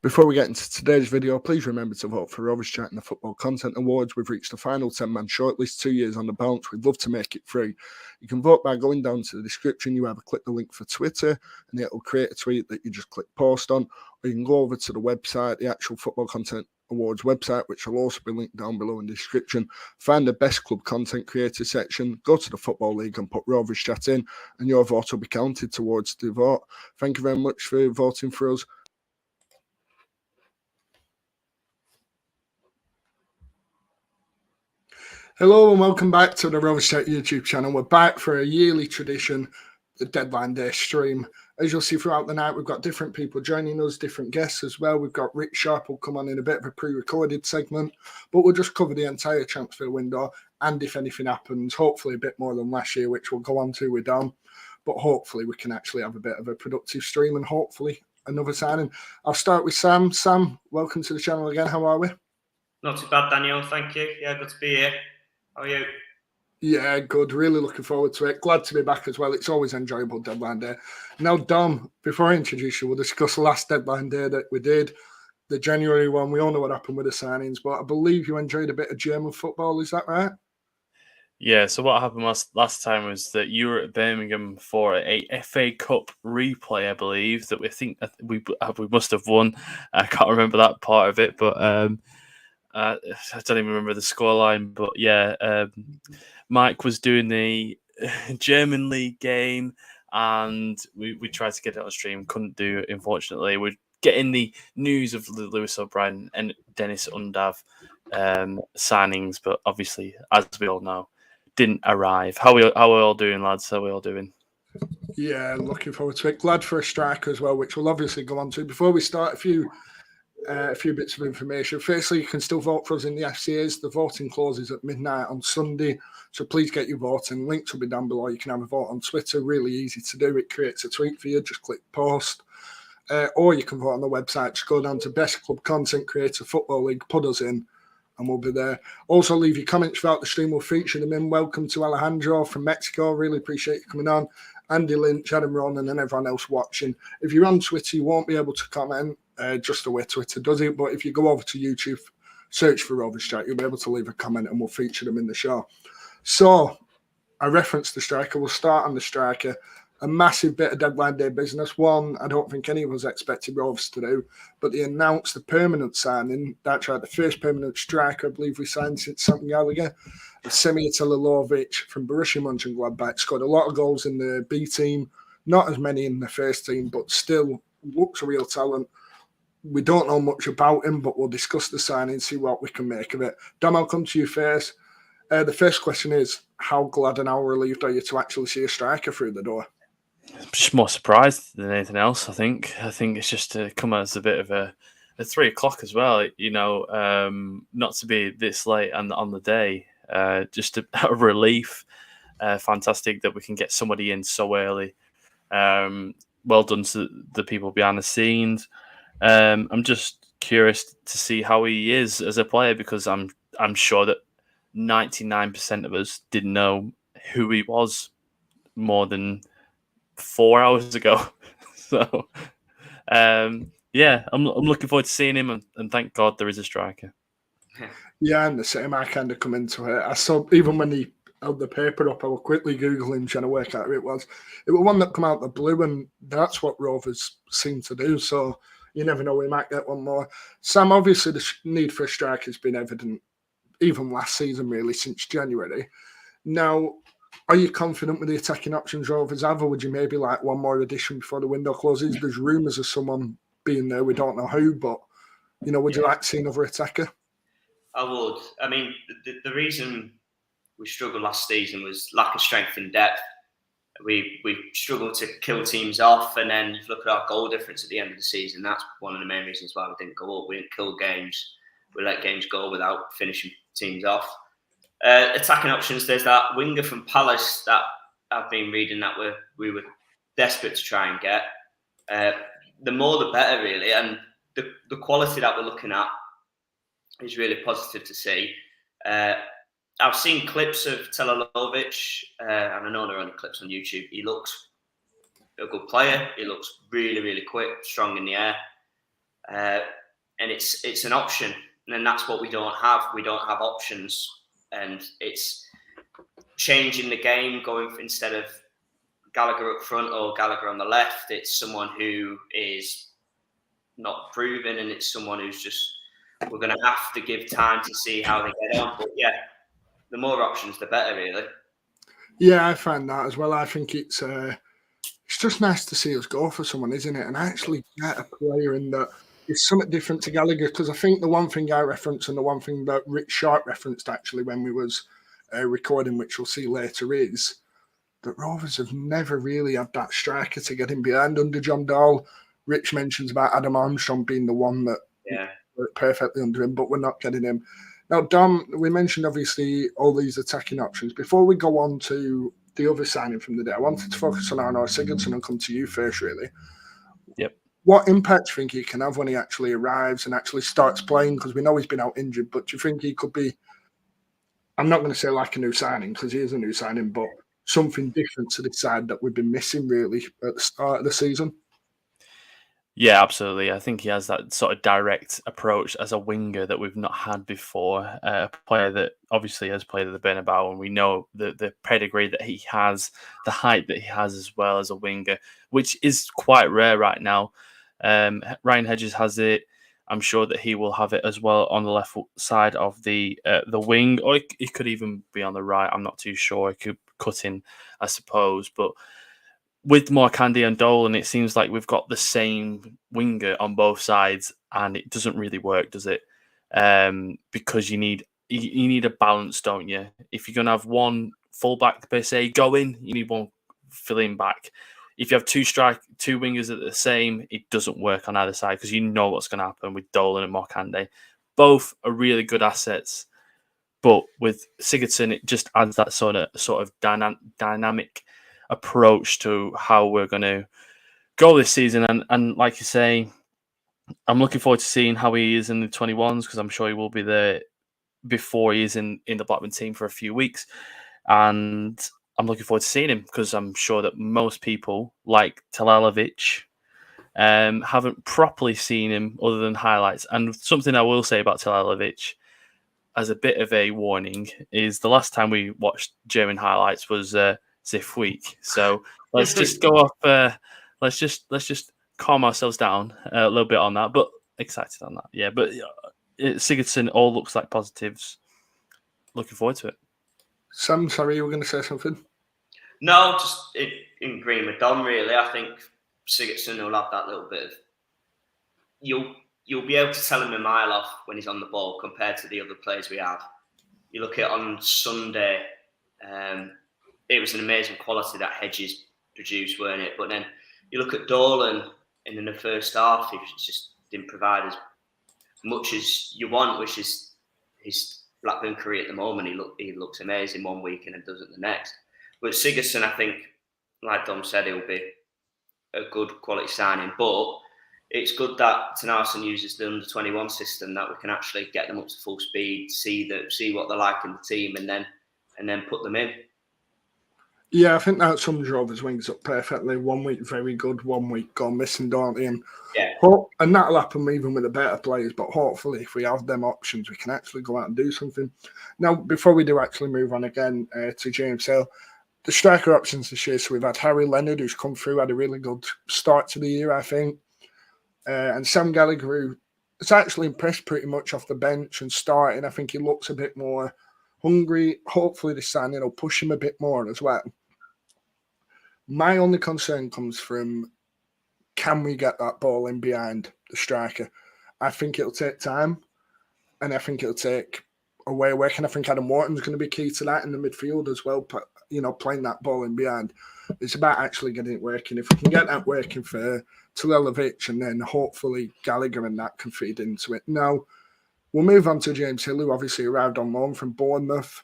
Before we get into today's video, please remember to vote for Rovers Chat in the Football Content Awards. We've reached the final 10-man shortlist, 2 years on the bounce. We'd love to make it free. You can vote by going down to the description. You either click the link for Twitter and it'll create a tweet that you just click post on, or you can go over to the website, the actual Football Content Awards website, which will also be linked down below in the description. Find the best club content creator section, go to the Football League and put Rovers Chat in, and your vote will be counted towards the vote. Thank you very much for voting for us. Hello and welcome back to the Rovers Chat YouTube channel. We're back for a yearly tradition, the Deadline Day stream. As you'll see throughout the night, we've got different people joining us, different guests as well. We've got Rich Sharpe will come on in a bit of a pre-recorded segment, but we'll just cover the entire transfer window and if anything happens, hopefully a bit more than last year, which we'll go on to with Dom. But hopefully we can actually have a bit of a productive stream and hopefully another signing. I'll start with Sam. Sam, welcome to the channel again. How are we? Not too bad, Daniel. Thank you. Yeah, good to be here. How are you? Yeah, good. Really looking forward to it. Glad to be back as well. It's always enjoyable Deadline Day. Now, Dom, before I introduce you, we'll discuss the last Deadline Day that we did, the January one. We all know what happened with the signings, but I believe you enjoyed a bit of German football. Is that right? Yeah, so what happened last time was that you were at Birmingham for a FA Cup replay, I believe, that we must have won. I can't remember that part of it, but I don't even remember the scoreline, but yeah, Mike was doing the German league game, and we tried to get it on stream, couldn't do it, unfortunately. We're getting the news of the Lewis O'Brien and Dennis Undav signings, but obviously, as we all know, didn't arrive. How are we all doing, lads? How are we all doing? Yeah, looking forward to it. Glad for a striker as well, which we'll obviously go on to. Before we start, a few bits of information. Firstly, you can still vote for us in the FCAs. The voting closes at midnight on Sunday, so please get your voting. Links will be down below. You can have a vote on Twitter. Really easy to do. It creates a tweet for you. Just click post. Or you can vote on the website. Just go down to Best Club Content Creator Football League, put us in, and we'll be there. Also, leave your comments throughout the stream. We'll feature them in. Welcome to Alejandro from Mexico. Really appreciate you coming on. Andy Lynch, Adam Ronan, and everyone else watching. If you're on Twitter, you won't be able to comment. Just the way Twitter does it. But if you go over to YouTube, search for Rovers Chat, you'll be able to leave a comment and we'll feature them in the show. So I referenced the striker. We'll start on the striker. A massive bit of Deadline Day business. One, I don't think any of us expected Rovers to do, but they announced the permanent signing. That's right, the first permanent striker I believe we signed since Sam Gallagher. Semir Telilovic from Borussia Mönchengladbach scored a lot of goals in the B team, not as many in the first team, but still looks a real talent. We don't know much about him, but we'll discuss the signing, see what we can make of it. Dom, I'll come to you first. The first question is, how glad and how relieved are you to actually see a striker through the door? I'm just more surprised than anything else, I think. I think it's just to come as a bit of a 3 o'clock as well, you know, not to be this late on the day. Just a relief. Fantastic that we can get somebody in so early. Well done to the people behind the scenes. I'm just curious to see how he is as a player, because I'm sure that 99% of us didn't know who he was more than 4 hours ago. So, yeah, I'm looking forward to seeing him, and thank God there is a striker. Yeah, and the same. I kind of come into it. I saw, even when he held the paper up, I was quickly Googling, trying to work out who it was. It was one that come out the blue, and that's what Rovers seem to do. So you never know, we might get one more. Sam, obviously the need for a striker has been evident even last season, really, since January. Now, are you confident with the attacking options Rovers have, or would you maybe like one more addition before the window closes? There's rumours of someone being there. We don't know who, but, you know, would you like to see another attacker? I would. I mean, the reason we struggled last season was lack of strength and depth. We struggled to kill teams off, and then you look at our goal difference at the end of the season. That's one of the main reasons why we didn't go up. We didn't kill games. We let games go without finishing teams off. Attacking options, there's that winger from Palace that I've been reading that we were desperate to try and get. The more the better, really. And the quality that we're looking at is really positive to see. I've seen clips of Telilovic, and I know there are only clips on YouTube. He looks a good player. He looks really, really quick, strong in the air. and it's an option, and that's what we don't have. We don't have options, and it's changing the game. Instead of Gallagher up front or Gallagher on the left, it's someone who is not proven, and it's someone who's just, we're going to have to give time to see how they get on. But yeah, the more options, the better, really. Yeah, I find that as well. I think it's just nice to see us go for someone, isn't it? And actually get a player in that is somewhat different to Gallagher, because I think the one thing I referenced and the one thing that Rich Sharpe referenced actually when we was recording, which we'll see later, is that Rovers have never really had that striker to get in behind under John Dahl. Rich mentions about Adam Armstrong being the one that worked perfectly under him, but we're not getting him. Now, Dom, we mentioned obviously all these attacking options. Before we go on to the other signing from the day, I wanted to focus on Arnaud Sigurdsson and come to you first, really. Yep. What impact do you think he can have when he actually arrives and actually starts playing? Because we know he's been out injured, but do you think he could be, I'm not going to say like a new signing, because he is a new signing, but something different to the side that we've been missing really at the start of the season? Yeah, absolutely. I think he has that sort of direct approach as a winger that we've not had before. A player that obviously has played at the Bernabeu, and we know the pedigree that he has, the height that he has as well as a winger, which is quite rare right now. Ryan Hedges has it. I'm sure that he will have it as well on the left side of the wing, or he could even be on the right. I'm not too sure. He could cut in, I suppose, but with Morkandi and Dolan, it seems like we've got the same winger on both sides, and it doesn't really work, does it? Because you need a balance, don't you? If you're going to have one fullback per se going, you need one filling back. If you have two wingers at the same, it doesn't work on either side, because you know what's going to happen with Dolan and Morkandi. Both are really good assets, but with Sigurdsson, it just adds that sort of dynamic approach to how we're going to go this season. And like you say, I'm looking forward to seeing how he is in the 21s, because I'm sure he will be there before he is in the Blackburn team for a few weeks. And I'm looking forward to seeing him, because I'm sure that most people, like Talalovic, haven't properly seen him other than highlights. And something I will say about Talalovic, as a bit of a warning, is the last time we watched German highlights was Ziff week. So let's just go off. Let's just calm ourselves down a little bit on that. But excited on that, yeah. But Sigurdsson all looks like positives. Looking forward to it. Sam, sorry, you were going to say something? No, just in agreeing with Dom, really. I think Sigurdsson will have that little bit of, you'll be able to tell him a mile off when he's on the ball compared to the other players we have. You look at on Sunday, it was an amazing quality that Hedges produced, weren't it? But then you look at Dolan, and in the first half, he just didn't provide as much as you want, which is his Blackburn career at the moment. He looks amazing one week and then doesn't the next. But Sigurdsson, I think, like Dom said, he'll be a good quality signing. But it's good that Tanarsson uses the under-21 system, that we can actually get them up to full speed, see what they're like in the team, and then put them in. Yeah, I think that sums Rovers' wings up perfectly. 1 week very good, 1 week gone missing, don't they? And that'll happen even with the better players, but hopefully if we have them options, we can actually go out and do something. Now, before we do actually move on again to James Hill, the striker options this year, so we've had Harry Leonard, who's come through, had a really good start to the year, I think. And Sam Gallagher, who has actually impressed pretty much off the bench and starting. I think he looks a bit more hungry. Hopefully this signing will push him a bit more as well. My only concern comes from, can we get that ball in behind the striker? I think it'll take time, and I think it'll take a way of working. I think Adam Wharton's going to be key to that in the midfield as well, playing that ball in behind. It's about actually getting it working. If we can get that working for Talalovic, and then hopefully Gallagher and that can feed into it. Now, we'll move on to James Hill, who obviously arrived on loan from Bournemouth.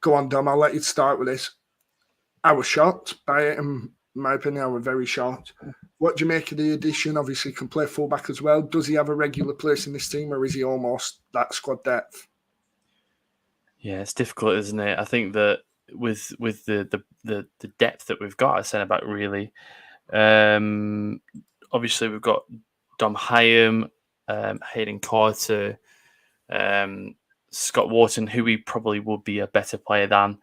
Go on, Dom, I'll let you start with this. I was shocked by it, in my opinion. I was very shocked. What do you make of the addition? Obviously, he can play fullback as well. Does he have a regular place in this team, or is he almost that squad depth? Yeah, it's difficult, isn't it? I think that with the depth that we've got at centre back, really, obviously we've got Dom Hyam, Hayden Carter, Scott Wharton, who he probably would be a better player than.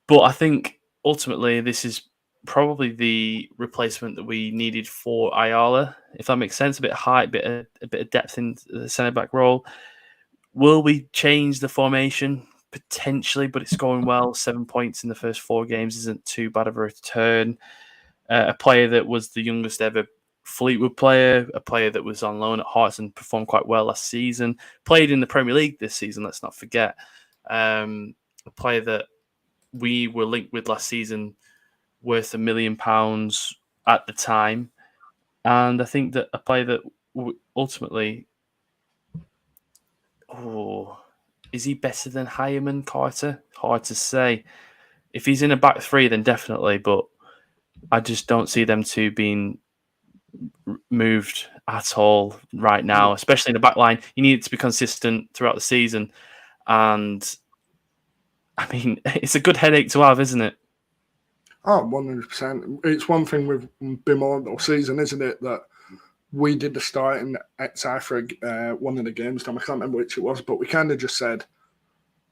But I think ultimately this is probably the replacement that we needed for Ayala, if that makes sense. A bit of height, a bit of depth in the centre back role. Will we change the formation? Potentially, but it's going well. 7 points in the first 4 games isn't too bad of a return. A player that was the youngest ever Fleetwood player, a player that was on loan at Hearts and performed quite well last season, played in the Premier League this season, let's not forget. A player that we were linked with last season, worth £1 million at the time. And I think that a player that ultimately... is he better than Hyam and Carter? Hard to say. If he's in a back 3, then definitely, but I just don't see them two being moved at all right now, especially in the back line. You need it to be consistent throughout the season. And, I mean, it's a good headache to have, isn't it? Oh, 100%. It's one thing we've been on all season, isn't it, that we did the starting at Cypher one of the games, Tom. I can't remember which it was, but we kind of just said,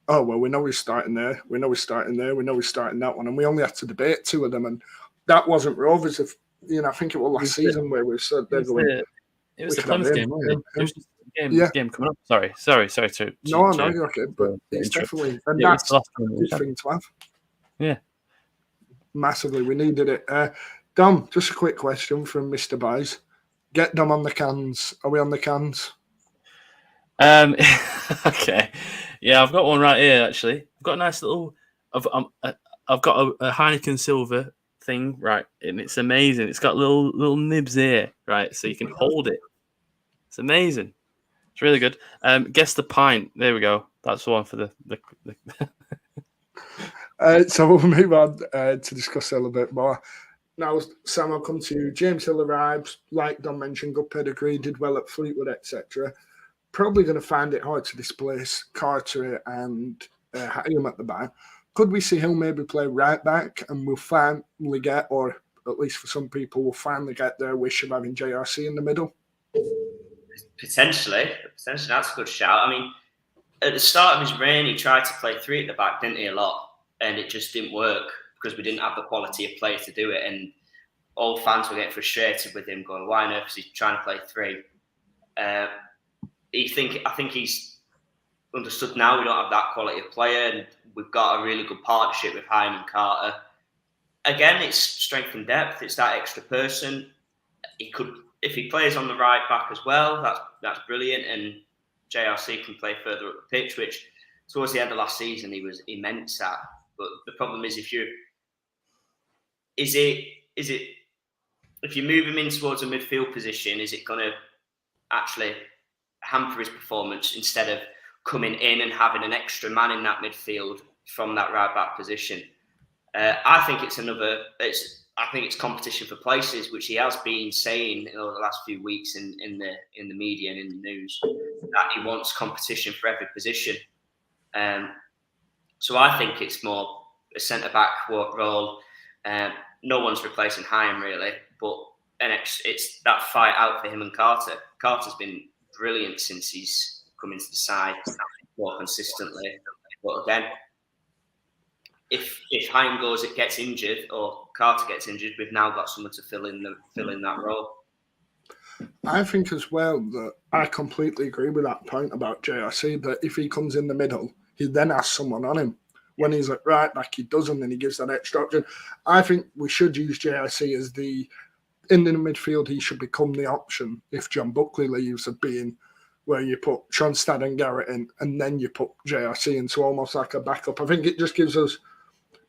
oh, well, we know he's starting there. We know he's starting there. We know he's starting that one. And we only had to debate 2 of them. And that wasn't Rovers. I think it was last season where we said they're going. It was the Plymouth game. It was just a game coming up. Sorry. No, you're okay. But it's definitely, and that's a good thing to have. Yeah. Massively. We needed it. Dom, just a quick question from Mr. Buys. Get Dom on the cans. Are we on the cans? Okay. Yeah, I've got one right here, actually. I've got a nice little... I've got a Heineken Silver thing, right, and it's amazing. It's got little nibs here, right, so you can hold it. It's amazing. It's really good. Guess the pint. There we go. That's the one for the... So we'll move on to discuss a little bit more. Now, Sam, I'll come to you. James Hill arrives, like Don mentioned, good pedigree, did well at Fleetwood, etc. Probably going to find it hard to displace Carter and Hyam at the back. Could we see Hill maybe play right back and we'll finally get, or at least for some people, we'll finally get their wish of having JRC in the middle? Potentially, that's a good shout. I mean, at the start of his reign, he tried to play 3 at the back, didn't he, a lot? And it just didn't work because we didn't have the quality of player to do it. And all fans were getting frustrated with him, going, why on earth is he trying to play 3? I think he's understood now we don't have that quality of player, and we've got a really good partnership with Hyam and Carter. Again, it's strength and depth. It's that extra person. He could, if he plays on the right back as well, that's brilliant. And JRC can play further up the pitch, which towards the end of last season he was immense at. But the problem is if you move him in towards a midfield position, is it going to actually hamper his performance instead of coming in and having an extra man in that midfield from that right back position? I think it's competition for places, which he has been saying in the last few weeks in the media and in the news, that he wants competition for every position. So I think it's more a centre back role. No one's replacing Hyam really, but it's that fight out for him and Carter. Carter's been brilliant since he's come into the side more consistently. But again, if Hyam gets injured or Carter gets injured, we've now got someone to fill in that role. I think as well that I completely agree with that point about JRC, that if he comes in the middle, he then has someone on him. When he's at right back, he doesn't, and he gives that extra option. I think we should use JRC as in the midfield, he should become the option if John Buckley leaves, of being where you put Tronstad and Garrett in, and then you put JRC into almost like a backup. I think it just gives us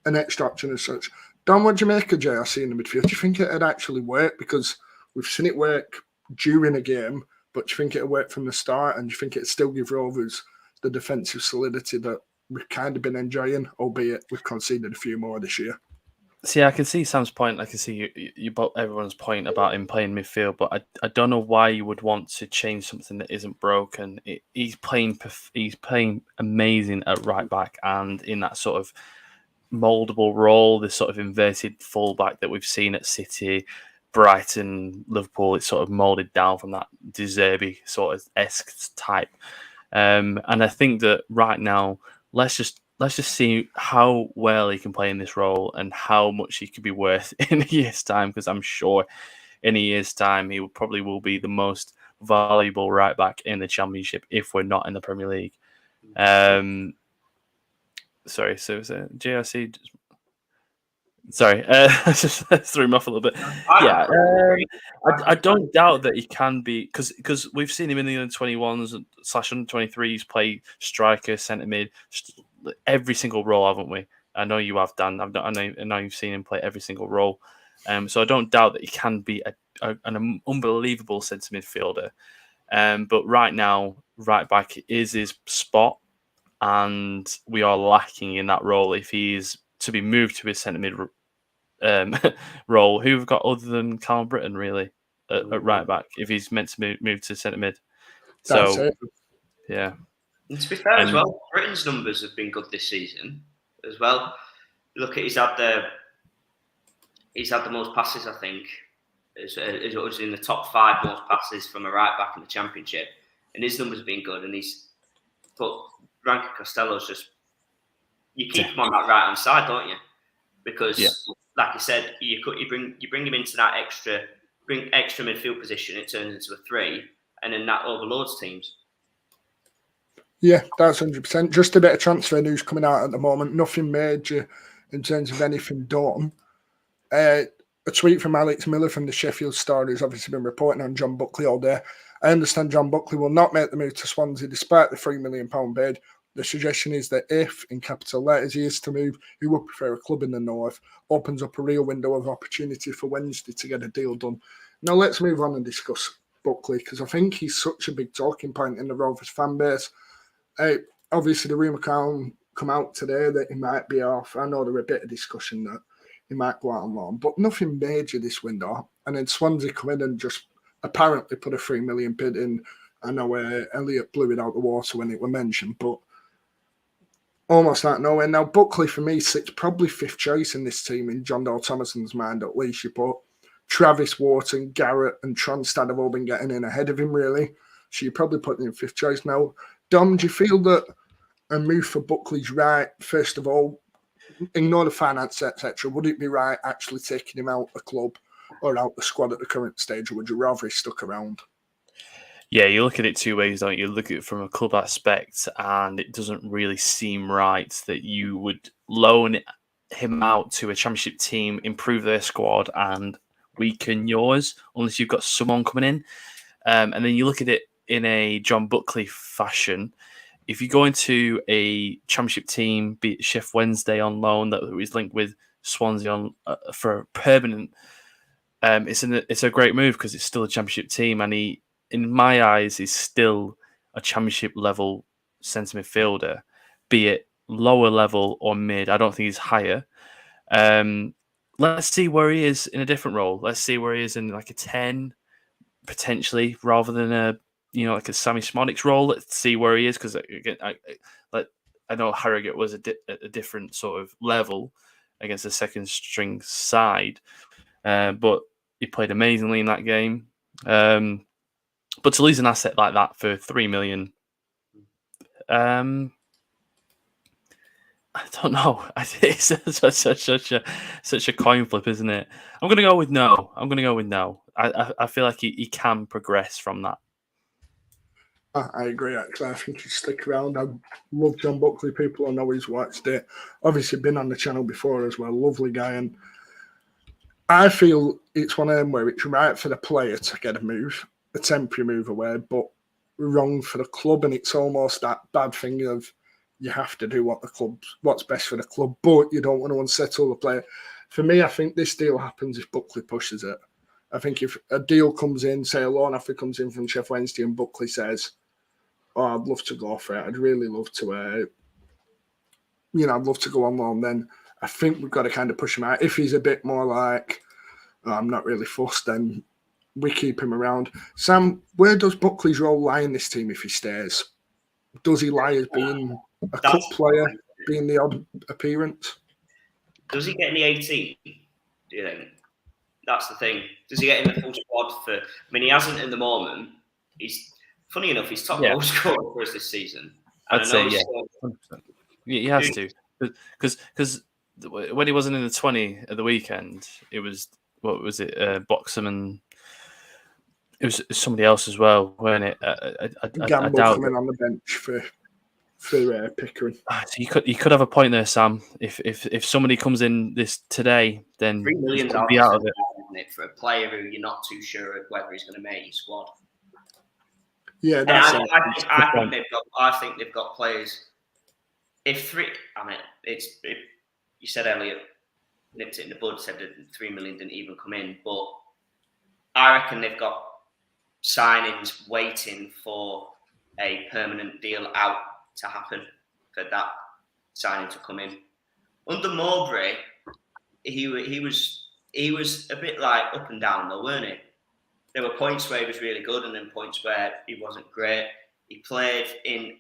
an extra option as such. Don, what do you make of JRC in the midfield? Do you think it'd actually work? Because we've seen it work during a game, but do you think it'll work from the start, and do you think it'd still give Rovers the defensive solidity that we've kind of been enjoying, albeit we've conceded a few more this year? See, I can see Sam's point. I can see everyone's point about him playing midfield, but I don't know why you would want to change something that isn't broken. He's playing amazing at right back and in that sort of moldable role, this sort of inverted fullback that we've seen at City. Brighton, Liverpool, it's sort of moulded down from that De Zerbi sort of esque type. And I think that right now, let's just see how well he can play in this role and how much he could be worth in a year's time, because I'm sure in a year's time he probably will be the most valuable right back in the Championship if we're not in the Premier League. Sorry, so JRC. Sorry, I just threw him off a little bit. Yeah, I don't doubt that he can be, because we've seen him in the under-21s / under-23s play striker, centre mid, every single role, haven't we? I know you have, Dan. I know you've seen him play every single role. So I don't doubt that he can be an unbelievable centre midfielder. But right now, right back is his spot, and we are lacking in that role. If he's to be moved to his centre mid role, who we've got other than Callum Britton really at right back, if he's meant to move to centre mid. That's So it. yeah. And to be fair as well, Britain's numbers have been good this season as well. Look, he's had the most passes, I think. It was in the top 5 most passes from a right back in the Championship, and his numbers have been good. And but Rankin Costello's just, you keep him on that right hand side, don't you? Because, like you said, you bring him into that extra midfield position. It turns into a 3, and then that overloads teams. Yeah, that's 100%. Just a bit of transfer news coming out at the moment. Nothing major in terms of anything done. A tweet from Alex Miller from the Sheffield Star, who's obviously been reporting on John Buckley all day. I understand John Buckley will not make the move to Swansea despite the £3 million bid. The suggestion is that if, in capital letters, he is to move, he would prefer a club in the north. Opens up a real window of opportunity for Wednesday to get a deal done. Now let's move on and discuss Buckley, because I think he's such a big talking point in the Rovers fan base. Obviously, the rumour come out today that he might be off. I know there were a bit of discussion that he might go out on loan, but nothing major this window. And then Swansea come in and just apparently put a £3 million bid in. I know Elliot blew it out the water when it was mentioned, but almost out of nowhere. Now, Buckley, for me, sits probably 5th choice in this team in John Dale Thomason's mind, at least. You put Travis, Wharton, Garrett and Tronstad have all been getting in ahead of him, really. So you're probably putting him 5th choice. Now, Dom, do you feel that a move for Buckley's right, first of all, ignore the finance, etc., would it be right actually taking him out the club or out the squad at the current stage, or would you rather he stuck around? Yeah, you look at it 2 ways, don't you? You look at it from a club aspect, and it doesn't really seem right that you would loan him out to a Championship team, improve their squad, and weaken yours, unless you've got someone coming in. And then you look at it in a John Buckley fashion. If you go into a Championship team, be it Sheff Wednesday on loan that is linked with Swansea on for a permanent, it's a great move because it's still a Championship team, and he, in my eyes, is still a Championship level centre midfielder, be it lower level or mid. I don't think he's higher. Let's see where he is in a different role. Let's see where he is in like a 10, potentially, rather than like a Sammy Smodic's role. Let's see where he is, because again, I know Harrogate was a different sort of level against the second string side, but he played amazingly in that game. But to lose an asset like that for $3 million, I don't know. It's such a coin flip, isn't it? I'm going to go with no. I feel like he can progress from that. I agree, actually. I think he'd stick around. I love John Buckley. People who know he's watched it. Obviously, been on the channel before as well. Lovely guy. And I feel it's one of them where it's right for the player to get a move, a temporary move away, but wrong for the club. And it's almost that bad thing of you have to do what's best for the club, but you don't want to unsettle the player. For me, I think this deal happens if Buckley pushes it. I think if a deal comes in, say a loan offer comes in from Sheff Wednesday and Buckley says, I'd love to go for it. I'd really love to, I'd love to go on loan. Then I think we've got to kind of push him out. If he's a bit more like, I'm not really fussed, then we keep him around. Sam, where does Buckley's role lie in this team if he stays? Does he lie as being a cup player, being the odd appearance? Does he get in the 18? Do you think? That's the thing. Does he get in the full squad for? I mean, he hasn't in the moment. He's funny enough. He's top goal scorer for us this season. I'd say 100%. He has to, because when he wasn't in the 20 at the weekend, it was what was it? Boxham and it was somebody else as well. When it, I Gamble doubt coming on the bench for Pickering. So you could have a point there, Sam. If somebody comes in this today, then $3 million be out of it. For a player who you're not too sure whether he's going to make your squad. Yeah, that's I think they've got players. You said Elliot nipped it in the bud, said that 3 million didn't even come in, but I reckon they've got signings waiting for a permanent deal out to happen for that signing to come in. Under Mowbray, he was a bit like up and down though, weren't he? There were points where he was really good, and then points where he wasn't great. He tried him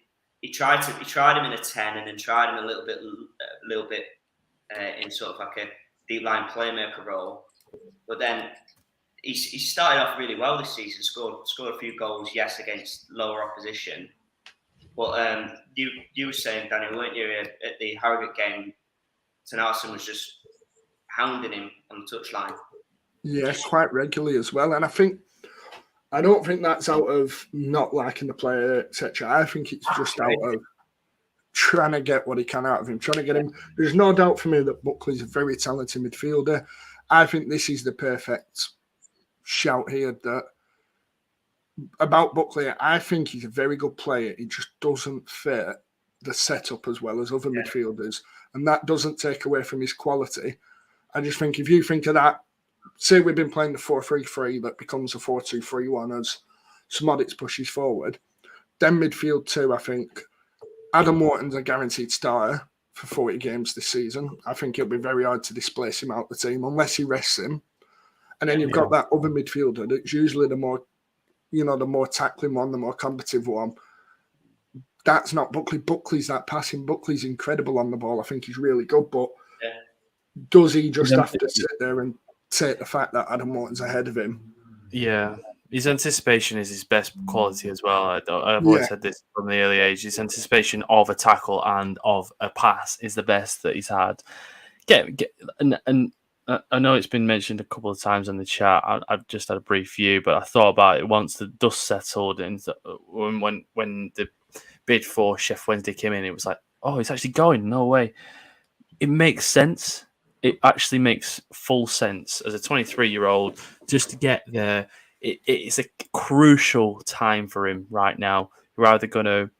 in a 10, and then tried him a little bit in sort of like a deep line playmaker role. But then he started off really well this season. Scored a few goals, yes, against lower opposition. But you were saying, Daniel, weren't you, at the Harrogate game, St Arsene was just hounding him on the touchline. Yeah, quite regularly as well. And I don't think that's out of not liking the player, etc. I think it's just out of trying to get what he can out of him, trying to get him. There's no doubt for me that Buckley's a very talented midfielder. I think this is the perfect shout here about Buckley. I think he's a very good player. He just doesn't fit the setup as well as other midfielders. And that doesn't take away from his quality. I just think if you think of that, say we've been playing the 4-3-3 that becomes a 4-2-3-1 as Smodic pushes forward, then midfield too, I think Adam Morton's a guaranteed starter for 40 games this season. I think it'll be very hard to displace him out the team unless he rests him. And then you've got that other midfielder that's usually the more tackling one, the more combative one. That's not Buckley. Buckley's that passing. Buckley's incredible on the ball. I think he's really good, but does he just have to sit there and take the fact that Adam Morton's ahead of him? Yeah. His anticipation is his best quality as well. I've always said this from the early age. His anticipation of a tackle and of a pass is the best that he's had. And I know it's been mentioned a couple of times in the chat. I've just had a brief view, but I thought about it once the dust settled and when the bid for Chef Wednesday came in, it was like, oh, it's actually going. No way. It makes sense. It actually makes full sense as a 23-year-old just to get there. It's a crucial time for him right now. You're either going to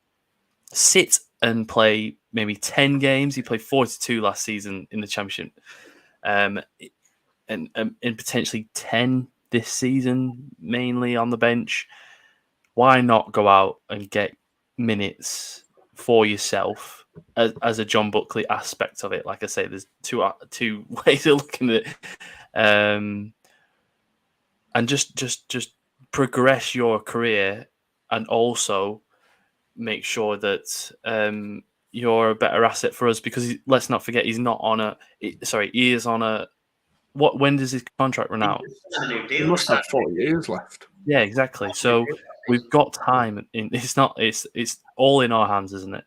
sit and play maybe 10 games. He played 42 last season in the Championship, and potentially 10 this season, mainly on the bench. Why not go out and get minutes for yourself as a John Buckley aspect of it? Like I say, there's two ways of looking at it. And just progress your career, and also make sure that you're a better asset for us. Because let's not forget, he's not on a. He is on a. When does his contract run out? He must have 4 years left. Yeah, exactly. So we've got time. It's all in our hands, isn't it?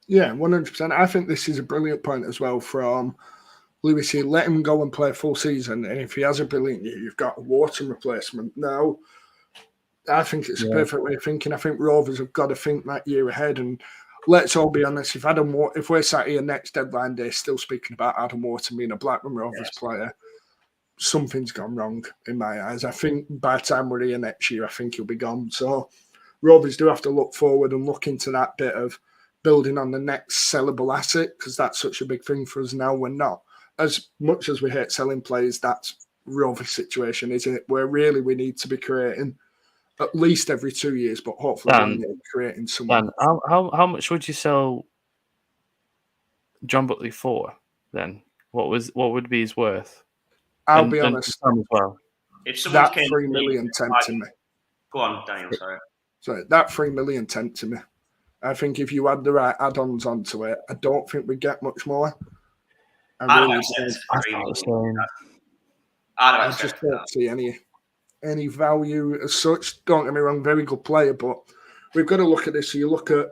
Yeah, 100%. I think this is a brilliant point as well from Lewis here. Let him go and play a full season, and if he has a brilliant year, you've got a Wharton replacement. Now, I think it's a perfect way of thinking. I think Rovers have got to think that year ahead. And let's all be honest, if we're sat here next deadline day still speaking about Adam Wharton being a Blackburn Rovers player, something's gone wrong in my eyes. I think by the time we're here next year, I think he'll be gone. So Rovers do have to look forward and look into that bit of building on the next sellable asset, because that's such a big thing for us now. We're not. As much as we hate selling players, that's Rovers' situation, isn't it? Where really we need to be creating at least every 2 years, but hopefully creating someone. How much would you sell John Buckley for then? What would be his worth? I'll be honest. As well. If that 3 million tempting me. Go on, Daniel. Sorry. So that 3 million tempting me. I think if you add the right add-ons onto it, I don't think we get much more. I'd I have just expected don't that. see any value as such. Don't get me wrong, very good player, but we've got to look at this. So you look at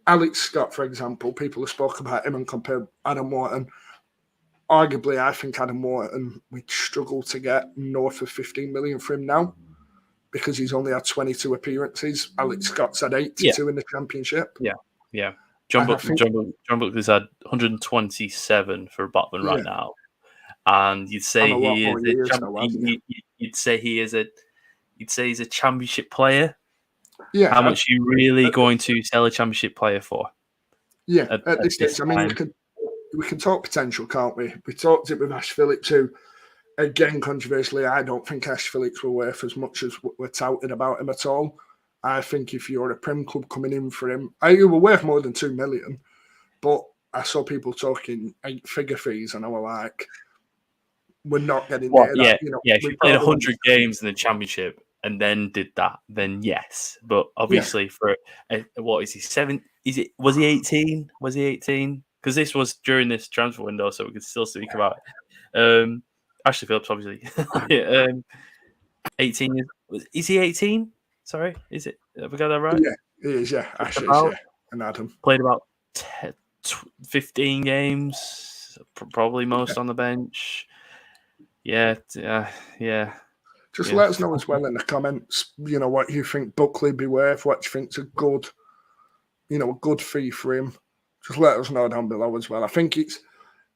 Alex Scott, for example. People have spoken about him and compared Adam Wharton. Arguably, I think Adam Wharton, we'd struggle to get north of 15 million for him now because he's only had 22 appearances. Alex Scott's had 82 in the Championship. Yeah. John And I think- Buckley's had 127 for Botman right Yeah. now, and you'd say And a lot he more is years a now, hasn't he? you'd say he's a championship player. Yeah. How much are you really going to sell a championship player for? Yeah, at this this stage, I mean, time? we can talk potential, can't we? We talked it with Ash Phillips, who, again, controversially, I don't think Ash Phillips were worth as much as we're touted about him at all. I think if you're a Prem club coming in for him, he were worth more than 2 million, but I saw people talking 8-figure fees, and I was like, we're not getting Well, near yeah, that. You know, if we you played probably 100 games in the championship and then did that, then yes. But obviously, for what is he 7? Was he 18? Was he 18? Because this was during this transfer window, so we could still speak about it. Ashley Phillips, obviously, 18 years. Is he 18? Sorry, is it? Have we got that right? Yeah, he is. Yeah, Ash is. Yeah, and Adam Played about 15 games, probably most on the bench. Yeah. Just let us know as well in the comments, you know, what you think Buckley be worth, what you think's a good, a good fee for him. Just let us know down below as well. I think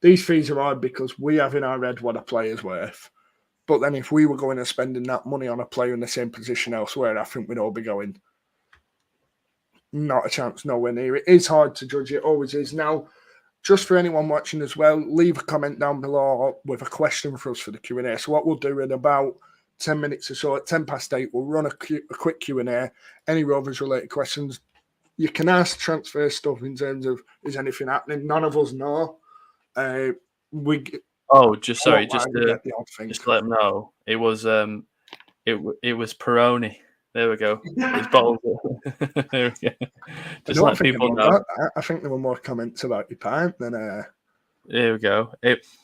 these fees are hard because we have in our head what a player's worth. But then if we were going and spending that money on a player in the same position elsewhere, I think we'd all be going, not a chance, nowhere near it. It is hard to judge, it always is. Now, just for anyone watching as well, leave a comment down below with a question for us for the Q&A. So what we'll do in about 10 minutes or so, at 8:10, we'll run a quick Q&A. Any Rovers related questions, you can ask transfer stuff in terms of, is anything happening? None of us know. Just to let them know, it was Peroni. There we go. It's bottled. There we go. Just let people know. I think there were more comments about your pint than. There we go. Tips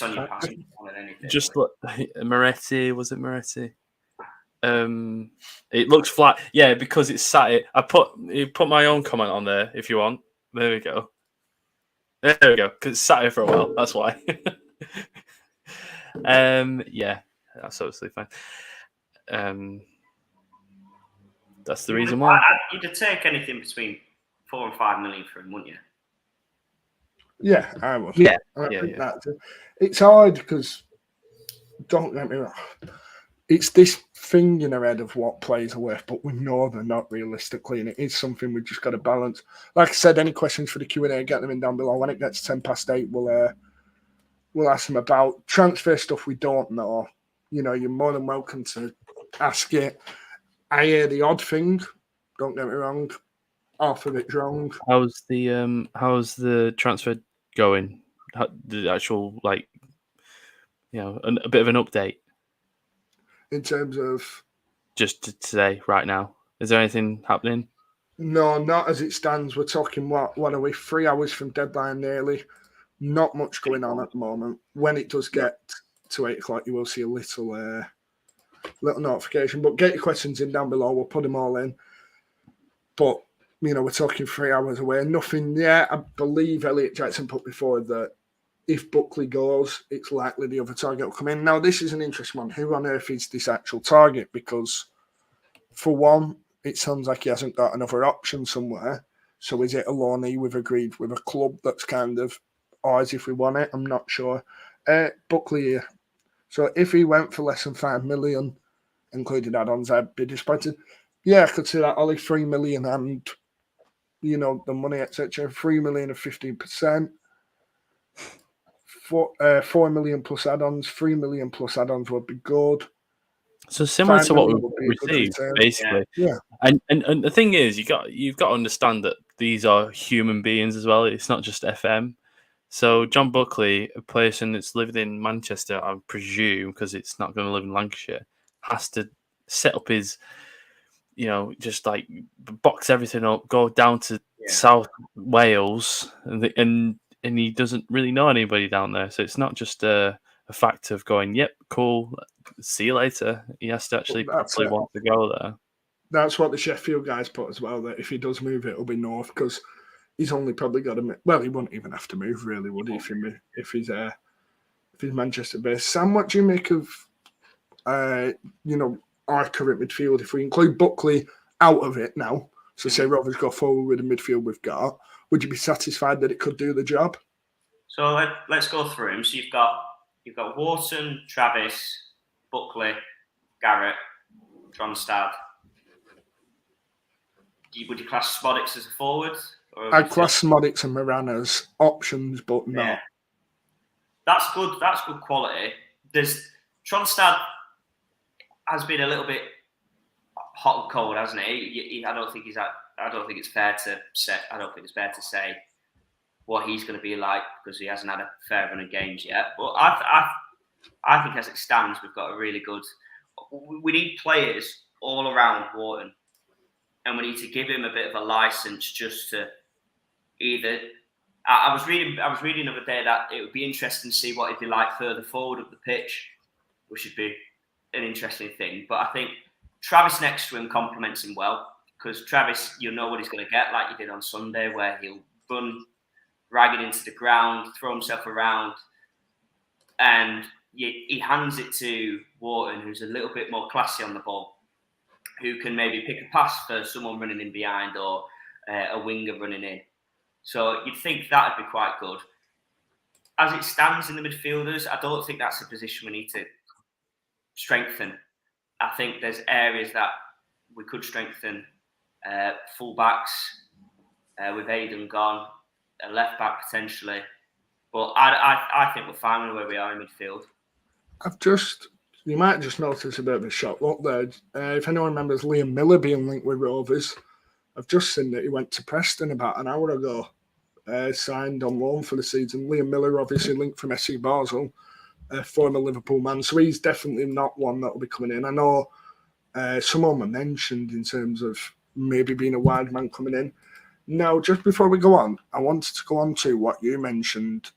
on your pint more than anything. Just Moretti, was it Moretti? It looks flat. Yeah, because it's sat. You put my own comment on there if you want. There we go. There we go. Because it's sat here for a while. That's why. Yeah, that's obviously fine. That's the reason why. You'd take anything between 4 and 5 million for him, wouldn't you? Yeah, I would. Yeah, it's hard because, don't get me wrong, it's this thing in our head of what players are worth, but we know they're not realistically, and it is something we've just got to balance. Like I said, any questions for the Q&A, get them in down below. When it gets 8:10, we'll ask them about transfer stuff we don't know. You know, you're more than welcome to ask it. I hear the odd thing. Don't get me wrong. Half of it's wrong. How's the transfer going? The actual, a bit of an update In terms of just today, right now. Is there anything happening? No, not as it stands. We're talking what are we? 3 hours from deadline nearly. Not much going on at the moment. When it does get to 8:00, you will see a little notification. But get your questions in down below. We'll put them all in. But we're talking 3 hours away. Nothing yet. I believe Elliot Jackson put before that if Buckley goes, it's likely the other target will come in. Now, this is an interesting one. Who on earth is this actual target? Because, for one, it sounds like he hasn't got another option somewhere. So is it a loanee we've agreed with a club that's kind of, or as if we want it? I'm not sure. Buckley here. So if he went for less than 5 million, including add-ons, I'd be disappointed. Yeah, I could see that, Ollie, 3 million and, the money, etc. 3 million of 15%. 4 million plus add-ons, 3 million plus add-ons would be good. So similar to what we received, basically. Yeah. And the thing is, you've got to understand that these are human beings as well. It's not just FM. So John Buckley, a person that's lived in Manchester, I presume, because it's not going to live in Lancashire, has to set up his, just like box everything up, go down to South Wales, and he doesn't really know anybody down there. So it's not just a fact of going, yep, cool, see you later. He has to actually properly want to go there. That's what the Sheffield guys put as well, that if he does move, it'll be north, because he's only probably got to... Well, he wouldn't even have to move, really, would he, if he's Manchester-based. Sam, what do you make of, our current midfield? If we include Buckley out of it now, so say Rovers go forward with the midfield we've got, would you be satisfied that it could do the job? So let's go through them. So you've got Wharton, Travis, Buckley, Garrett, Tronstad. Would you class Smodics as a forward? I'd class Smodics and Moran as options, but not. Yeah. That's good. That's good quality. Tronstad has been a little bit hot and cold, hasn't he? I don't think it's fair to say what he's going to be like, because he hasn't had a fair run of games yet. But I think as it stands, we've got a really good. We need players all around Wharton, and we need to give him a bit of a license just to either. I was reading the other day that it would be interesting to see what it'd be like further forward up the pitch, which would be an interesting thing. But I think Travis next to him complements him well, because Travis, you'll know what he's going to get, like he did on Sunday, where he'll run ragged into the ground, throw himself around, and he hands it to Wharton, who's a little bit more classy on the ball, who can maybe pick a pass for someone running in behind or a winger running in. So you'd think that would be quite good. As it stands in the midfielders, I don't think that's a position we need to strengthen. I think there's areas that we could strengthen. Full-backs, with Aidan gone, a left-back potentially. But I think we're fine with where we are in midfield. You might just notice a bit of a shock look there. If anyone remembers Liam Miller being linked with Rovers, I've just seen that he went to Preston about an hour ago, signed on loan for the season. Liam Miller, obviously linked from SC Basel, former Liverpool man, so he's definitely not one that will be coming in. I know someone mentioned in terms of maybe being a wide man coming in. Now, just before we go on, I wanted to go on to what you mentioned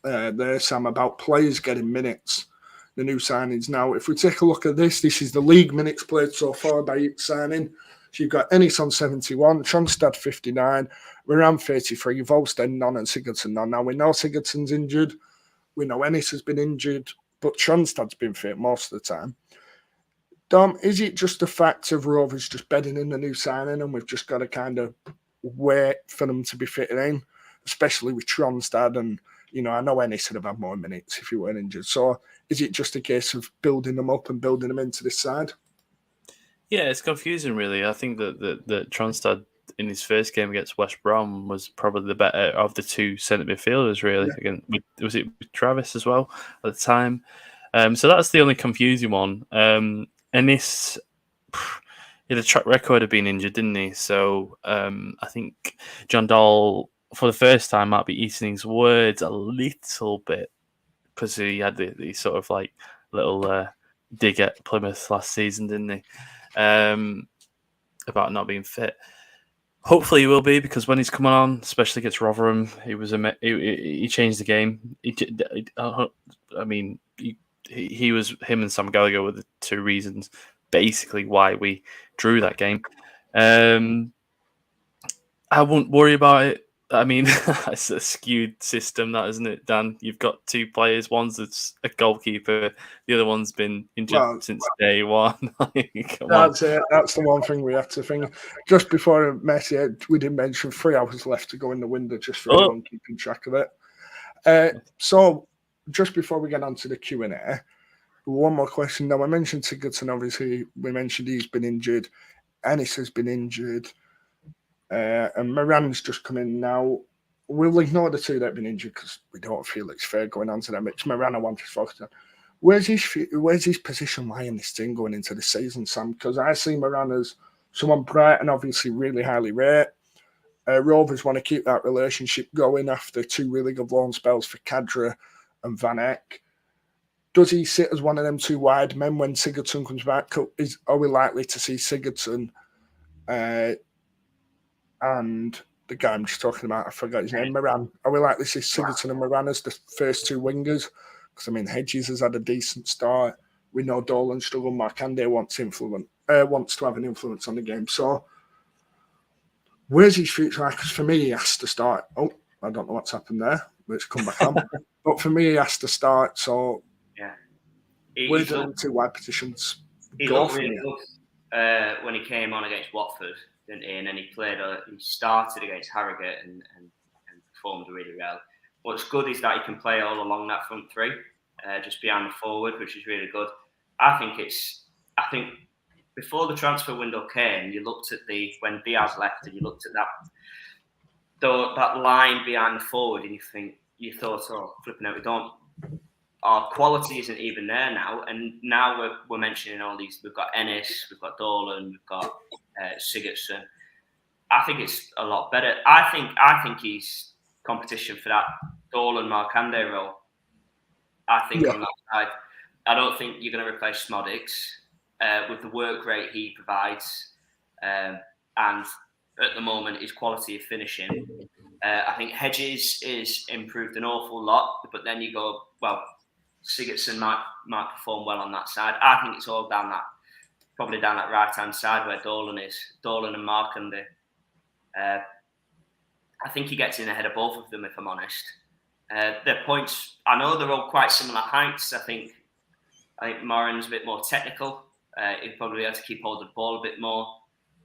there, Sam, about players getting minutes, the new signings. Now, if we take a look at this is the league minutes played so far by each signing. So you've got Ennis on 71, Tronstad 59, Moran 33, Volstead none, and Sigurdsson none. Now, we know Sigurdsson's injured. We know Ennis has been injured, but Tronstad's been fit most of the time. Dom, is it just a fact of Rovers just bedding in the new signing and we've just got to kind of wait for them to be fitted in, especially with Tronstad? And, I know Ennis would have had more minutes if he weren't injured. So is it just a case of building them up and building them into this side? Yeah, it's confusing, really. I think that Tronstad in his first game against West Brom was probably the better of the two centre midfielders, really. Yeah. Again, was it with Travis as well at the time? So that's the only confusing one. Ennis, he had a track record of being injured, didn't he? So I think John Dahl, for the first time, might be eating his words a little bit, because he had the sort of like little dig at Plymouth last season, didn't he? About not being fit. Hopefully he will be, because when he's coming on, especially against Rotherham, he changed the game. He was, him and Sam Gallagher were the two reasons basically why we drew that game. I wouldn't worry about it. I mean, it's a skewed system, that, isn't it, Dan? You've got two players. One's a goalkeeper. The other one's been injured since day one. That's it. That's the one thing we have to think. Just before Messi, we did mention 3 hours left to go in the window, just for everyone keeping track of it. So, just before we get on to the Q&A, one more question. Now, I mentioned Sigurdsson, obviously. We mentioned he's been injured. Ennis has been injured. And Moran's just come in now. We'll ignore the two that have been injured because we don't feel it's fair going on to them. It's Moran I want to focus on. Where's his position lie in this team going into the season, Sam? Because I see Moran as someone bright and obviously really highly rate. Rovers want to keep that relationship going after 2 really good loan spells for Kadra and Van Eck. Does he sit as one of them 2 wide men when Sigurdsson comes back? Are we likely to see Sigurdsson and the guy I'm just talking about, I forgot his name, Moran? Are we likely to see Sigurdsson and Moran as the first 2 wingers? Because, I mean, Hedges has had a decent start. We know Dolan struggled. Markande wants to have an influence on the game. So, where's his future at? Because for me, he has to start. Oh, I don't know what's happened there. Let's come back on. But for me, he has to start. So, yeah, where do them 2 wide positions he go looked for really me? good when he came on against Watford, didn't he? And then he started against Harrogate and performed really well. What's good is that he can play all along that front 3, just behind the forward, which is really good. I think before the transfer window came, you looked at when Diaz left, and you looked at that line behind the forward, and you thought, oh, flipping out, we don't. Our quality isn't even there now, and now we're mentioning all these. We've got Ennis, we've got Dolan, we've got Sigurdsson. I think it's a lot better. I think he's competition for that Dolan Markande role. I think on that side, I don't think you're going to replace Smodics with the work rate he provides, and at the moment his quality of finishing. I think Hedges is improved an awful lot, but then you go, well, Sigurdsson might perform well on that side. I think it's all probably down that right hand side where Dolan and Markande. I think he gets in ahead of both of them, if I'm honest. Their points, I know they're all quite similar heights. I think Moran's a bit more technical. He'd probably have to keep hold of the ball a bit more.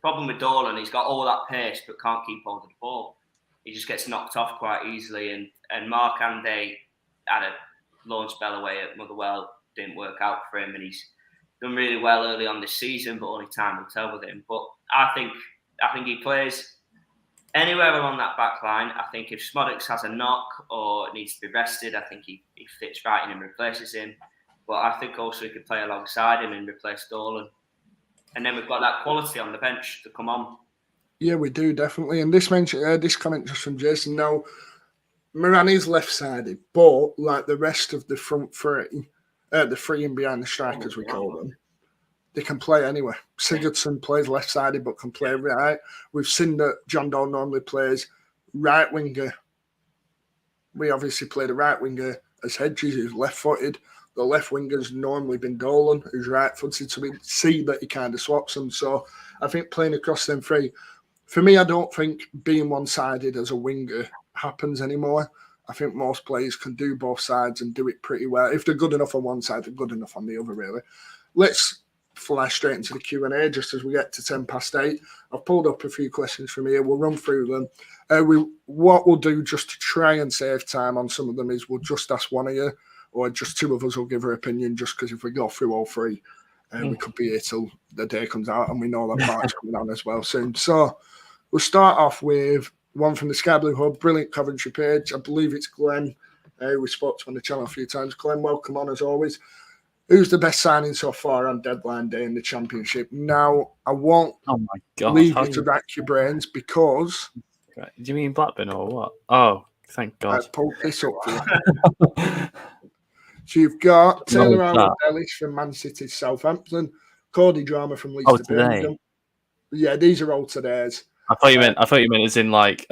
Problem with Dolan, he's got all that pace but can't keep hold of the ball. He just gets knocked off quite easily. And Markande had a loan spell away at Motherwell, didn't work out for him, and he's done really well early on this season, but only time will tell with him. But I think he plays anywhere along that back line. I think if Smodics has a knock or needs to be rested, I think he fits right in and replaces him. But I think also he could play alongside him and replace Dolan. And then we've got that quality on the bench to come on. Yeah, we do, definitely. And this comment just from Jason. Now, Moran is left-sided, but like the rest of the front 3, the 3 and behind the strikers, we call them, they can play anywhere. Sigurdsson plays left-sided but can play right. We've seen that John Doe normally plays right winger. We obviously played a right winger as Hedges, who's left-footed. The left winger's normally been Dolan, who's right-footed, so we see that he kind of swaps them. So I think playing across them 3, for me, I don't think being one-sided as a winger happens anymore. I think most players can do both sides and do it pretty well. If they're good enough on one side, they're good enough on the other, really. Let's fly straight into the Q&A just as we get to 8:10. I've pulled up a few questions from here. We'll run through them. What we'll do just to try and save time on some of them is we'll just ask one of you, or just 2 of us will give our opinion, just because if we go through all 3, we could be here till the day comes out, and we know that Mark's coming on as well soon. So we'll start off with one from the Sky Blue Hub, brilliant Coventry page. I believe it's Glenn, we spoke to on the channel a few times. Glenn, welcome on as always. Who's the best signing so far on deadline day in the Championship? Now, I won't leave you to rack your brains because... Do you mean Blackburn or what? Oh, thank God. I pulled this up for you. So you've got Taylor Howard-Ellis from Man City, Southampton, Cody Drama from Leeds to Birmingham. Yeah, these are all today's. I thought you meant as in like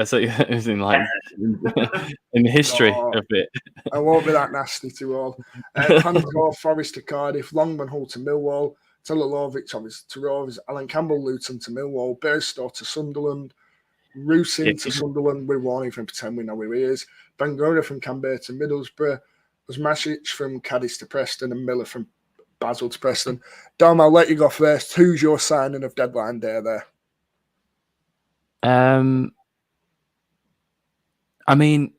in history a bit. I won't be that nasty to all. Pantor, Forest to Cardiff, Longman Hull to Millwall, Telolovic to Rovers, Alan Campbell Luton to Millwall, Bairstow to Sunderland, Rusin to Sunderland. We won't even pretend we know who he is. Bangura from Canberra to Middlesbrough, Osmasic from Cadiz to Preston, and Miller from Basel to Preston. Dom, I'll let you go first. Who's your signing of deadline day there? I mean,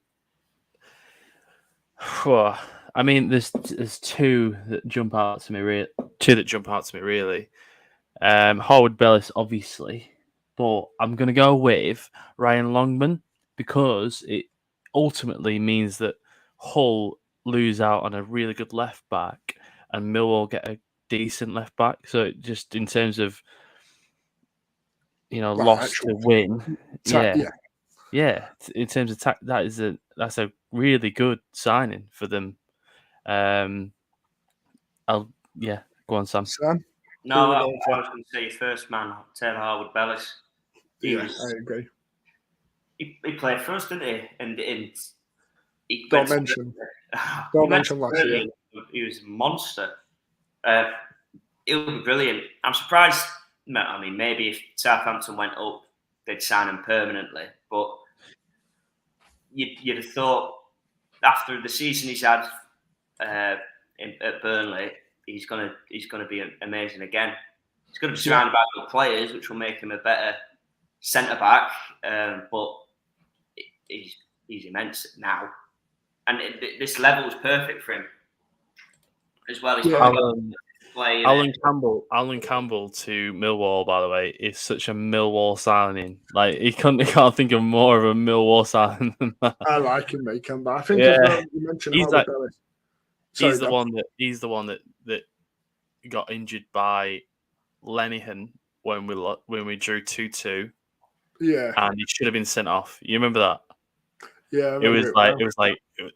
there's 2 that jump out to me. Really, Howard-Bellis, obviously, but I'm going to go with Ryan Longman because it ultimately means that Hull lose out on a really good left back and Millwall get a decent left back. So just in terms of loss to win, yeah. In terms of that's a really good signing for them. Go on, Sam. No, I was going to say first man, Taylor Howard-Bellis. I agree. He played for us, didn't he? And Don't mention last year. He was a monster. He'll be brilliant. I'm surprised. I mean, maybe if Southampton went up, they'd sign him permanently. But you'd have thought after the season he's had at Burnley, he's gonna be amazing again. He's going to be surrounded by good players, which will make him a better centre back. But he's immense now, and this level is perfect for him as well. He's Alan Campbell to Millwall, by the way, is such a Millwall signing. Like he can't think of more of a Millwall signing than that. I like him, mate. Campbell. I think as well, you mentioned Howard Ellis. He's the one that got injured by Lenihan when we drew 2-2. Yeah, and he should have been sent off. You remember that? Yeah, it was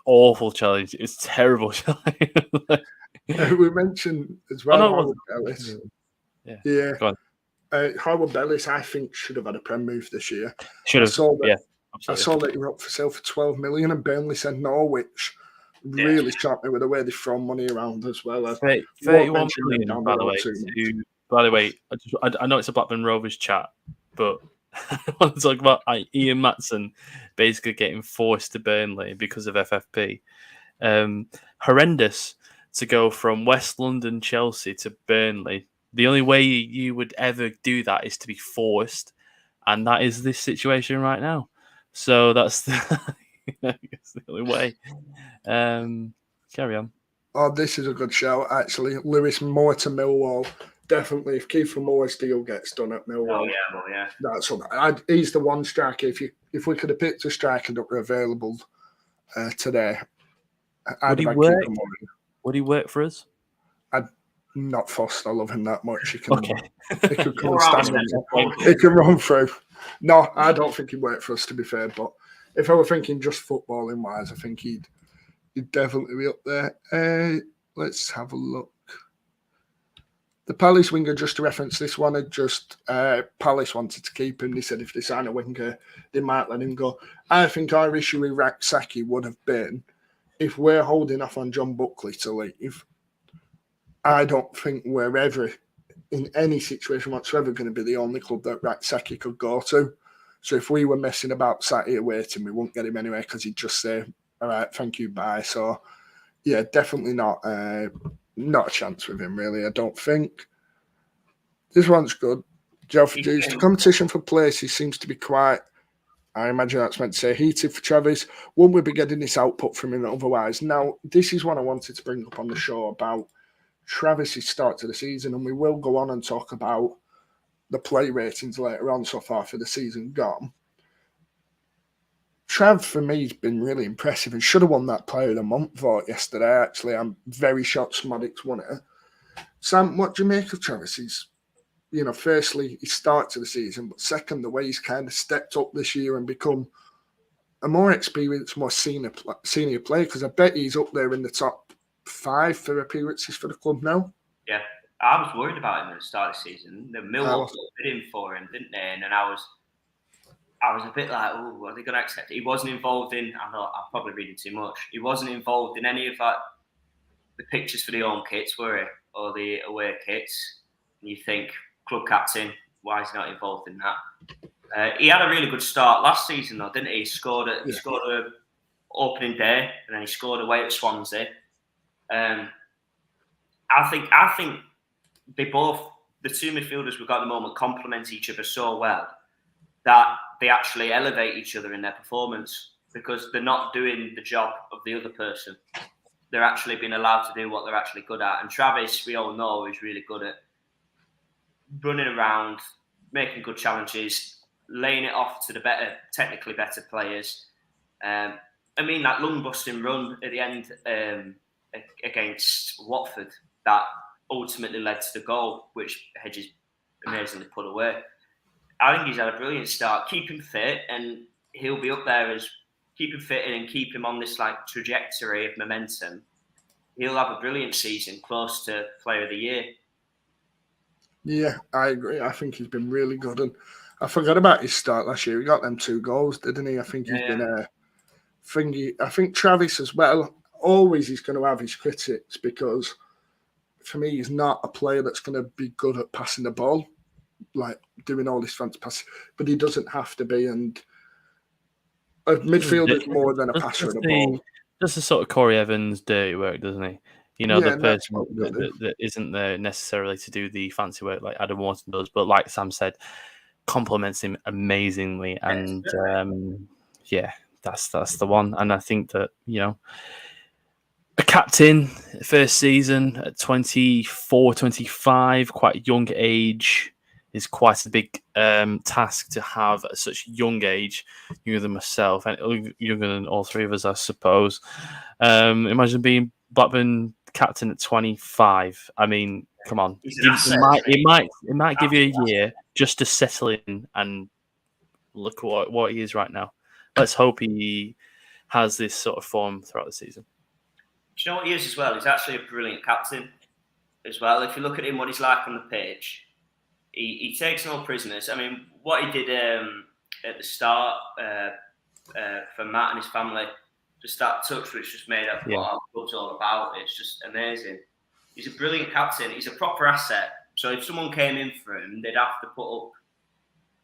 awful challenge. It was terrible challenge. We mentioned as well Howard Ellis. Yeah. Go on. Howard Ellis, I think, should have had a Prem move this year. Should have. I saw that he were up for sale for 12 million, and Burnley said no, which really shocked me with the way they throw money around as well. 31 million, by the way. I know it's a Blackburn Rovers chat, but I want to talk about Ian Matson basically getting forced to Burnley because of FFP. Horrendous to go from West London, Chelsea to Burnley. The only way you would ever do that is to be forced, and that is this situation right now. So that's the only way. Carry on. Oh, this is a good show, actually. Lewis Moore to Millwall. Definitely, if Kiefer Moore's deal gets done at Millwall, that's all. He's the one striker. If we could have picked a striker that were available today, would he work? Would he work for us? I'm not fussed. I love him that much. He can come and he can run through. No, I don't think he'd work for us, to be fair. But if I were thinking just footballing wise, I think he'd definitely be up there. Let's have a look. The Palace winger, just to reference this one, Palace wanted to keep him. They said if they sign a winger, they might let him go. I think our issue with Raksaki would have been if we're holding off on John Buckley to leave. I don't think we're ever, in any situation whatsoever, going to be the only club that Raksaki could go to. So if we were messing about, sat here waiting, we wouldn't get him anyway because he'd just say, all right, thank you, bye. So, yeah, definitely not a chance with him, really, I don't think. This one's good. Joe for Jews. The competition for places seems to be quite, I imagine that's meant to say, heated for Travis. Wouldn't we be getting this output from him otherwise? Now, this is what I wanted to bring up on the show about Travis's start to the season, and we will go on and talk about the play ratings later on so far for the season gone. Trav, for me, has been really impressive and should have won that Player of the Month vote yesterday, actually. I'm very shocked Smodics won it. Sam, what do you make of Travis's, firstly, his start to the season, but second, the way he's kind of stepped up this year and become a more experienced, more senior player? Because I bet he's up there in the top 5 for appearances for the club now. Yeah, I was worried about him at the start of the season. The Millwall bid in for him, didn't they? And I was a bit like, oh, are they going to accept it? He wasn't involved in, I'm probably reading too much. He wasn't involved in any of the pictures for the home kits, were he? Or the away kits. And you think, club captain, why is he not involved in that? He had a really good start last season, though, didn't he? He scored a opening day, and then he scored away at Swansea. I think they both, the two midfielders we've got at the moment, complement each other so well that they actually elevate each other in their performance because they're not doing the job of the other person. They're actually being allowed to do what they're actually good at. And Travis, we all know, is really good at running around, making good challenges, laying it off to the technically better players. That lung-busting run at the end against Watford that ultimately led to the goal, which Hedges amazingly put away. I think he's had a brilliant start. Keep him fit, and he'll be up there as keep him fit and keep him on this trajectory of momentum. He'll have a brilliant season, close to Player of the Year. Yeah, I agree. I think he's been really good, and I forgot about his start last year. He got them 2 goals, didn't he? I think he's been I think Travis as well, always he's going to have his critics because for me, he's not a player that's going to be good at passing the ball, like doing all this fancy passes, but he doesn't have to be. And a midfielder is more than a passer of the ball. Does the sort of Corey Evans dirty work, doesn't he? You know, Yeah, the person that isn't there necessarily to do the fancy work like Adam Wharton does, but like Sam said, complements him amazingly. And that's the one. And I think that, you know, a captain, first season at 24, 25, quite young age, is quite a big task to have at such young age, younger than myself, and younger than all three of us, I suppose. Imagine being Blackburn captain at 25. I mean, come on. It might give you a year just to settle in and look at what he is right now. Let's hope he has this sort of form throughout the season. Do you know what he is as well? He's actually a brilliant captain as well. If you look at him, what he's like on the pitch, he takes no prisoners. I mean, what he did at the start for Matt and his family, just that touch which just made up what our club's all about. It's just amazing. He's a brilliant captain. He's a proper asset. So if someone came in for him, they'd have to put up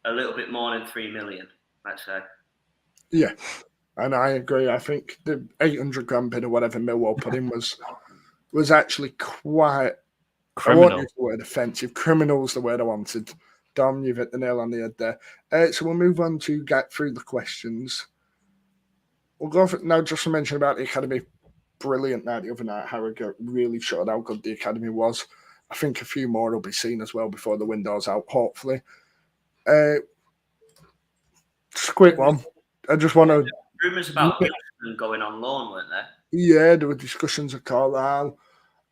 a little bit more than 3 million, let's say. Yeah, and I agree. I think the 800 grand bid or whatever Millwall put in was actually quite... Criminal. I won't use the word offensive. Criminal's the word I wanted. Dom, you've hit the nail on the head there. So we'll move on to get through the questions. We'll go for now. Just to mention about the academy, brilliant night the other night. Harrogate really showed how good the academy was. I think a few more will be seen as well before the window's out, hopefully. Just a quick one. I just want to... Rumours about going on loan, weren't there? Yeah, there were discussions at Carlisle.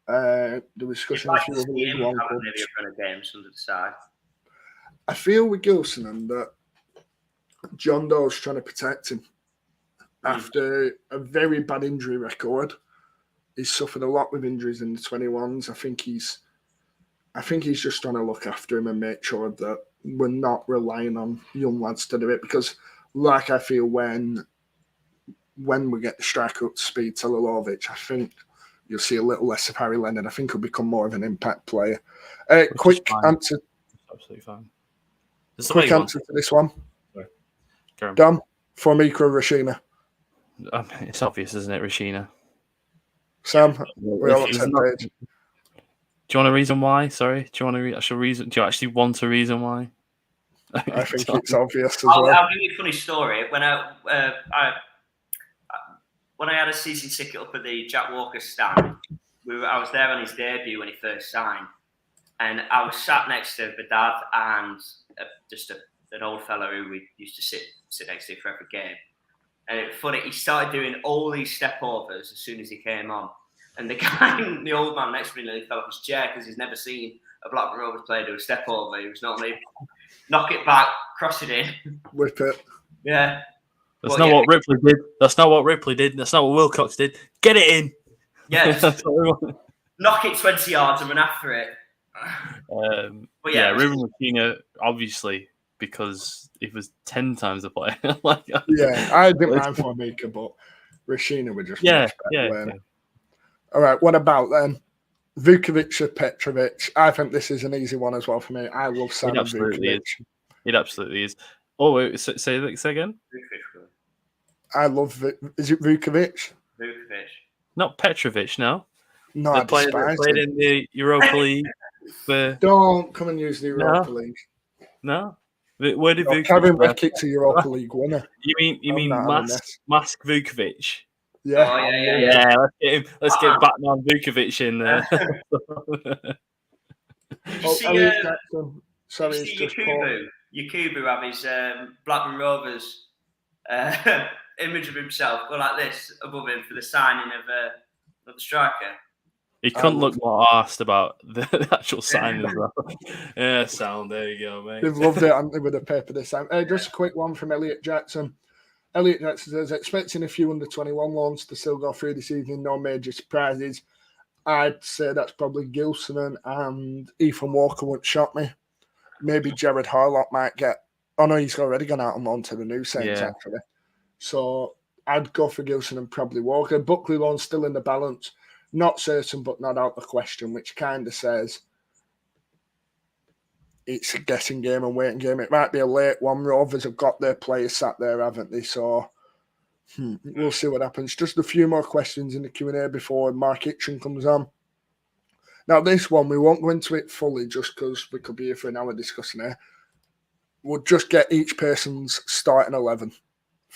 There were discussions with other League One clubs. Maybe a run of games under the side. I feel with Gilson that John Doe's trying to protect him after a very bad injury record. He's suffered a lot with injuries in the 21s. I think he's just trying to look after him and make sure that we're not relying on young lads to do it. Because, like I feel when we get the striker up to speed, Talilovic, I think you'll see a little less of Harry Leonard. I think he'll become more of an impact player. Quick answer. Absolutely fine. Quick answer to this one. Sorry. Dom, for Miko Rashina. It's obvious, isn't it, Rashina? Sam, we're all on the same page. Do you want a reason why? Sorry. Do you want a actual reason? Do you actually want a reason why? I think it's obvious as well. I'll give you a funny story. When I had a season ticket up at the Jack Walker stand, I was there on his debut when he first signed, and I was sat next to my dad and an old fellow who we used to sit next to for every game. And it was funny, he started doing all these step-overs as soon as he came on. And the old man next to me nearly fell off his chair because he's never seen a Blackburn Rovers player do a step-over. He was normally knock it back, cross it in. Whip it. Yeah. That's not what Ripley did. That's not what Ripley did. That's not what Wilcox did. Get it in. Yeah. Knock it 20 yards and run after it. Ruben Rashina, obviously, because it was 10 times the player. I didn't mind for Mika, but Rashina would just much better. All right, what about then? Vukovic or Petrovic? I think this is an easy one as well for me. I love Sam Vukovic. It absolutely is. Oh, wait, say again? I love Is it Vukovic? Vukovic. Not Petrovic, no. No, the player that played in the Europa League. Don't come and use the Europa League. No. Where did Vukovic? Kevin Beckett's a Europa League winner. You mean Mask Vukovic? Yeah. Oh, yeah. Let's get Batman Vukovic in there. Elliot Jackson. Sorry, it's just Yakubu have his Blackburn Rovers image of himself go like this above him for the signing of the striker. He couldn't look more arsed about the actual signing as well. Yeah, sound. There you go, mate. They've loved it, haven't they, with the paper this time. Just a quick one from Elliot Jackson. Elliot Jackson says, expecting a few under-21 loans to still go through this evening, no major surprises. I'd say that's probably Gilson and Ethan Walker wouldn't shock me. Maybe Jared Harlock might get... Oh, no, he's already gone out on loan to the new Saints, actually. So I'd go for Gilson and probably Walker. Buckley loan's still in the balance. Not certain, but not out the question, which kind of says it's a guessing game and waiting game. It might be a late one. Rovers have got their players sat there, haven't they? So we'll see what happens. Just a few more questions in the Q&A before Mark Itchen comes on. Now, this one, we won't go into it fully just because we could be here for an hour discussing it. We'll just get each person's starting 11.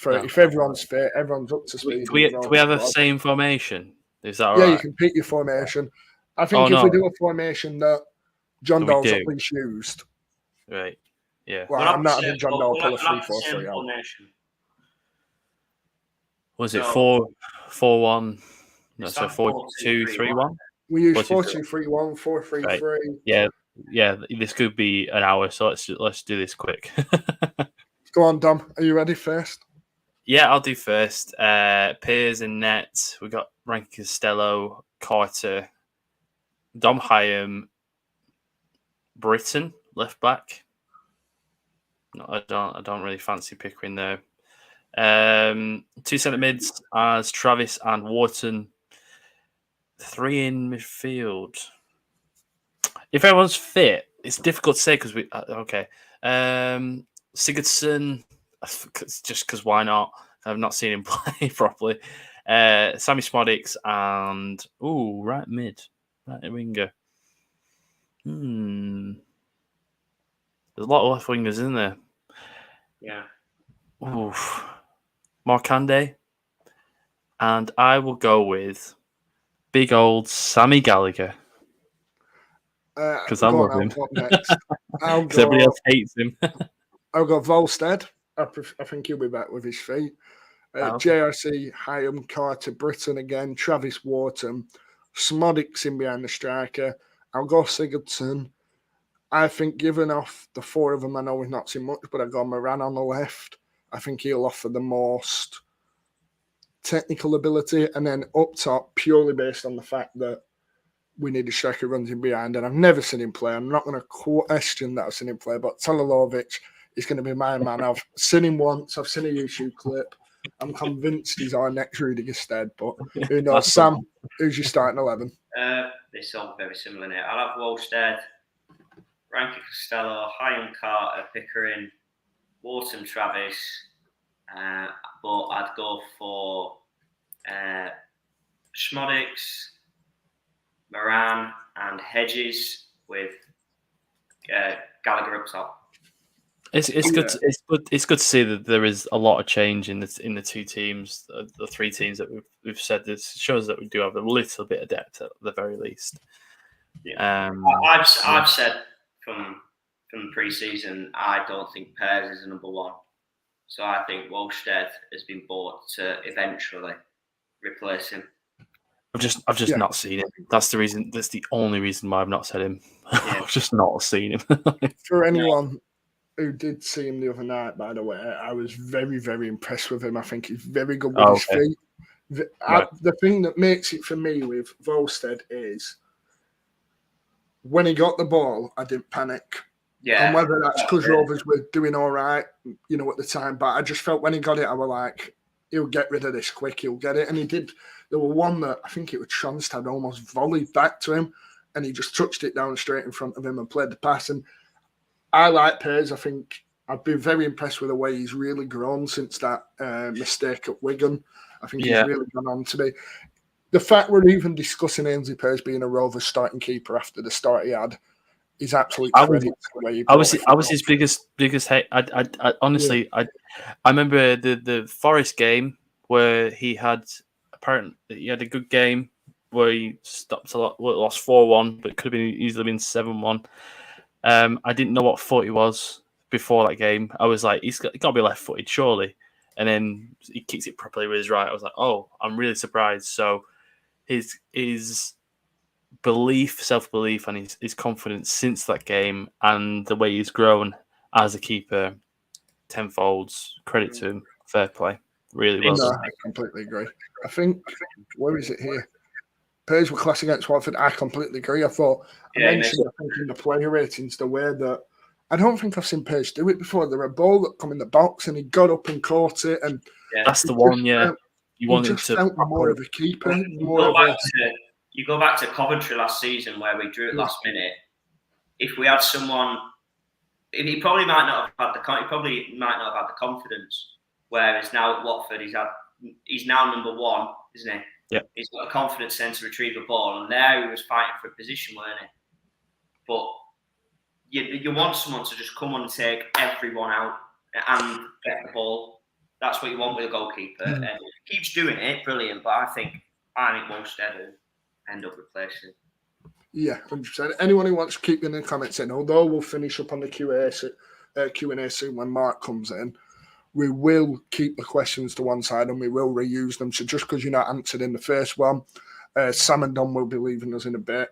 If everyone's fit, everyone's up to speed. Do we have the same formation? Is that all right? Yeah, you can pick your formation. I think if we do a formation that John Dole's at least used. Right. Yeah. Well, I'm not having John Dole pull a 3-4-3 out. Was it 4-4-1? No, so 4-2-3-1? We use 4-2-3-1, 4-3-3. Right. Yeah. This could be an hour, so let's do this quick. Go on, Dom. Are you ready first? Yeah, I'll do first. Piers in net. We got Ranky Costello, Carter, Dom Hyam, Britton left back. No, I don't really fancy Pickering though. 2 centre mids as Travis and Wharton. 3 in midfield. If everyone's fit, it's difficult to say because we okay. Sigurdsson, just because why not? I've not seen him play properly. Sammy Smodics and right winger. There's a lot of left wingers, isn't there? Yeah. Markande. And I will go with big old Sammy Gallagher. Because I love him. Because everybody else hates him. I'll go Volstead. I think he'll be back with his feet. JRC, Hyam, Carter, Britton again, Travis Wharton, Smodics in behind the striker. I'll go Sigurdsson. I think given off the 4 of them, I know we've not seen much, but I've got Moran on the left. I think he'll offer the most technical ability. And then up top, purely based on the fact that we need a striker who runs in behind. And I've never seen him play. I'm not going to question that I've seen him play, but Talalovic is going to be my man. I've seen him once. I've seen a YouTube clip. I'm convinced he's our next Rudiger Stead, but who knows? Sam, who's your starting 11? It's all very similar now. I'll have Wolstead, Ranky Costello, Hyam Carter, Pickering, Wharton Travis, but I'd go for Smodics, Moran, and Hedges with Gallagher up top. It's good. It's good to see that there is a lot of change in the 2 teams, the 3 teams that we've said. This shows that we do have a little bit of depth at the very least. Yeah. I've said from the pre-season, I don't think Pears is a number 1. So I think Wolstead has been bought to eventually replace him. I've just not seen him. That's the reason. That's the only reason why I've not said him. Yeah. I've just not seen him. For anyone who did see him the other night, by the way, I was very, very impressed with him. I think he's very good with his feet. The thing that makes it for me with Volstead is when he got the ball, I didn't panic. Yeah. And whether that's because Rovers were doing all right, at the time, but I just felt when he got it, I was like, he'll get rid of this quick, he'll get it. And he did. There was one that I think it was Tronstad almost volleyed back to him, and he just touched it down straight in front of him and played the pass. And I like Pears. I think I've been very impressed with the way he's really grown since that mistake at Wigan. I think he's really gone on to me. The fact we're even discussing Ainsley Pears being a Rovers starting keeper after the start he had is absolute credit. I was his biggest hate. I honestly, I remember the Forest game where he had a good game where he stopped a lot. Lost 4-1, but it could have easily been 7-1. I didn't know what foot he was before that game. I was like, he's got to be left-footed, surely. And then he kicks it properly with his right. I was like, oh, I'm really surprised. So his belief, self-belief, and his confidence since that game and the way he's grown as a keeper, tenfolds. Credit to him. Fair play. Really well done. I completely agree. I think, where is it here? Pears were class against Watford. I completely agree. I thought, I mentioned, I think, in the player ratings, the way that I don't think I've seen Page do it before. There were a ball that come in the box and he got up and caught it. And that's the one, yeah. You want him to felt more of a keeper. You go back to Coventry last season where we drew it last minute. If we had someone, he probably might not have had the confidence. Whereas now at Watford, he's now number one, isn't he? Yeah. He's got a confidence then to retrieve a ball, and there he was fighting for a position, weren't he? But you want someone to just come on and take everyone out and get the ball. That's what you want with a goalkeeper. And if he keeps doing it, brilliant. But I think Wolstead will end up replacing. Yeah, 100%. Anyone who wants to keep in the comments in, although we'll finish up on the Q&A soon when Mark comes in, we will keep the questions to one side and we will reuse them. So just because you're not answered in the first one, Sam and Don will be leaving us in a bit.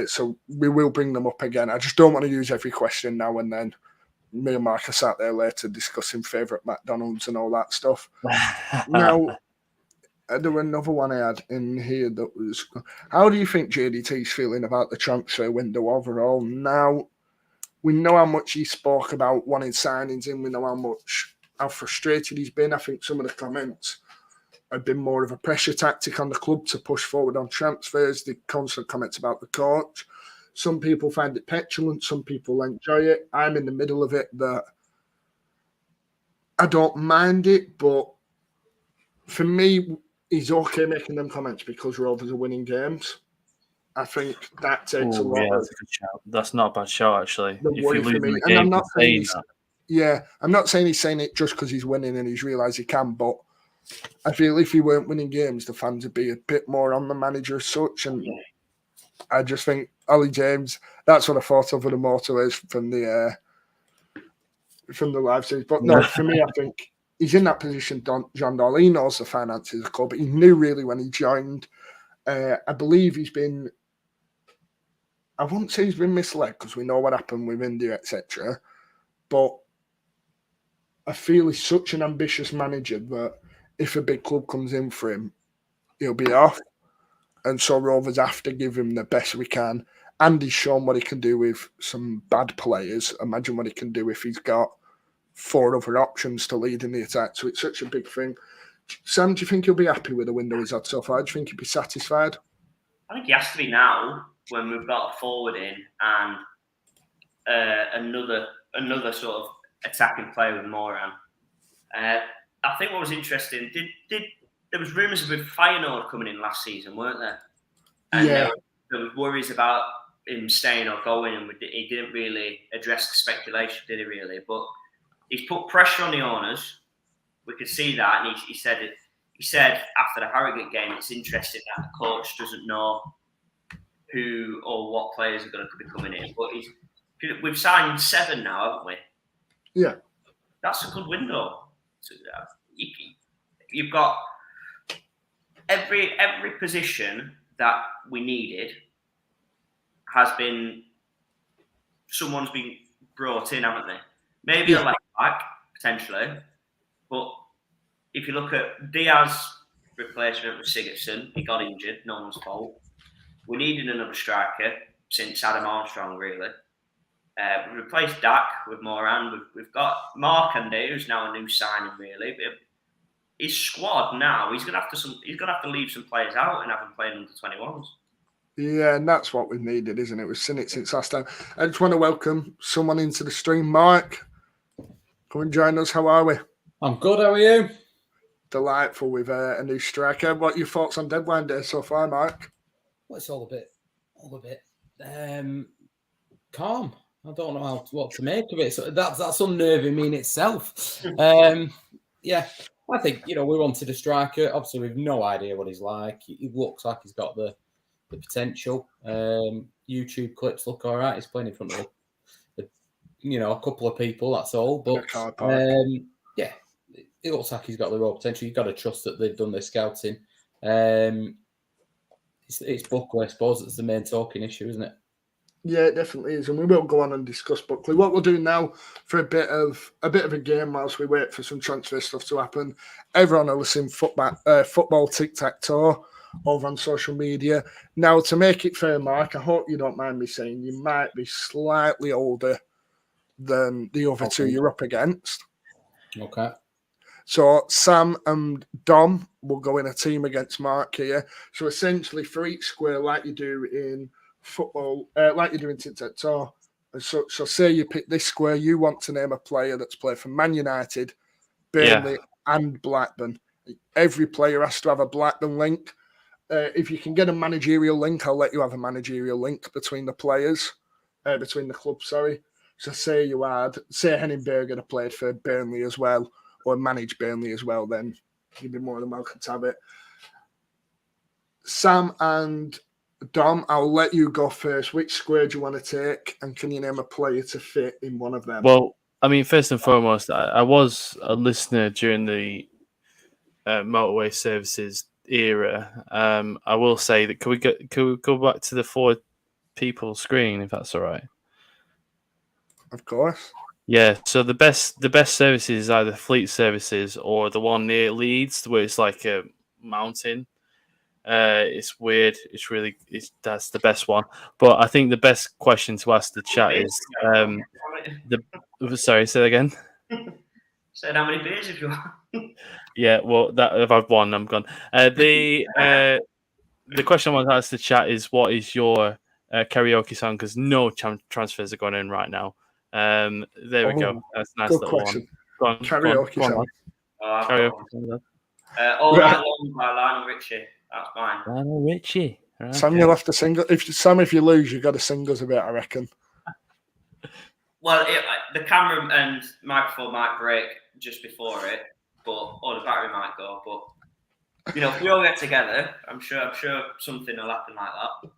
So we will bring them up again. I just don't want to use every question now and then. Me and Mark are sat there later discussing favourite McDonald's and all that stuff. Now, there were another one I had in here that was, how do you think JDT's feeling about the transfer window overall? Now, we know how much he spoke about wanting signings in. We know how frustrated he's been. I think some of the comments have been more of a pressure tactic on the club to push forward on transfers. The constant comments about the coach. Some people find it petulant. Some people enjoy it. I'm in the middle of it that I don't mind it, but for me, he's okay making them comments because Rovers are winning games. I think that takes a lot. Yeah, that's a good shout. That's not a bad shout, actually. If you lose the game, I'm not saying I'm not saying he's saying it just because he's winning and he's realised he can, but I feel if he weren't winning games, the fans would be a bit more on the manager as such. And I just think Ollie James, that's what I thought of the motorways from the live series. But no, for me, I think he's in that position, John Doll. He knows the finances of the club. He knew really when he joined. I believe he's been, I won't say he's been misled because we know what happened with India, etc. But I feel he's such an ambitious manager that if a big club comes in for him, he'll be off. And so Rovers have to give him the best we can. And he's shown what he can do with some bad players. Imagine what he can do if he's got 4 other options to lead in the attack. So it's such a big thing. Sam, do you think he'll be happy with the window he's had so far? Do you think he'll be satisfied? I think he has to be now when we've got a forward in and another sort of attacking player with Moran. I think what was interesting, there was rumours of Feyenoord coming in last season, weren't there? And there was worries about him staying or going, and he didn't really address the speculation, did he really? But he's put pressure on the owners. We could see that, and he said after the Harrogate game, it's interesting that the coach doesn't know who or what players are going to be coming in. But we've signed 7 now, haven't we? Yeah, that's a good window. You've got every position that we needed someone's been brought in, haven't they? Maybe a left back potentially, but if you look at Diaz's replacement with Sigurdsson, he got injured, no one's fault. We needed another striker since Adam Armstrong, really. We replaced Dak with Moran. We've got Markande, who's now a new signing, really. But his squad now, he's gonna have to leave some players out and have them playing under 21s. Yeah, and that's what we've needed, isn't it? We've seen it since last time. I just want to welcome someone into the stream. Mark, come and join us. How are we? I'm good. How are you? Delightful with a new striker. What are your thoughts on deadline day so far, Mark? Well, it's all a bit calm. I don't know what to make of it. So that's unnerving me in itself. Yeah, I think we wanted a striker. Obviously, we've no idea what he's like. He looks like he's got the potential. YouTube clips look all right. He's playing in front of a couple of people. That's all. But yeah, it looks like he's got the raw potential. You've got to trust that they've done their scouting. It's Buckley, I suppose. That's the main talking issue, isn't it? Yeah, it definitely is, and we will go on and discuss Buckley. What we'll do now for a bit of a game whilst we wait for some transfer stuff to happen. Everyone will listen football tic-tac-toe over on social media. Now, to make it fair, Mark, I hope you don't mind me saying you might be slightly older than the other two you're up against. Okay. So Sam and Dom will go in a team against Mark here. So essentially, for each square, like you do in football, like you do in tic-tac-toe. So say you pick this square, you want to name a player that's played for Man United, Burnley, and Blackburn. Every player has to have a Blackburn link. If you can get a managerial link, I'll let you have a managerial link between the players, between the clubs, sorry. So say Henning Berger had played for Burnley as well, or managed Burnley as well, then you'd be more than welcome to have it. Sam and Dom, I'll let you go first. Which square do you want to take, and can you name a player to fit in one of them? Well, I mean, first and foremost, I was a listener during the motorway services era. I will say that can we go back to the 4 people screen, if that's all right? Of course. Yeah. So the best services is either Fleet Services or the one near Leeds, where it's like a mountain. It's weird. That's the best one. But I think the best question to ask the chat is sorry, say that again. Said how many beers if you want. Yeah, well, that if I've won, I'm gone. The question I want to ask the chat is, what is your karaoke song? Because no transfers are going in right now. There we go. That's a nice good little question. one. Karaoke song. Karaoke song. All Night Long by Lionel Richie. That's mine. Lionel Richie. Okay. Sam, you'll have to sing. If you lose, you've got to sing us a bit, I reckon. Well, the camera and microphone might break just before it, or the battery might go. But if we all get together, I'm sure something will happen like that.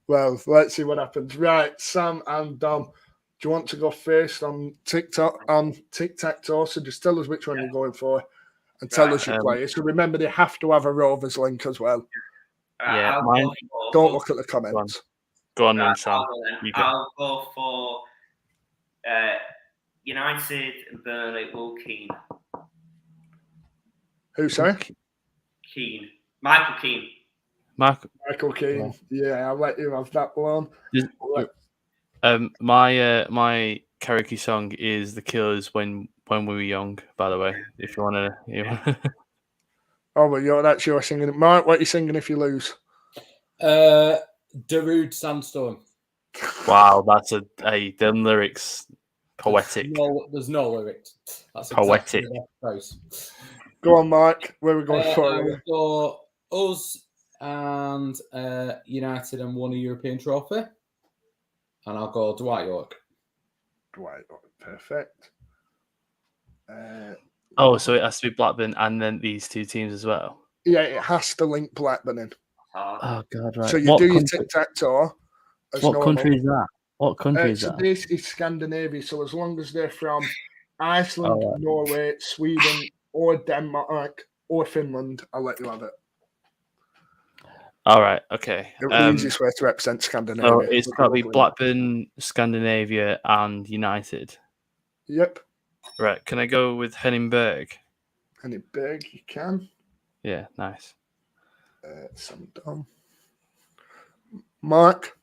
Well, let's see what happens. Right, Sam and Dom, do you want to go first on tic-tac-toe? So just tell us which one you're going for, and tell us your players. So remember, they have to have a Rovers link as well. Yeah, don't look at the comments. Go on then, Sam. I'll go for United and Burnley. Will Keane. Who, sorry? Keane. Michael Keane. Michael Keane. Yeah, I'll let you have that one. My karaoke song is The Killers when we were young, by the way, if you want to. Oh, well, that's your singing. Mark, what are you singing if you lose? Darude Sandstorm. Wow, that's the lyrics poetic. There's no lyrics. That's poetic. Exactly. Go on, Mark. Where are we going for? I would go us and United and won a European trophy. And I'll go Dwight York. Dwight York, perfect. So it has to be Blackburn and then these 2 teams as well? Yeah, it has to link Blackburn in. Oh, God, right. So you do your tic-tac-toe. What country is that? What country is that? This is Scandinavia, so as long as they're from Iceland, Norway, Sweden, or Denmark, or Finland, I'll let you have it. All right, okay. The easiest way to represent Scandinavia. So it's got to be Blackburn, Scandinavia, and United. Yep. Right, can I go with Henning Berg? Henning Berg, you can. Yeah, nice. Some Dom. Mark?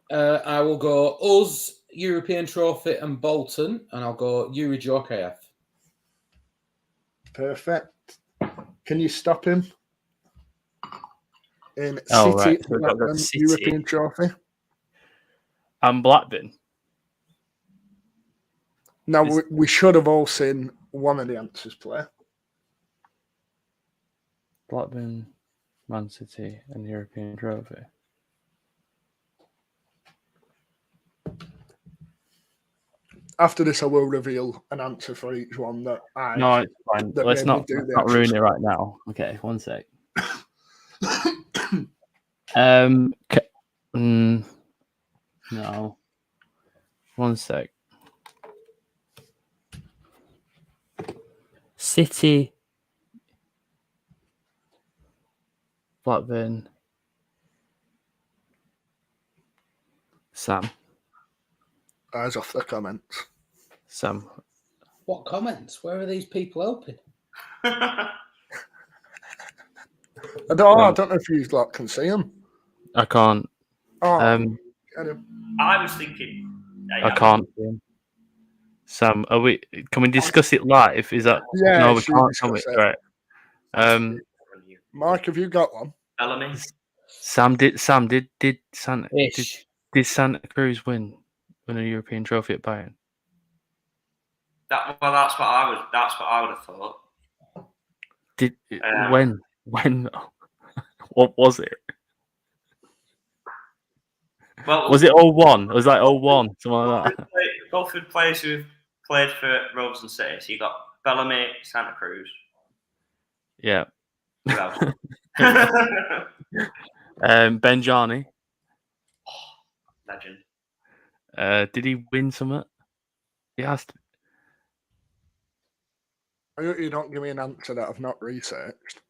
I will go us, European trophy, and Bolton, and I'll go Yuri Djorkaeff. Perfect. Can you stop him? In City, right. So Blackburn, City. European trophy. And Blackburn. Now, we should have all seen one of the answers play. Blackburn, Man City, and European trophy. After this, I will reveal an answer for each one that I. No, it's fine. Let's not ruin it right now. Okay, one sec. No. One sec. City, Blackburn, Sam. Eyes off the comments. Sam. What comments? Where are these people open? I don't know if you can see them. I can't. I was thinking I can't. Sam, can we discuss it live? Is that Yeah, no? We should can't. discuss it. Right. Mark, have you got one? Bellamy. Sam did Santa Ish. did Santa Cruz win a European trophy at Bayern? That's what I would have thought. Did when what was it? Well, Was it 01? Was that 01? Something like that. Both the players who've played for Rovers and City. So you got Bellamy, Santa Cruz. Yeah. Who else? Benjani. Legend. Did he win something? He has to. I hope you don't give me an answer that I've not researched.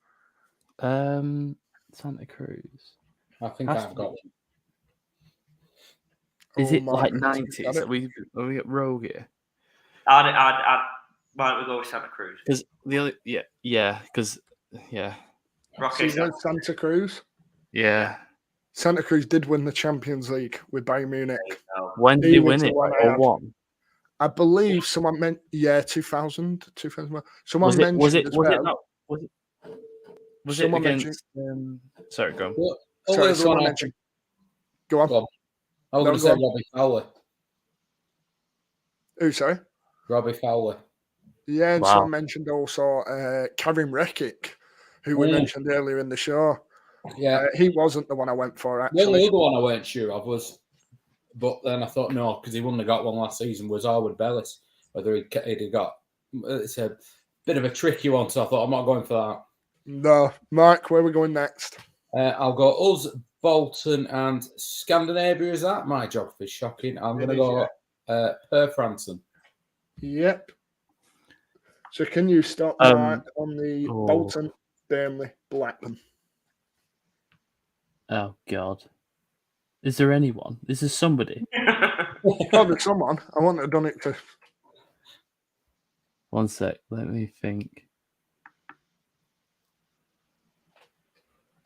Santa Cruz. I think Has I've to got be. one. Is it like 90s? Are we at rogue here? Why don't we go with Santa Cruz? Because the other, because Rocky. So Santa Cruz. Yeah. Santa Cruz did win the Champions League with Bayern Munich. When did he win it? 01? I believe someone meant 2000. Someone Was it? mentioned Was it? as Was well. it not? Was it Someone against? Sorry, go on. Sorry, someone mentioned. Go on. I was going to say Robbie Fowler. Who? Sorry. Robbie Fowler. Yeah, and Wow. someone mentioned also Karim Rekic, who we mentioned earlier in the show. Yeah, he wasn't the one I went for, the actually. only other one I weren't sure of was, but then I thought no, because he wouldn't have got one last season, was Harwood Bellis. Whether he'd got, it's a bit of a tricky one, so I thought I'm not going for that. No. Mark, where are we going next? I'll go us, Bolton, and Scandinavia. Is that? My geography is shocking. I'm going to go Perth Ranson. Yep. So can you stop Mark on the Bolton, Burnley, Blackburn? Oh God. Is there anyone? Is there somebody? Probably someone. I wouldn't have done it to. One sec. Let me think.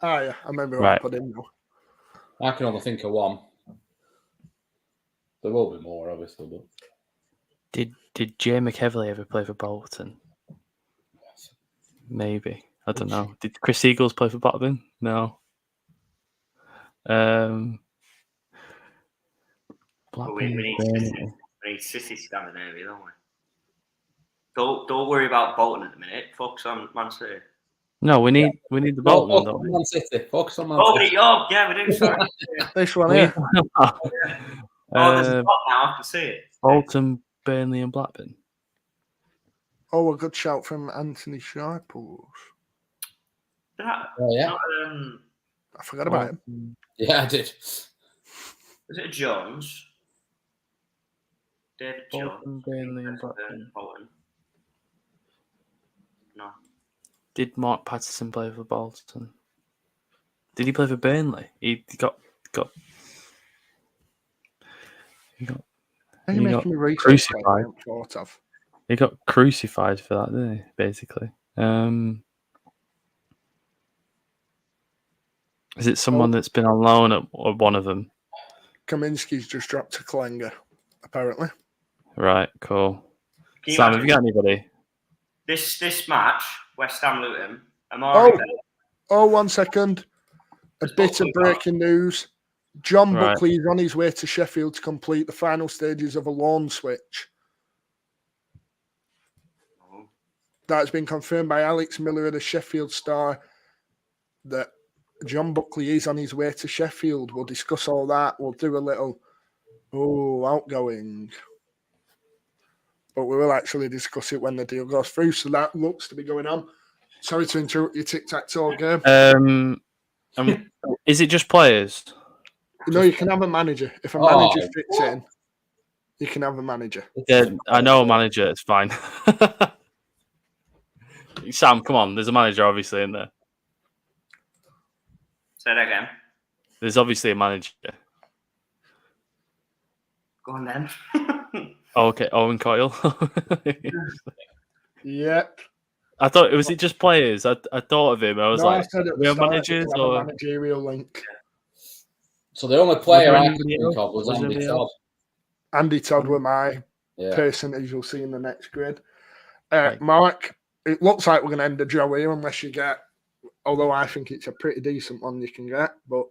Ah, yeah. I remember what Right. I put in now. I can only think of one. There will be more, obviously. But Did Jay McEvely ever play for Bolton? Maybe. I don't know. Did Chris Eagles play for Blackburn? No. Blackburn, We need City Scandinavia, don't we? Don't worry about Bolton at the minute. Focus on Man City. No, we need the Bolton, don't we? Man City. Focus on Man City. Yeah, we do. Sorry. This one here. There's a lot now. I can see it. Bolton, Burnley, and Blackburn. Oh, a good shout from Anthony Sharpe. Yeah. I forgot about him. Yeah, I did. Is it Jones? David Jones. Bolton, Burnley, and Blackburn. Bolton. No. Did Mark Patterson play for Bolton? Did he play for Burnley? He got crucified. He got crucified for that, didn't he? Basically. Is it someone that's been on loan at one of them? Kaminsky's just dropped to Klenger, apparently. Right, cool. Sam, have you got anybody? This match, West Ham Luton. Oh, 1 second. A bit of breaking news. John Buckley is on his way to Sheffield to complete the final stages of a loan switch. That has been confirmed by Alex Miller of the Sheffield Star that John Buckley is on his way to Sheffield. We'll discuss all that. We'll do a little outgoing. But we will actually discuss it when the deal goes through. So that looks to be going on. Sorry to interrupt your tic-tac-toe game. Is it just players? No, you can have a manager. If a manager fits in, you can have a manager. Yeah, I know a manager. It's fine. Sam, come on. There's a manager, obviously, in there. Say that again. There's obviously a manager. Go on then. Okay, Owen Coyle. Yep. I thought was it just players? I thought of him. I was like, we have managers or a managerial link. So the only player I could think of was Andy Todd. Andy Todd were my Yeah. percentage you'll see in the next grid. Right. Mark, it looks like we're going to end the draw here unless you get, although I think it's a pretty decent one you can get, but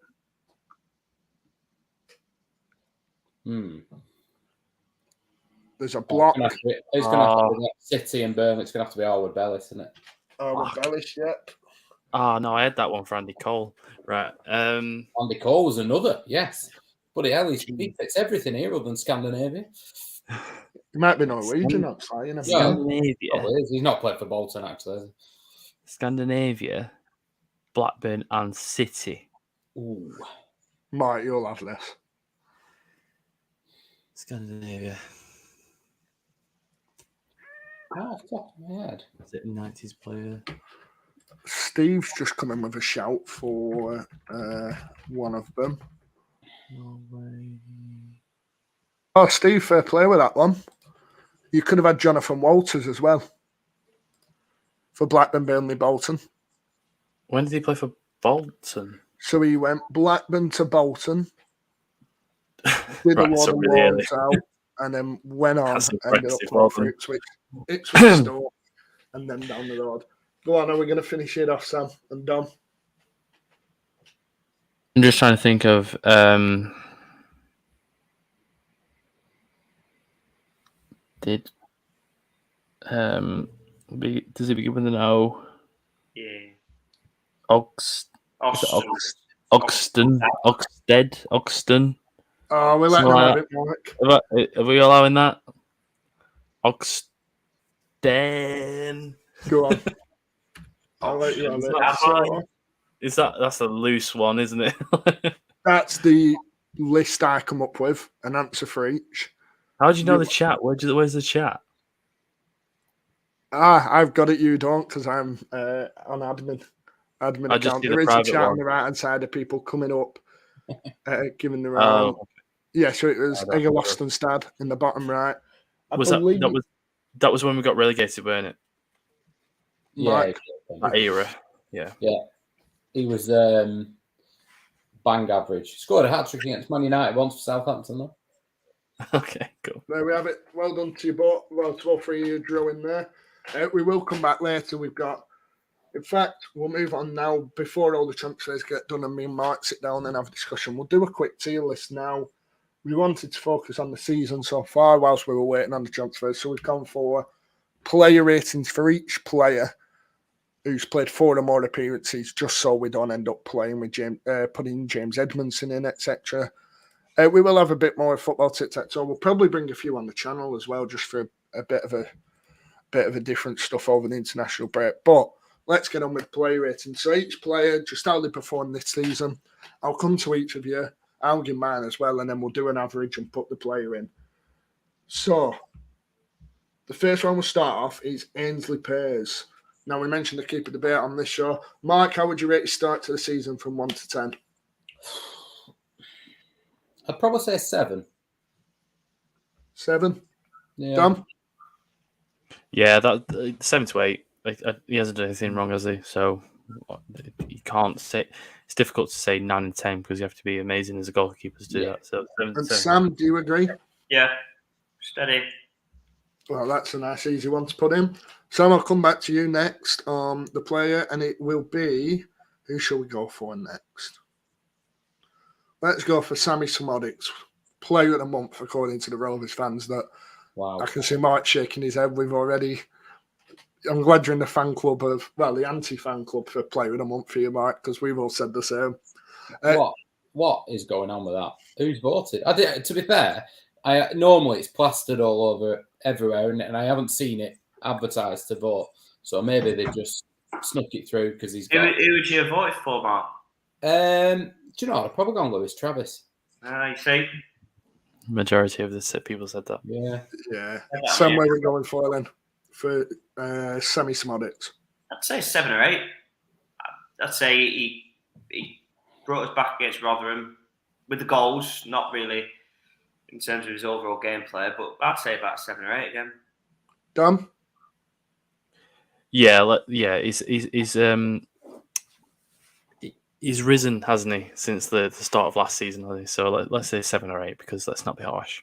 there's a block. It's going to have to be City and Bournemouth. It's going to have to be Harwood Bellis, isn't it? With Bellish, yep. Oh, no, I had that one for Andy Cole. Right. Andy Cole was another, yes. Bloody hell, he fits everything here other than Scandinavia. He might be Norwegian, actually. Scandinavia. He's not played for Bolton, actually. Is he? Scandinavia, Blackburn and City. Ooh. Mark, you'll have this. Scandinavia. Off the top of my head. Is it a 90s player? Steve's just come in with a shout for one of them. Norway. Oh, Steve, fair play with that one. You could have had Jonathan Walters as well for Blackburn, Burnley, Bolton. When did he play for Bolton? So he went Blackburn to Bolton, did Right, a lot so of really Wales out, and then went on That's and ended up impressive, playing for Robin. Ipswich Store, and then down the road. Go on, are we going to finish it off, Sam and Dom? I'm just trying to think of does it begin with an O? Yeah. Oxton. Oh, we're letting him have it, Mark. Are we allowing that? Oxton. Go on. I'll let you have it. So, That's a loose one, isn't it? that's the list I come up with, an answer for each. How do you know the chat? Where's the chat? I've got it, you don't, because I'm on admin account. There is a chat on the right-hand side of people coming up, giving the right. Yeah, so it was Eggerlostenstad in the bottom right. That was when we got relegated, weren't it? Yeah. That era. Yeah. Yeah. He was bang average. Scored a hat-trick against Man United once for Southampton, though. Okay, cool. There we have it. Well done to you both. Well, to all three of you drew in there. We will come back later. In fact, we'll move on now before all the transfers get done and me and Mark sit down and have a discussion. We'll do a quick tier list now. We wanted to focus on the season so far whilst we were waiting on the transfers. So we've gone for player ratings for each player who's played 4 or more appearances, just so we don't end up playing with putting James Edmondson in, etc. We will have a bit more football tic-tac-toe. We'll probably bring a few on the channel as well, just for a bit of a different stuff over the international break. But let's get on with player ratings. So each player, just how they performed this season. I'll come to each of you. I'll give mine as well, and then we'll do an average and put the player in. So the first one we'll start off is Ainsley Pears. Now, we mentioned the keeper debate on this show. Mark, how would you rate your start to the season from 1 to 10? I'd probably say 7. 7? Yeah. Dom? Yeah, that 7 to 8. He hasn't done anything wrong, has he? So you can't say. It's difficult to say 9 and 10 because you have to be amazing as a goalkeeper to do that. So 7 and 7. Sam, do you agree? Yeah, steady. Well, that's a nice, easy one to put in. Sam, I'll come back to you next on the player, and it will be, who shall we go for next? Let's go for Sammy Samodics, player of the month, according to the Rovers fans that Wow. I can see Mark shaking his head. We've already. I'm glad you're in the fan club the anti-fan club for player of the month for you, Mark, because we've all said the same. What is going on with that? Who's voted? To be fair, normally it's plastered all over everywhere, and I haven't seen it advertised to vote. So maybe they just snuck it through because he's got. Who would you have voted for, Mark? Do you know what? I've probably gone Lewis Travis. You see? Majority of the people said that. Yeah. Sam, where are we going for then? For Sammy Samodics? I'd say 7 or 8. I'd say he brought us back against Rotherham with the goals, not really in terms of his overall gameplay, but I'd say about 7 or 8 again. Dom? Yeah, he's risen, hasn't he, since the start of last season? Hasn't he? So let's say 7 or 8 because let's not be harsh.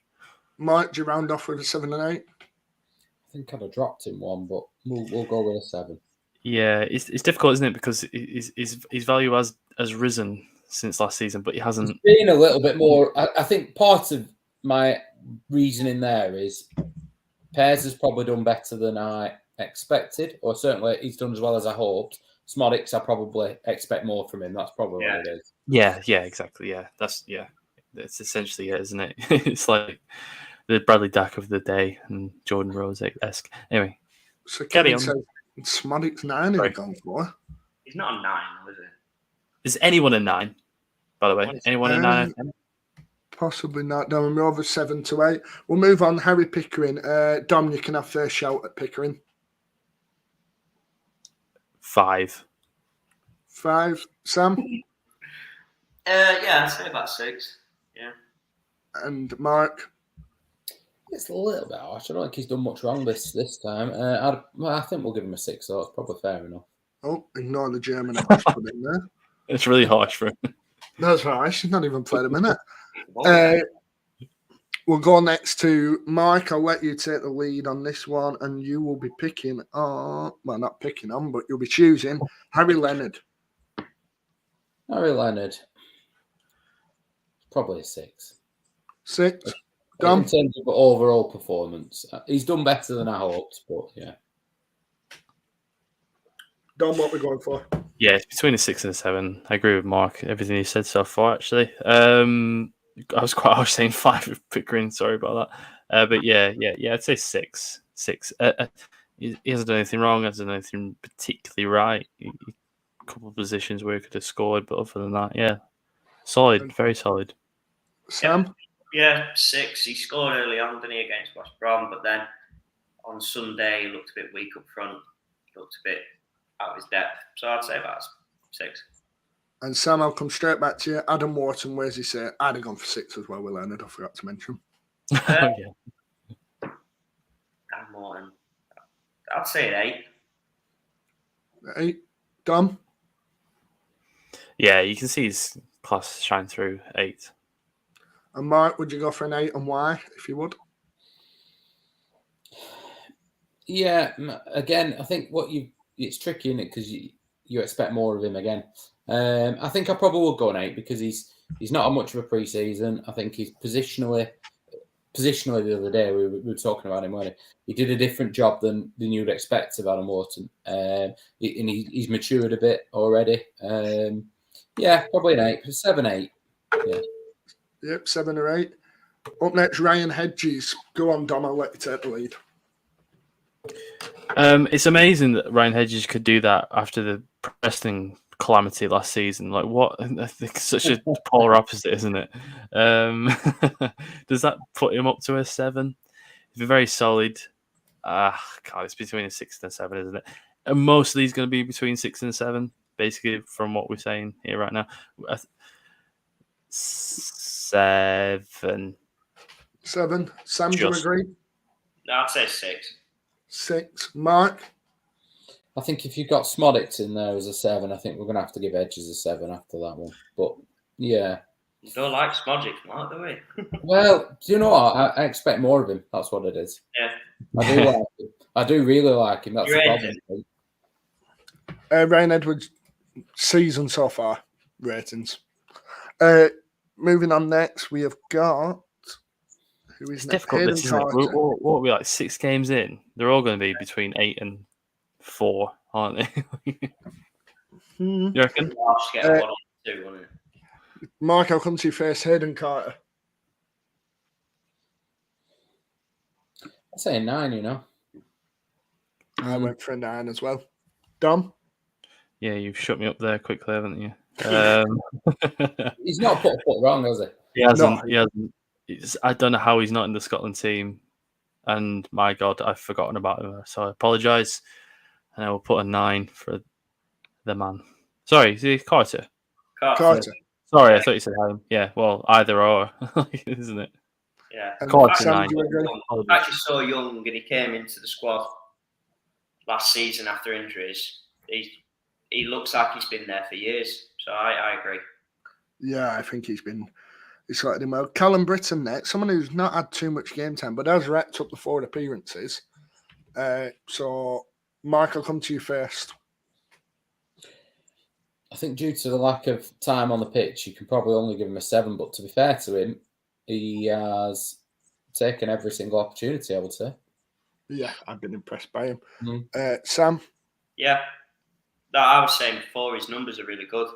Mike, do you round off with a 7 and 8? I think I'd have dropped him one, but we'll go with a 7. Yeah, it's difficult, isn't it? Because his value has risen since last season, but he hasn't. It's been a little bit more. I think part of my reasoning there is Pears has probably done better than I expected, or certainly he's done as well as I hoped. Smodics, I probably expect more from him. That's probably what it is. Yeah, exactly. Yeah, that's essentially it, isn't it? It's like the Bradley Dack of the day and Jordan Rose-esque. Anyway, So carry Kevin on. says Smodic's 9 Sorry. he's gone for. He's not a 9, is he? Is anyone a 9? By the way, anyone a 9 out of 10? Possibly not. Dom, we're over 7 to 8. We'll move on. Harry Pickering. Dom, you can have first shout at Pickering. 5. 5. Sam? Yeah, I'd say about 6. Yeah. And Mark? It's a little bit harsh. I don't think he's done much wrong this time. I think we'll give him a 6, so it's probably fair enough. Oh, ignore the German I just put in there. It's really harsh for him. That's right. She's not even played a minute. We'll go next to Mike. I'll let you take the lead on this one, and you will be picking on, well, not picking on, but you'll be choosing Harry Leonard. Harry Leonard, probably a 6. 6. In Dom? terms of overall performance, he's done better than I hoped, but yeah. Dom, what we're going for? Yeah, it's between a 6 and a 7. I agree with Mark. Everything he said so far, actually. I was saying 5 with Pickering. Sorry about that. But yeah. I'd say 6. 6. He hasn't done anything wrong. Hasn't done anything particularly right. A couple of positions where he could have scored, but other than that, yeah, solid, very solid. Sam? Yeah, 6. He scored early on, didn't he, against West Brom, but then on Sunday he looked a bit weak up front. He looked a bit out of his depth. So I'd say about 6. And Sam, I'll come straight back to you. Adam Wharton, where's he say? I'd have gone for 6 as well with Leonard. I forgot to mention. Yeah. Adam Morton. I'd say an 8. 8. Dom? Yeah, you can see his class shine through. 8. And Mark, would you go for an 8 and why, if you would? Yeah, again, I think it's tricky, isn't it? Because you expect more of him again. I think I probably would go an 8 because he's not had much of a pre-season. I think he's positionally the other day we were talking about him, weren't he? He did a different job than you'd expect of Adam Wharton. And he's matured a bit already. Yeah, probably an 8, 7, 8. Yeah. Yep, 7 or 8. Up next, Ryan Hedges. Go on, Dom. I'll let you take the lead. It's amazing that Ryan Hedges could do that after the Preston calamity last season. Like, what? I think it's such a polar opposite, isn't it? Does that put him up to a 7? He's very solid. God, it's between a 6 and a 7, isn't it? And most of these going to be between 6 and 7, basically, from what we're saying here right now. 7. 7. Sam, do you agree? No, I'd say 6. 6. Mark? I think if you've got Smodics in there as a 7, I think we're going to have to give Hedges a 7 after that one. But, yeah. You don't like Smodic, Mark, do we? Well, do you know what? I expect more of him. That's what it is. Yeah. I do like him. I do really like him. That's the problem. Ryan Edwards, season so far, ratings. Moving on next, we have got... Who is It's next? difficult, Hayden this, isn't it? Carter. What are we, like 6 games in? They're all going to be between 8 and 4, aren't they? You reckon? Get 1 or 2, wouldn't it? Mark, I'll come to you first. Hayden Carter. I'd say a 9, you know. I went for a 9 as well. Dom? Yeah, you've shut me up there quickly, haven't you? He's not put a foot wrong, has he? He hasn't. No. He hasn't. I don't know how he's not in the Scotland team. And my God, I've forgotten about him. So I apologise. And I will put a 9 for the man. Sorry, is he Carter? Carter. Sorry, I thought you said him. Yeah, well, either or, isn't it? Yeah. And Carter, Sam, 9. do you agree? He's actually so young and he came into the squad last season after injuries. He looks like he's been there for years. So I agree. Yeah, I think he's been He slotted him well. Callum Britton next, someone who's not had too much game time, but has racked up the forward appearances. So, Mark, I'll come to you first. I think due to the lack of time on the pitch, you can probably only give him a 7. But to be fair to him, he has taken every single opportunity, I would say. Yeah, I've been impressed by him. Mm. Sam? Yeah. I was saying before, his numbers are really good.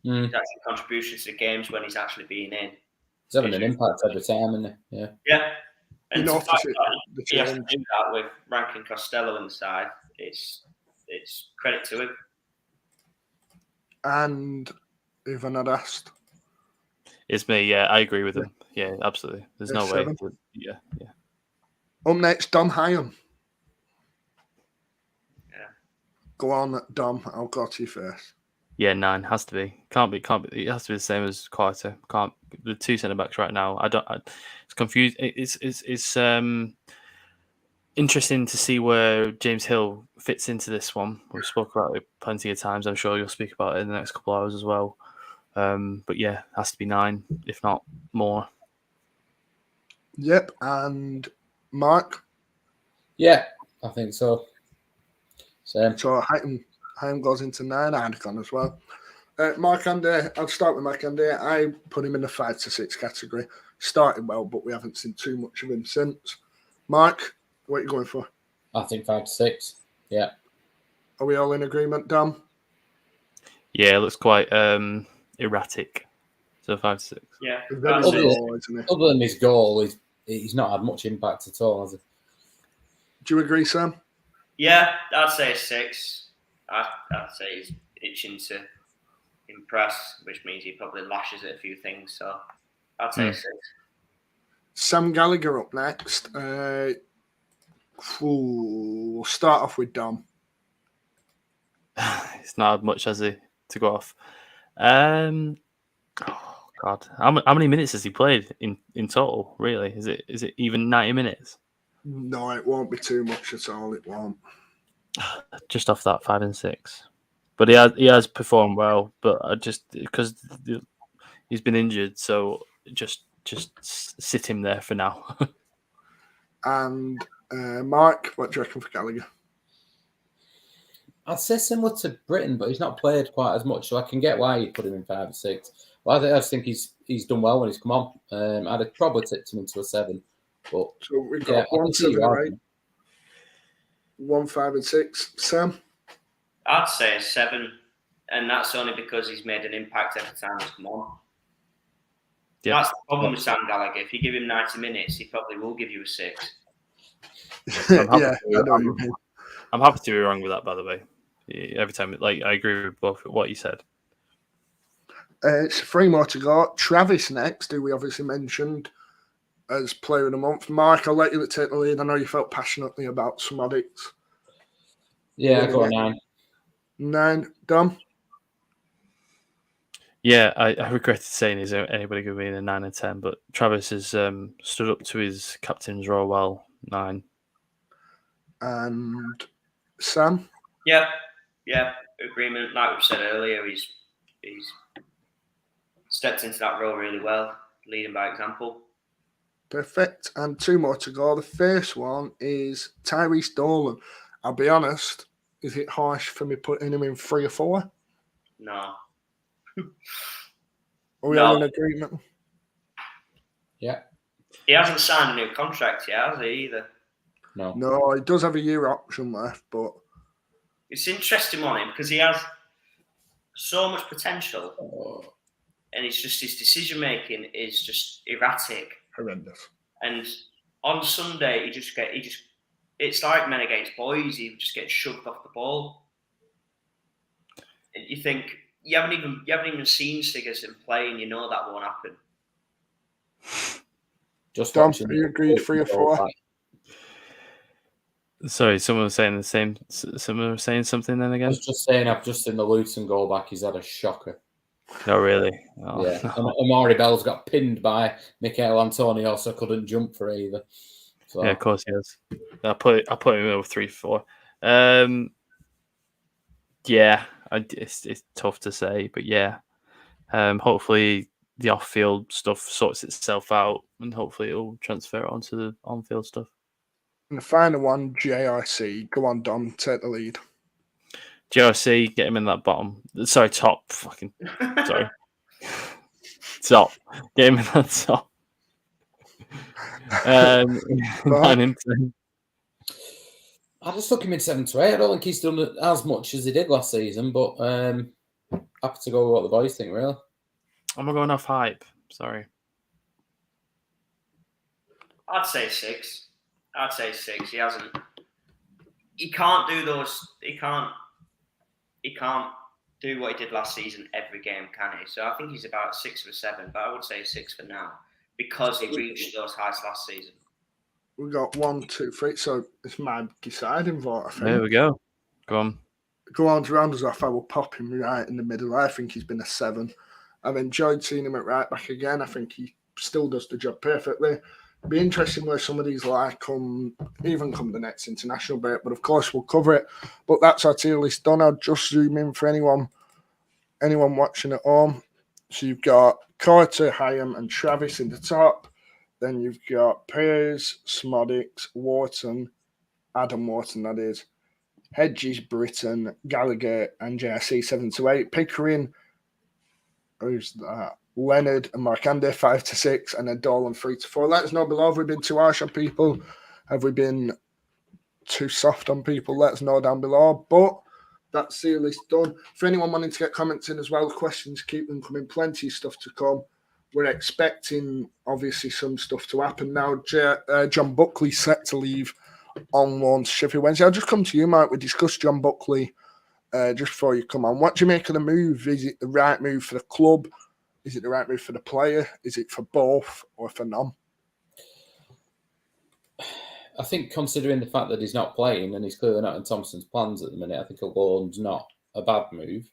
Mm. His actual contributions to games when he's actually been in. He's having an impact every time, isn't he? Yeah. Yeah. And You to notice fact it, that the he has to change. do that with ranking Costello in the side, it's credit to him. And if I'm not asked. It's me. Yeah, I agree with him. Yeah, absolutely. There's no way. 7. Yeah. Up next, Dom Hyam. Yeah. Go on, Dom. I'll go to you first. Yeah, 9 has to be. Can't be. It has to be the same as Carter. Can't. The 2 centre backs right now. It's confused. It's interesting to see where James Hill fits into this one. We've spoken about it plenty of times. I'm sure you'll speak about it in the next couple of hours as well. But yeah, it has to be 9, if not more. Yep. And Mark? Yeah, I think so. Same. So Hyam goes into 9. I'd gone as well. Mark Andy, I'll start with Mark Andy. I put him in the 5 to 6 category. Started well, but we haven't seen too much of him since. Mark, what are you going for? I think 5 to 6. Yeah. Are we all in agreement, Dom? Yeah, it looks quite erratic. So 5 to 6. Yeah. Very That's it. low, isn't it? Other than his goal, he's not had much impact at all, has he? Do you agree, Sam? Yeah, I'd say 6. I'd say he's itching to impress, which means he probably lashes at a few things. So I'd say 6. Sam Gallagher up next. We'll start off with Dom. It's not had much, has he, to go off? Oh God, how many minutes has he played in total? Really, is it even 90 minutes? No, it won't be too much at all. It won't. Just off that 5 and 6, but he has performed well. But I just because he's been injured, so just sit him there for now. And Mark, what do you reckon for Gallagher? I'd say similar to Britain, but he's not played quite as much, so I can get why you put him in 5 or 6. But I just think he's done well when he's come on. I'd have probably tipped him into a 7. But So we've got 1, 7, right? 1, 5, and 6. Sam? I'd say 7, and that's only because he's made an impact every time he's come on. Yeah. That's the problem with Sam Gallagher. If you give him 90 minutes, he probably will give you a 6. Yeah, I know what you mean. I'm happy to be wrong with that, by the way. Every time, I agree with both what you said. It's 3 more to go. Travis next, who we obviously mentioned as player of the month. Mark, I'll let you take the lead. I know you felt passionately about some addicts. yeah, I go 9. 9. Dom? Yeah, I regretted saying is anybody going to be in a 9 and 10, but Travis has stood up to his captain's role well. 9. And Sam? Yeah, agreement. Like we said earlier, he's stepped into that role really well, leading by example. Perfect. And 2 more to go. The first one is Tyrese Dolan. I'll be honest, is it harsh for me putting him in 3 or 4? No. Are we all in agreement? Yeah. He hasn't signed a new contract yet, has he, either? No, he does have a year option left, but It's interesting on him because he has so much potential, and it's just his decision making is just erratic. horrendous. And on Sunday, it's like men against boys. He just gets shoved off the ball. And you think you haven't even seen Sigurdsson play, and you know that won't happen. Just Dom, watching you agreed 3 or 4? Sorry, someone was saying the same. Someone was saying something then I again. was just saying, I've just seen the Luton goal back. He's had a shocker. No, really. Oh, Yeah. no. And Amari Bell's got pinned by Michael Antonio, so couldn't jump for either. So, Yeah, of course he has. I put him over 3, 4. Yeah, it's tough to say, but yeah. Hopefully the off-field stuff sorts itself out, and hopefully it'll transfer onto the on-field stuff. And the final one, JRC. Go on, Dom, take the lead. JRC, get him in that top. Sorry. Top. Get him in that top. 9 and 10. I just took him in 7 to 8. I don't think he's done as much as he did last season, but happy to go with what the boys think, really. I'm going off hype. Sorry. I'd say 6. He hasn't. He can't do those. He can't do what he did last season every game, can he? So I think he's about 6 or 7, but I would say 6 for now because he reached those heights last season. We got 1, 2, 3. So it's my deciding vote, I think. There we go. Go on. Go on to round us off. I will pop him right in the middle. I think he's been a 7. I've enjoyed seeing him at right back again. I think he still does the job perfectly. Be interesting where some of these come the next international break, but of course we'll cover it. But that's our tier list done. I'll just zoom in for anyone watching at home. So you've got Carter, Hyam, and Travis in the top. Then you've got Pears, Smodics, Wharton, Adam Wharton, that is, Hedges, Britton, Gallagher, and JRC 7 to 8. Pickering, who's that? Leonard and Markande 5 to 6, and then Dolan 3 to 4. Let us know below. Have we been too harsh on people? Have we been too soft on people? Let us know down below. But that's the list done. For anyone wanting to get comments in as well, questions, keep them coming. Plenty of stuff to come. We're expecting, obviously, some stuff to happen now. John Buckley set to leave on loan to Sheffield Wednesday. I'll just come to you, Mike. We discussed John Buckley just before you come on. What do you make of the move? Is it the right move for the club? Is it the right move for the player? Is it for both or for none? I think considering the fact that he's not playing and he's clearly not in Thompson's plans at the minute, I think a loan's not a bad move.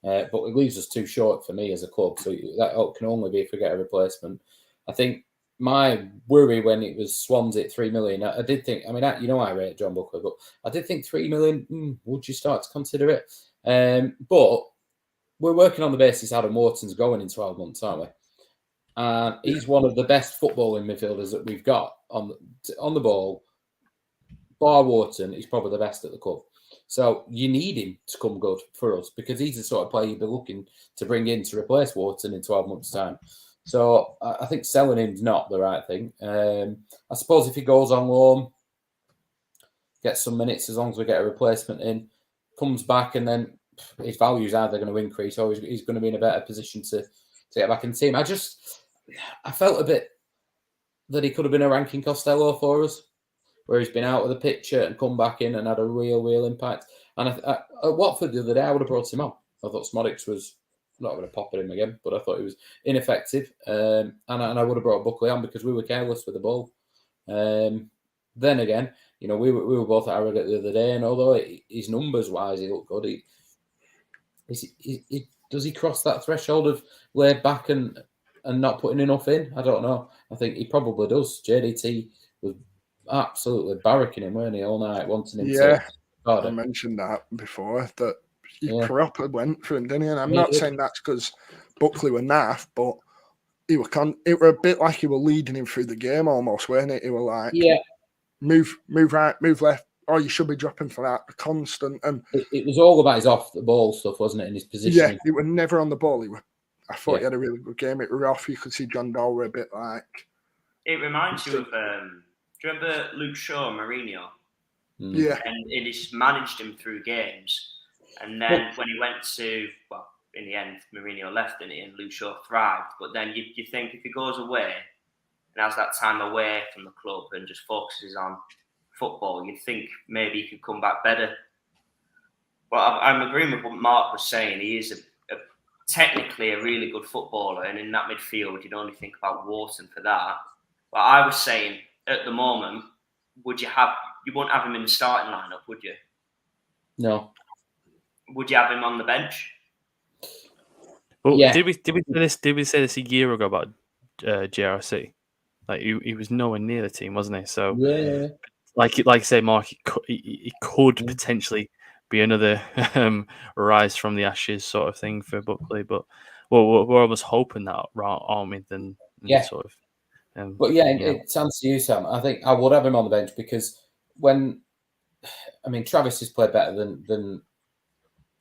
But it leaves us too short for me as a club. So that can only be if we get a replacement. I think my worry when it was Swansea at 3 million, I did think, I rate John Buckley, but I did think 3 million, would you start to consider it? But we're working on the basis Adam Wharton's going in 12 months, aren't we? And he's one of the best footballing midfielders that we've got on the ball. Bar Wharton, he's probably the best at the club. So you need him to come good for us because he's the sort of player you'd be looking to bring in to replace Wharton in 12 months' time. So I think selling him's not the right thing. I suppose if he goes on loan, gets some minutes as long as we get a replacement in, comes back and then his value is either going to increase or he's going to be in a better position to get back in the team. I felt a bit that he could have been a ranking Costello for us, where he's been out of the picture and come back in and had a real impact. And at Watford the other day, I would have brought him on. I thought Smodics was not going to pop at him again, but I thought he was ineffective. And I would have brought Buckley on because we were careless with the ball. Then again, we were both arrogant the other day, and although his numbers-wise he looked good, does he cross that threshold of laid back and not putting enough in? I don't know. I think he probably does. JDT was absolutely barracking him, weren't he, all night, wanting him to. I mentioned that before, that he proper went for him, didn't he? And I'm not saying that's because Buckley were naff, but it were a bit like he were leading him through the game almost, weren't it? He were like, move right, move left. Oh, you should be dropping for that. Constant. And it was all about his off the ball stuff, wasn't it? In his position. Yeah, he was never on the ball. I thought he had a really good game. It were off. You could see John Doe were a bit like. It reminds you of. Do you remember Luke Shaw and Mourinho? Yeah. And he just managed him through games. And then when he went to, in the end, Mourinho left, didn't he? And Luke Shaw thrived. But then you think if he goes away and has that time away from the club and just focuses on football, you'd think maybe he could come back better. But I'm agreeing with what Mark was saying. He is technically a really good footballer, and in that midfield, you'd only think about Wharton for that. But I was saying, at the moment, you wouldn't have him in the starting lineup, would you? No. Would you have him on the bench? Well, did we say this a year ago about JRC? Like he was nowhere near the team, wasn't he? So like I say, Mark, it could potentially be another rise from the ashes sort of thing for Buckley, but we're almost hoping that, aren't we? Then sort of. But it's answer you, Sam. I think I would have him on the bench because Travis has played better than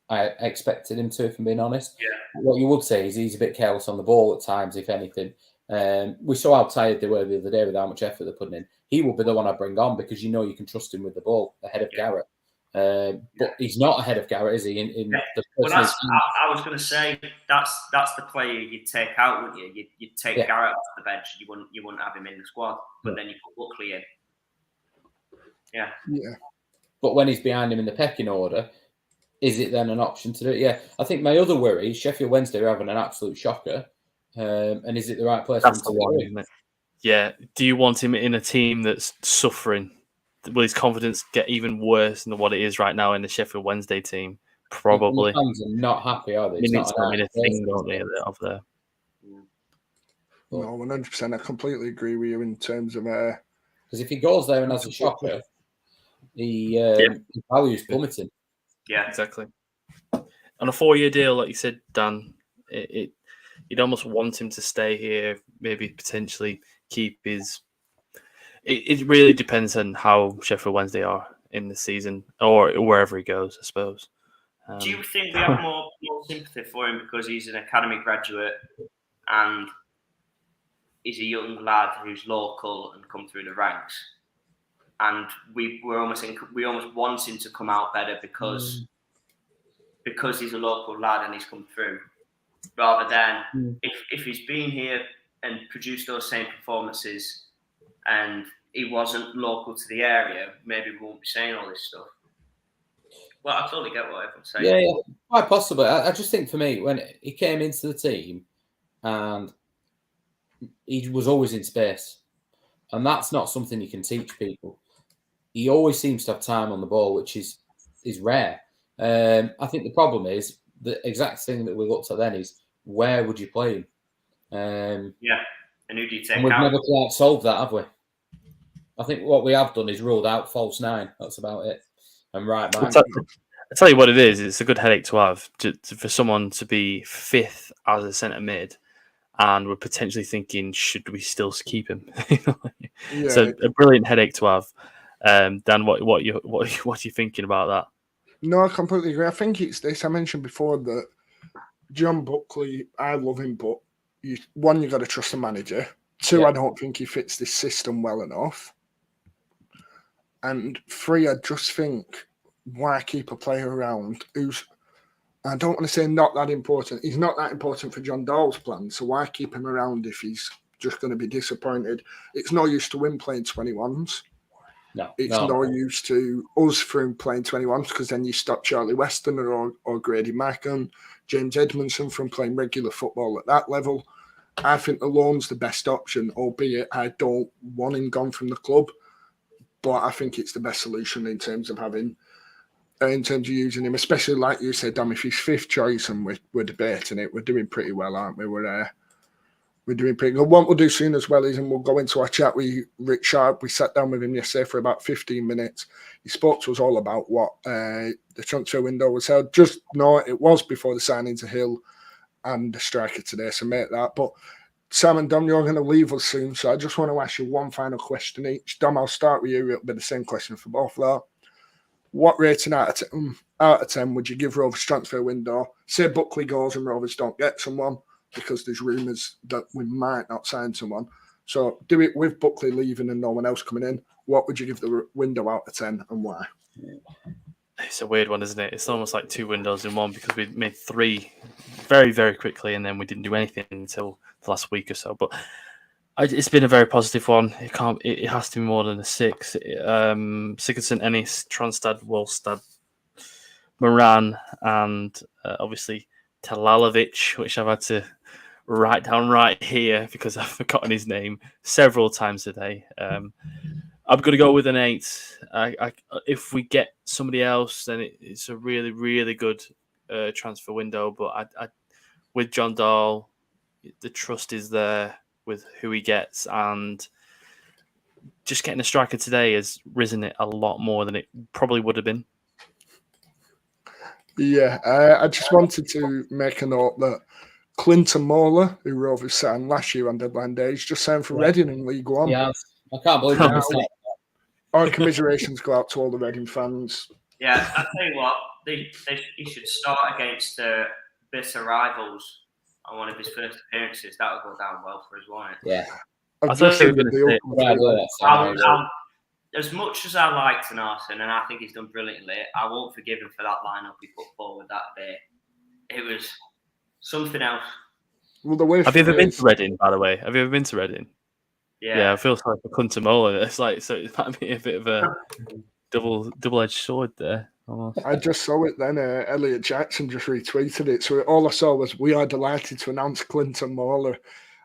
I expected him to, if I'm being honest. Yeah. What you would say is he's a bit careless on the ball at times, if anything. We saw how tired they were the other day with how much effort they're putting in. He will be the one I bring on because you can trust him with the ball ahead of Garrett. But he's not ahead of Garrett, is he? I was going to say that's the player you'd take out, wouldn't you? You'd take Garrett off the bench. You wouldn't have him in the squad, but then you put Buckley in. Yeah. But when he's behind him in the pecking order, is it then an option to do it? Yeah. I think my other worry is Sheffield Wednesday are having an absolute shocker. And is it the right place? That's the one, isn't it? Yeah. Do you want him in a team that's suffering? Will his confidence get even worse than what it is right now in the Sheffield Wednesday team? Probably. The fans are not happy, are they? It's not a thing, don't they, of there? No, 100%. I completely agree with you in terms of because if he goes there and has a shocker, his value is plummeting. Yeah, exactly. On a 4-year deal, like you said, Dan, you'd almost want him to stay here, maybe potentially keep his. It really depends on how Sheffield Wednesday are in the season or wherever he goes, I suppose. Do you think we have more sympathy for him because he's an academy graduate and he's a young lad who's local and come through the ranks? And we almost want him to come out better because he's a local lad and he's come through, rather than if he's been here and produced those same performances and he wasn't local to the area, maybe we won't be saying all this stuff. Well, I totally get what everyone's saying. Yeah, quite possibly. I just think for me, when he came into the team and he was always in space, and that's not something you can teach people. He always seems to have time on the ball, which is rare. I think the problem is the exact thing that we looked at then is where would you play him? And who do you take out? We've never quite solved that, have we? I think what we have done is ruled out false 9. That's about it. And right back. I'll tell you what it is. It's a good headache to have for someone to be 5th as a centre mid, and we're potentially thinking, should we still keep him? It's a brilliant headache to have. Dan, what are you thinking about that? No, I completely agree. I think it's this. I mentioned before that John Buckley, I love him, but you got to trust the manager. 2, I don't think he fits this system well enough. And 3, I just think, why keep a player around who's, I don't want to say not that important. He's not that important for John Dahl's plan, so why keep him around if he's just going to be disappointed? It's no use to him playing 21s. It's no use to us for him playing 21s because then you stop Charlie Weston or Grady Mackin, James Edmondson from playing regular football at that level. I think the loan's the best option, albeit I don't want him gone from the club. But I think it's the best solution in terms of using him, especially like you said, Dan, if he's 5th choice and we're debating it, we're doing pretty well, aren't we? We're doing pretty good. What we'll do soon as well is, and we'll go into our chat with Rich Sharpe. We sat down with him yesterday for about 15 minutes. He spoke to us all about what the transfer window was held. Just know it was before the signings of Hill and the striker today, so make that. But Sam and Dom, you're going to leave us soon, so I just want to ask you one final question each. Dom, I'll start with you. It'll be the same question for both of that. What rating out of 10 would you give Rovers transfer window? Say Buckley goes and Rovers don't get someone because there's rumours that we might not sign someone. So do it with Buckley leaving and no one else coming in. What would you give the window out of 10 and why? It's a weird one, isn't it? It's almost like 2 windows in one because we made 3 very, very quickly and then we didn't do anything until the last week or so. But it's been a very positive one. It has to be more than a 6. Sigurdsson, Ennis, Tronstad, Wolstad, Moran, and obviously Talalovic, which I've had to write down right here because I've forgotten his name several times today. I'm going to go with an 8. If we get somebody else, then it's a really, really good transfer window. But with John Dahl, the trust is there with who he gets, and just getting a striker today has risen it a lot more than it probably would have been. Yeah, I just wanted to make a note that Clinton Moller, who Rovers signed last year on deadline day, is just signed for Reading in League One. Yeah, I can't believe I missed that. Our commiserations go out to all the Reading fans. Yeah, I tell you what, he should start against bitter rivals on one of his first appearances. That would go down well for us, won't it? Yeah. I've just seen the deal come through. As much as I like Tanarson, and I think he's done brilliantly, I won't forgive him for that lineup he put forward that day. It was something else. Well, the way Have you ever been to Reading, by the way? Have you ever been to Reading? Yeah, I feel sorry for Kuntamola. It's like, so it might be a bit of a double-edged sword there. Almost. I just saw it then. Elliot Jackson just retweeted it. So all I saw was, "We are delighted to announce Clinton Moller."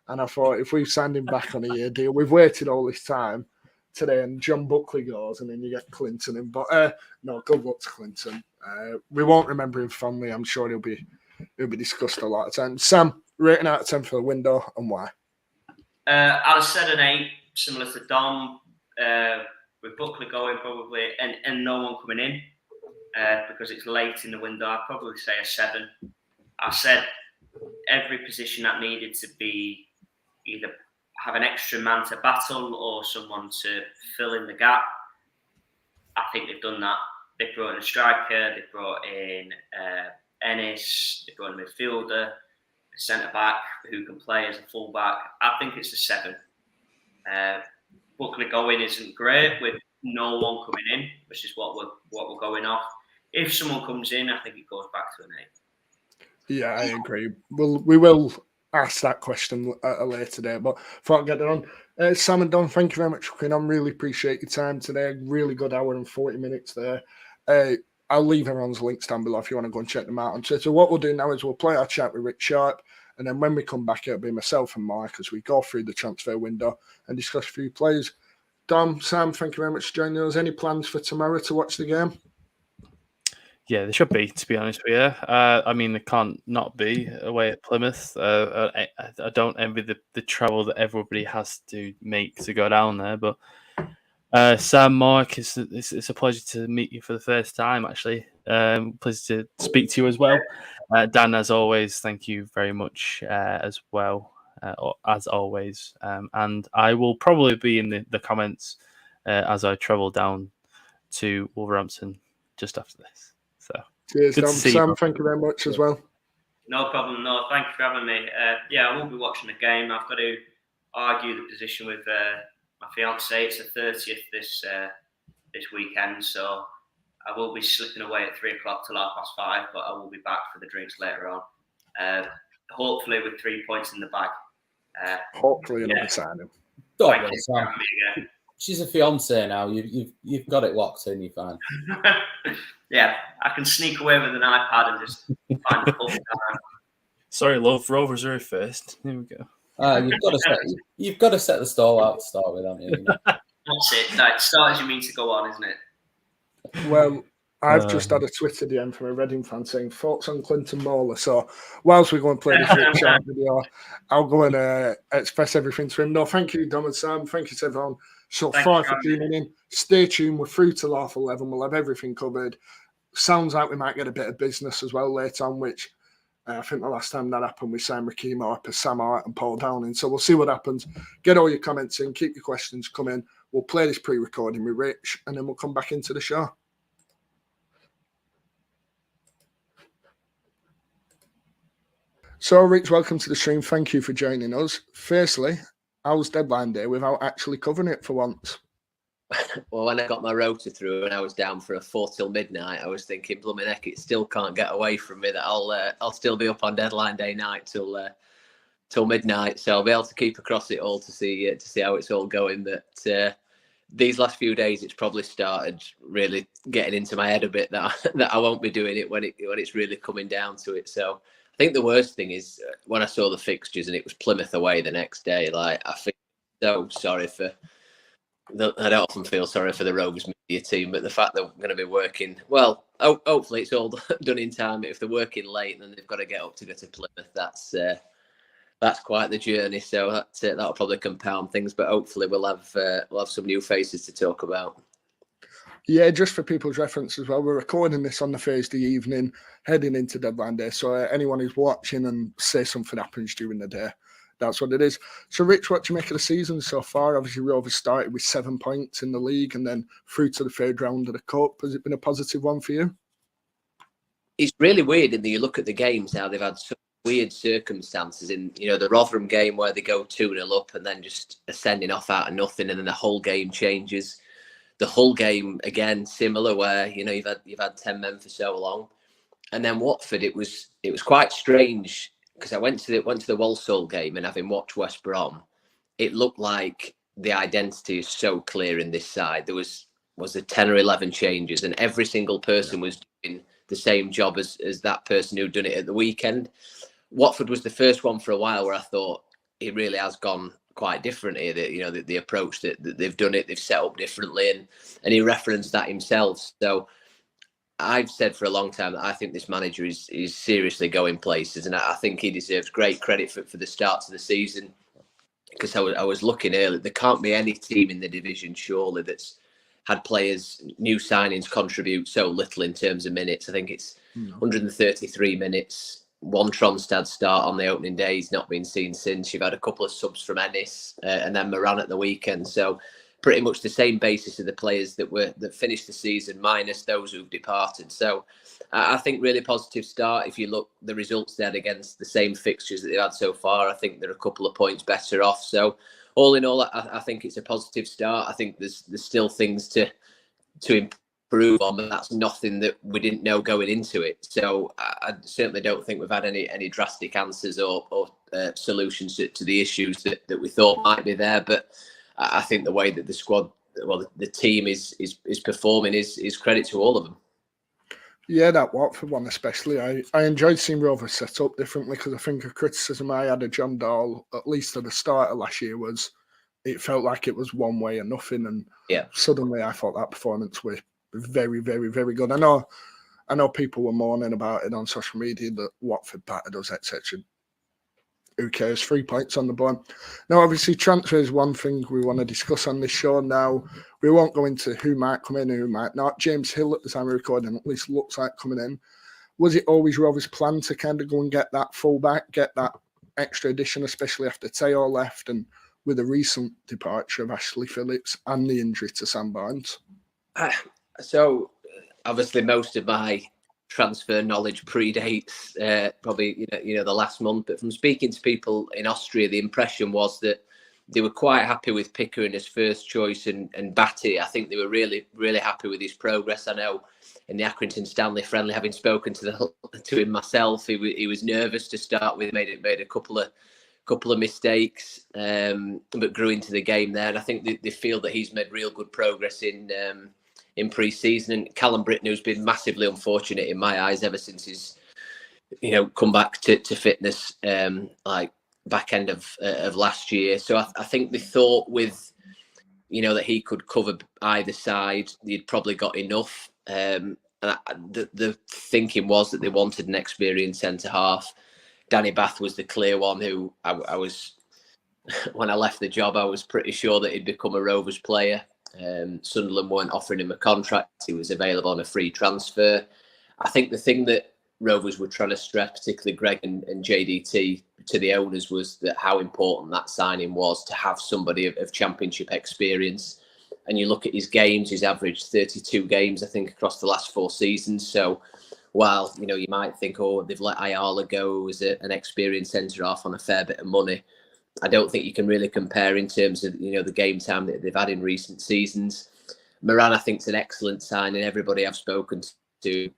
And I thought, if we've signed him back on a year deal, we've waited all this time today, and John Buckley goes, and then you get Clinton in. But no, good luck to Clinton. We won't remember him fondly. I'm sure he'll be discussed a lot of times. Sam, rating out of 10 for the window, and why? I'd have said an 8, similar to Dom, with Buckley going probably, and no one coming in because it's late in the window. I'd probably say a 7. I said every position that needed to be either have an extra man to battle or someone to fill in the gap. I think they've done that. They brought in a striker, they brought in Ennis, they brought in a midfielder, a centre-back who can play as a full-back. I think it's a 7. Buckley going isn't great with no one coming in, which is what we're going off. If someone comes in, I think it goes back to an 8. Yeah, I agree. We will ask that question at a later date, but before I get that on, Sam and Don, thank you very much for coming on. Really appreciate your time today. Really good hour and 40 minutes there. I'll leave everyone's links down below if you want to go and check them out on Twitter. What we'll do now is we'll play our chat with Rich Sharpe, and then when we come back, it'll be myself and Mark as we go through the transfer window and discuss a few players. Dom, Sam, thank you very much for joining us. Any plans for tomorrow to watch the game? Yeah, there should be, to be honest with you. I mean, there can't not be away at Plymouth. I don't envy the travel that everybody has to make to go down there. But Sam, Mark, it's a pleasure to meet you for the first time, actually. Pleasure to speak to you as well. Dan, as always, thank you very much as well, as always. And I will probably be in the comments as I travel down to Wolverhampton just after this. So, cheers, Dom. Sam, thank you very much as well. No problem. No, thank you for having me. I will be watching the game. I've got to argue the position with my fiance. It's the 30th this weekend, so I will be slipping away at 3 o'clock till 5:30, but I will be back for the drinks later on. Hopefully with 3 points in the bag. Hopefully another signing. Don't worry, Sam. She's a fiance now. You've got it locked in. You're fine. Yeah, I can sneak away with an iPad and just find the pub time. Sorry, love. Rovers are first. Here we go. You've got to set the stall out to start with, haven't you? That's it. Like, start as you mean to go on, isn't it? Well, I've just had a Twitter DM from a Reading fan saying thoughts on Clinton Moller. So whilst we go and play this Rich Sharpe video, I'll go and express everything to him. No, thank you, Dom and Sam. Thank you to everyone so far for tuning in. Stay tuned. We're through to half 11. We'll have everything covered. Sounds like we might get a bit of business as well later on, which I think the last time that happened, we signed Raheem Harper, Sam Hart and Paul Downing. So we'll see what happens. Get all your comments in. Keep your questions coming. We'll play this pre-recording with Rich, and then we'll come back into the show. So, Rich, welcome to the stream. Thank you for joining us. Firstly, how's deadline day without actually covering it for once? Well, when I got my rota through and I was down for a 4 till midnight, I was thinking, blooming heck, it still can't get away from me that I'll still be up on deadline day night till midnight. So I'll be able to keep across it all to see how it's all going. But these last few days, it's probably started really getting into my head a bit that I won't be doing it when it's really coming down to it. So I think the worst thing is when I saw the fixtures and it was Plymouth away the next day. Like, I feel so sorry for. I don't often feel sorry for the Rovers media team, but the fact that we're going to be working, well, hopefully it's all done in time. But if they're working late and then they've got to get up to go to Plymouth, that's quite the journey. So that'll probably compound things. But hopefully we'll have some new faces to talk about. Yeah, just for people's reference as well, we're recording this on the Thursday evening, heading into deadline day. So anyone who's watching and say something happens during the day, that's what it is. So, Rich, what do you make of the season so far? Obviously, Rovers started with 7 points in the league and then through to the third round of the Cup. Has it been a positive one for you? It's really weird in that you look at the games how they've had such weird circumstances. In the Rotherham game where they go 2-0 up and then just ascending off out of nothing, and then the whole game changes. The Hull game again similar, where you've had 10 men for so long, and then Watford. It was quite strange because I went to the Walsall game, and having watched West Brom, it looked like the identity is so clear in this side. There was 10 or 11 changes, and every single person was doing the same job as that person who'd done it at the weekend. Watford was the first one for a while where I thought it really has gone quite different here. The approach that they've done it, they've set up differently, and he referenced that himself. So I've said for a long time that I think this manager is seriously going places, and I think he deserves great credit for the start of the season, because I was looking earlier. There can't be any team in the division surely that's had players, new signings contribute so little in terms of minutes. I think it's 133 minutes. One Tronstad start on the opening day. He's not been seen since. You've had a couple of subs from Ennis and then Moran at the weekend. So pretty much the same basis of the players that finished the season minus those who've departed. So I think really positive start. If you look the results they had against the same fixtures that they've had so far, I think they're a couple of points better off. So all in all, I think it's a positive start. I think there's still things to improve on, but that's nothing that we didn't know going into it. So I certainly don't think we've had any drastic answers or solutions to the issues that we thought might be there. But I think the way that the squad, the team is performing is credit to all of them. Yeah, that Watford one especially. I enjoyed seeing Rovers set up differently, because I think a criticism I had of John Dahl, at least at the start of last year, was it felt like it was one way or nothing. And suddenly I thought that performance was very, very, very good. I know people were moaning about it on social media that Watford battered us, etc. Who cares? 3 points on the board. Now, obviously, transfer is one thing we want to discuss on this show. Now, we won't go into who might come in and who might not. James Hill, at the time of recording, at least looks like coming in. Was it always Rovers' plan to kind of go and get that fullback, get that extra addition, especially after Teo left and with the recent departure of Ashley Phillips and the injury to Sam Barnes? So, obviously, most of my transfer knowledge predates probably the last month, but from speaking to people in Austria, the impression was that they were quite happy with Pickering as first choice and Batty. I think they were really, really happy with his progress. I know in the Accrington Stanley friendly, having spoken to him myself, he was nervous to start with, made a couple of mistakes, but grew into the game there. And I think they feel that he's made real good progress in pre-season. And Callum Britton, who's been massively unfortunate in my eyes ever since he's come back to fitness like back end of last year. So I think they thought with that he could cover either side, he'd probably got enough. And the thinking was that they wanted an experienced centre half. Danny Bath was the clear one who I was when I left the job, I was pretty sure that he'd become a Rovers player. Sunderland weren't offering him a contract. He was available on a free transfer. I think the thing that Rovers were trying to stress, particularly Greg and JDT, to the owners, was that how important that signing was to have somebody of championship experience. And you look at his games, he's averaged 32 games, I think, across the last 4 seasons. So while, you might think, they've let Ayala go as an experienced centre-half on a fair bit of money, I don't think you can really compare in terms of, the game time that they've had in recent seasons. Moran, I think, is an excellent signing. Everybody I've spoken to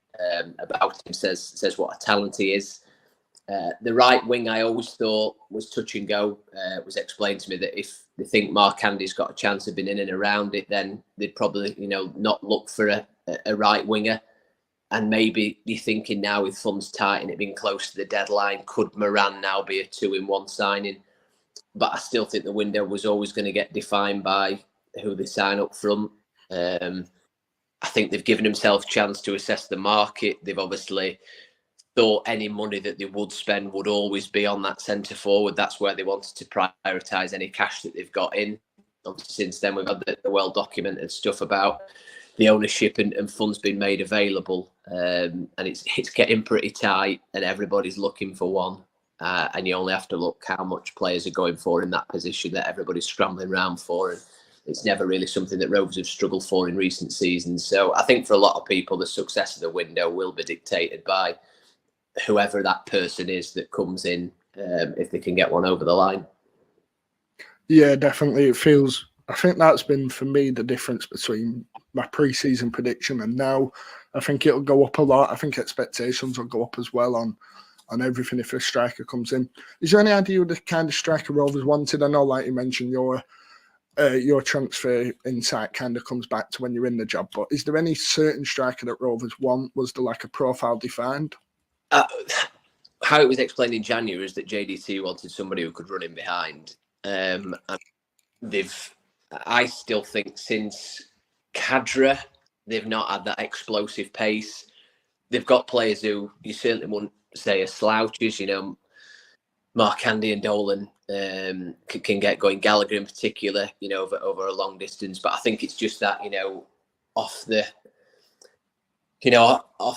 about him says what a talent he is. The right wing, I always thought was touch and go. It was explained to me that if they think Mark Andy's got a chance of being in and around it, then they'd probably, not look for a right winger. And maybe you're thinking now with funds tight and it being close to the deadline, could Moran now be a 2-in-1 signing? But I still think the window was always going to get defined by who they sign up front. I think they've given themselves a chance to assess the market. They've obviously thought any money that they would spend would always be on that centre forward. That's where they wanted to prioritise any cash that they've got in. Obviously, since then, we've had the well-documented stuff about the ownership and funds being made available, and it's getting pretty tight, and everybody's looking for one. And you only have to look how much players are going for in that position that everybody's scrambling around for. And it's never really something that Rovers have struggled for in recent seasons. So I think for a lot of people, the success of the window will be dictated by whoever that person is that comes in, if they can get one over the line. Yeah, definitely. I think that's been, for me, the difference between my pre-season prediction and now. I think it'll go up a lot. I think expectations will go up as well on everything if a striker comes in. Is there any idea of the kind of striker Rovers wanted? I know, like you mentioned, your transfer insight kind of comes back to when you're in the job, but is there any certain striker that Rovers want? Was there like a profile defined? How it was explained in January is that JDT wanted somebody who could run in behind. And I still think since Cadra, they've not had that explosive pace. They've got players who you certainly wouldn't say are slouches, Mark Andy and Dolan can get going. Gallagher in particular, over a long distance. But I think it's just that, off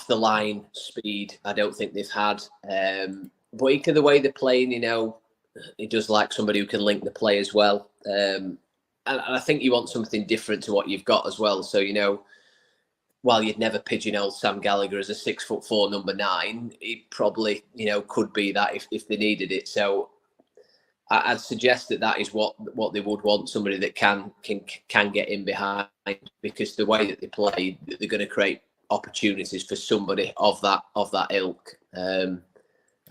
the line speed, I don't think they've had. But the way they're playing, it does like somebody who can link the play as well. And I think you want something different to what you've got as well. So, while you'd never pigeonhole Sam Gallagher as a 6'4" number 9, he probably, could be that if they needed it. So I'd suggest that is what they would want, somebody that can get in behind, because the way that they play, they're going to create opportunities for somebody of that ilk. I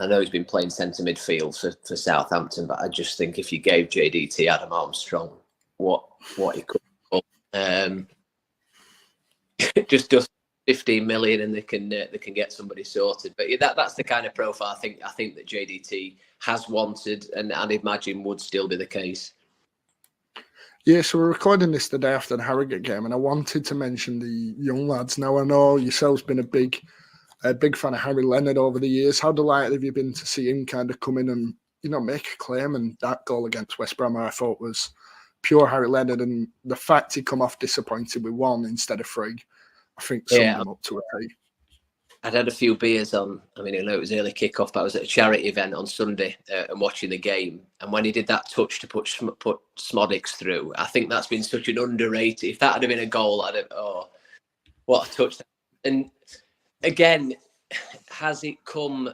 know he's been playing centre midfield for Southampton, but I just think if you gave JDT Adam Armstrong what he could do, just does 15 million and they can get somebody sorted. But yeah, that's the kind of profile I think that JDT has wanted, and I'd imagine would still be the case. Yeah, so we're recording this the day after the Harrogate game, and I wanted to mention the young lads. Now, I know yourself's been a big fan of Harry Leonard over the years. How delighted have you been to see him kind of come in and, make a claim? And that goal against West Brom, I thought, was pure Harry Leonard. And the fact he come off disappointed with 1 instead of 3, I think summed him up to a T. I'd had a few beers on. I mean, I know it was early kickoff, but I was at a charity event on Sunday and watching the game. And when he did that touch to put Smodics through, I think that's been such an underrated. If that had been a goal, I'd have, what a touch. And again, has it come,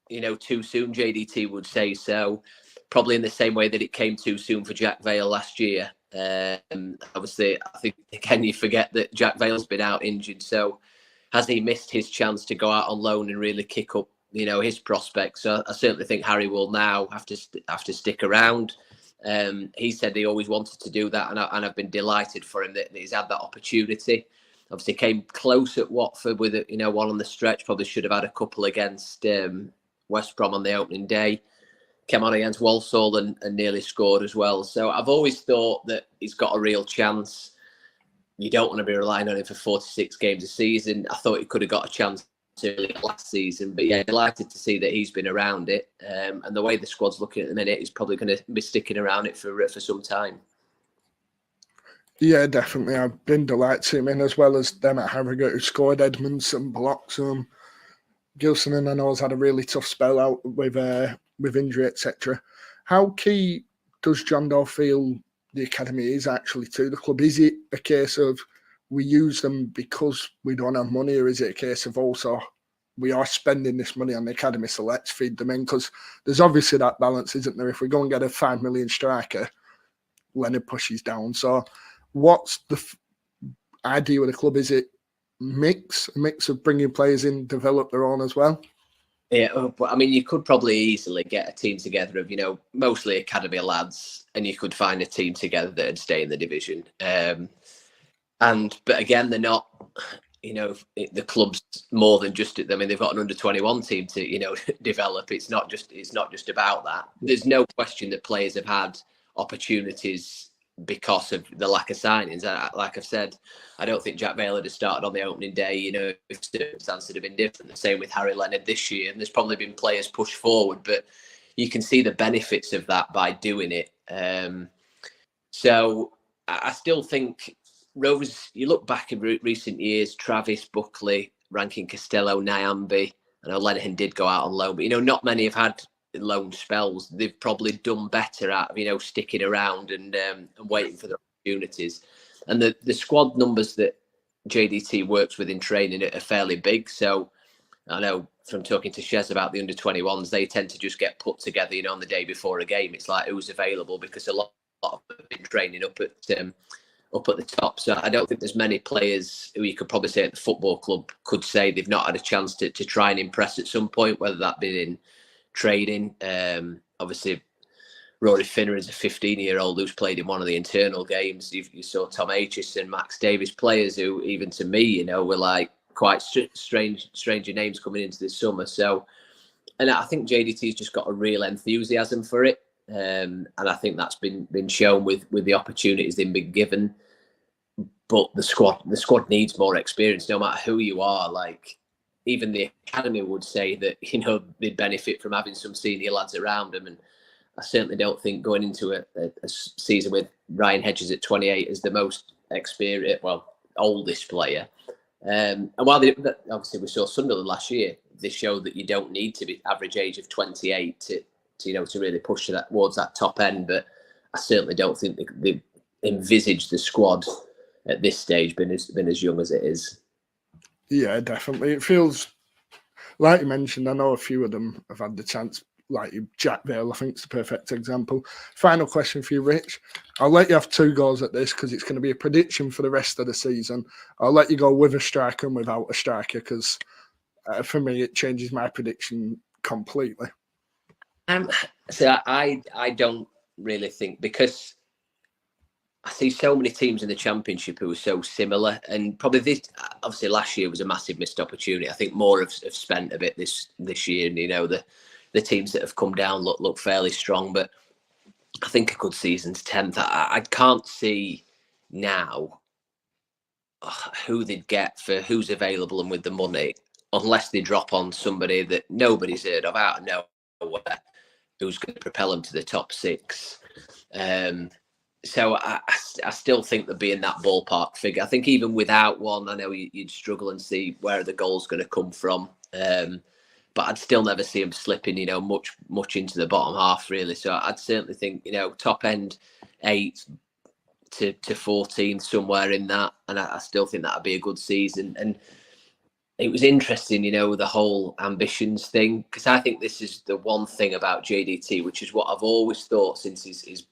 too soon? JDT would say so. Probably in the same way that it came too soon for Jack Vale last year. Obviously, I think, again, you forget that Jack Vale's been out injured. So has he missed his chance to go out on loan and really kick up, his prospects? So I certainly think Harry will now have to stick around. He said he always wanted to do that, and I've been delighted for him that he's had that opportunity. Obviously came close at Watford with one on the stretch. Probably should have had a couple against West Brom on the opening day. Came on against Walsall and nearly scored as well. So I've always thought that he's got a real chance. You don't want to be relying on him for 46 games a season. I thought he could have got a chance early last season. But yeah, delighted to see that he's been around it. And the way the squad's looking at the minute, he's probably going to be sticking around it for some time. Yeah, definitely. I've been delighted to see him in, as well as them at Harrogate who scored. Edmondson blocks him. Gilson, and I know, has had a really tough spell out with injury, etc. How key does John Doe feel the academy is actually to the club? Is it a case of we use them because we don't have money, or is it a case of also we are spending this money on the academy, so let's feed them in? Because there's obviously that balance, isn't there? If we go and get a 5 million striker, Leonard pushes down. So what's the idea with the club? Is it a mix of bringing players in, develop their own as well? Yeah, but I mean, you could probably easily get a team together of, mostly academy lads, and you could find a team together that'd stay in the division. But again, they're not, the club's more than just it. I mean, they've got an under-21 team to, develop. It's not just about that. There's no question that players have had opportunities because of the lack of signings. Like I've said, I don't think Jack Vale had started on the opening day, if circumstances had been different. The same with Harry Leonard this year. And there's probably been players pushed forward, but you can see the benefits of that by doing it. So I still think Rovers, you look back in recent years, Travis, Buckley, Rankin Costello, Nyambi. I know Lenihan did go out on loan, but, not many have had loan spells. They've probably done better at, sticking around and waiting for the opportunities. And the squad numbers that JDT works with in training are fairly big. So I know from talking to Shez about the under-21s, they tend to just get put together, on the day before a game. It's like who's available, because a lot of them have been training up at the top. So I don't think there's many players who you could probably say at the football club could say they've not had a chance to try and impress at some point, whether that be in training. Obviously, Rory Finner is a 15-year-old who's played in one of the internal games. You saw Tom Aitchison, Max Davis, players who, even to me, were like quite stranger names coming into this summer. So, and I think JDT's just got a real enthusiasm for it. And I think that's been shown with the opportunities they've been given. But the squad needs more experience, no matter who you are. Like, even the academy would say that, they'd benefit from having some senior lads around them. And I certainly don't think going into a season with Ryan Hedges at 28 as the most experienced, oldest player. And while obviously we saw Sunderland last year, they showed that you don't need to be average age of 28 to really push towards that top end. But I certainly don't think they envisaged the squad at this stage been as young as it is. Yeah, definitely. It feels like you mentioned. I know a few of them have had the chance. Like Jack Vale, I think, is the perfect example. Final question for you, Rich. I'll let you have 2 goals at this because it's going to be a prediction for the rest of the season. I'll let you go with a striker and without a striker because for me, it changes my prediction completely. So I don't really think, because I see so many teams in the Championship who are so similar, and probably this, obviously last year was a massive missed opportunity. I think more have spent a bit this year, and the teams that have come down look fairly strong, but I think a good season's 10th. I can't see now who they'd get for who's available and with the money, unless they drop on somebody that nobody's heard of out of nowhere who's going to propel them to the top 6. So I still think they'll be in that ballpark figure. I think even without one, I know you'd struggle and see where the goal's going to come from. But I'd still never see them slipping, much into the bottom half, really. So I'd certainly think, top end 8 to 14, somewhere in that. And I still think that'd be a good season. And it was interesting, the whole ambitions thing, because I think this is the one thing about JDT, which is what I've always thought since he's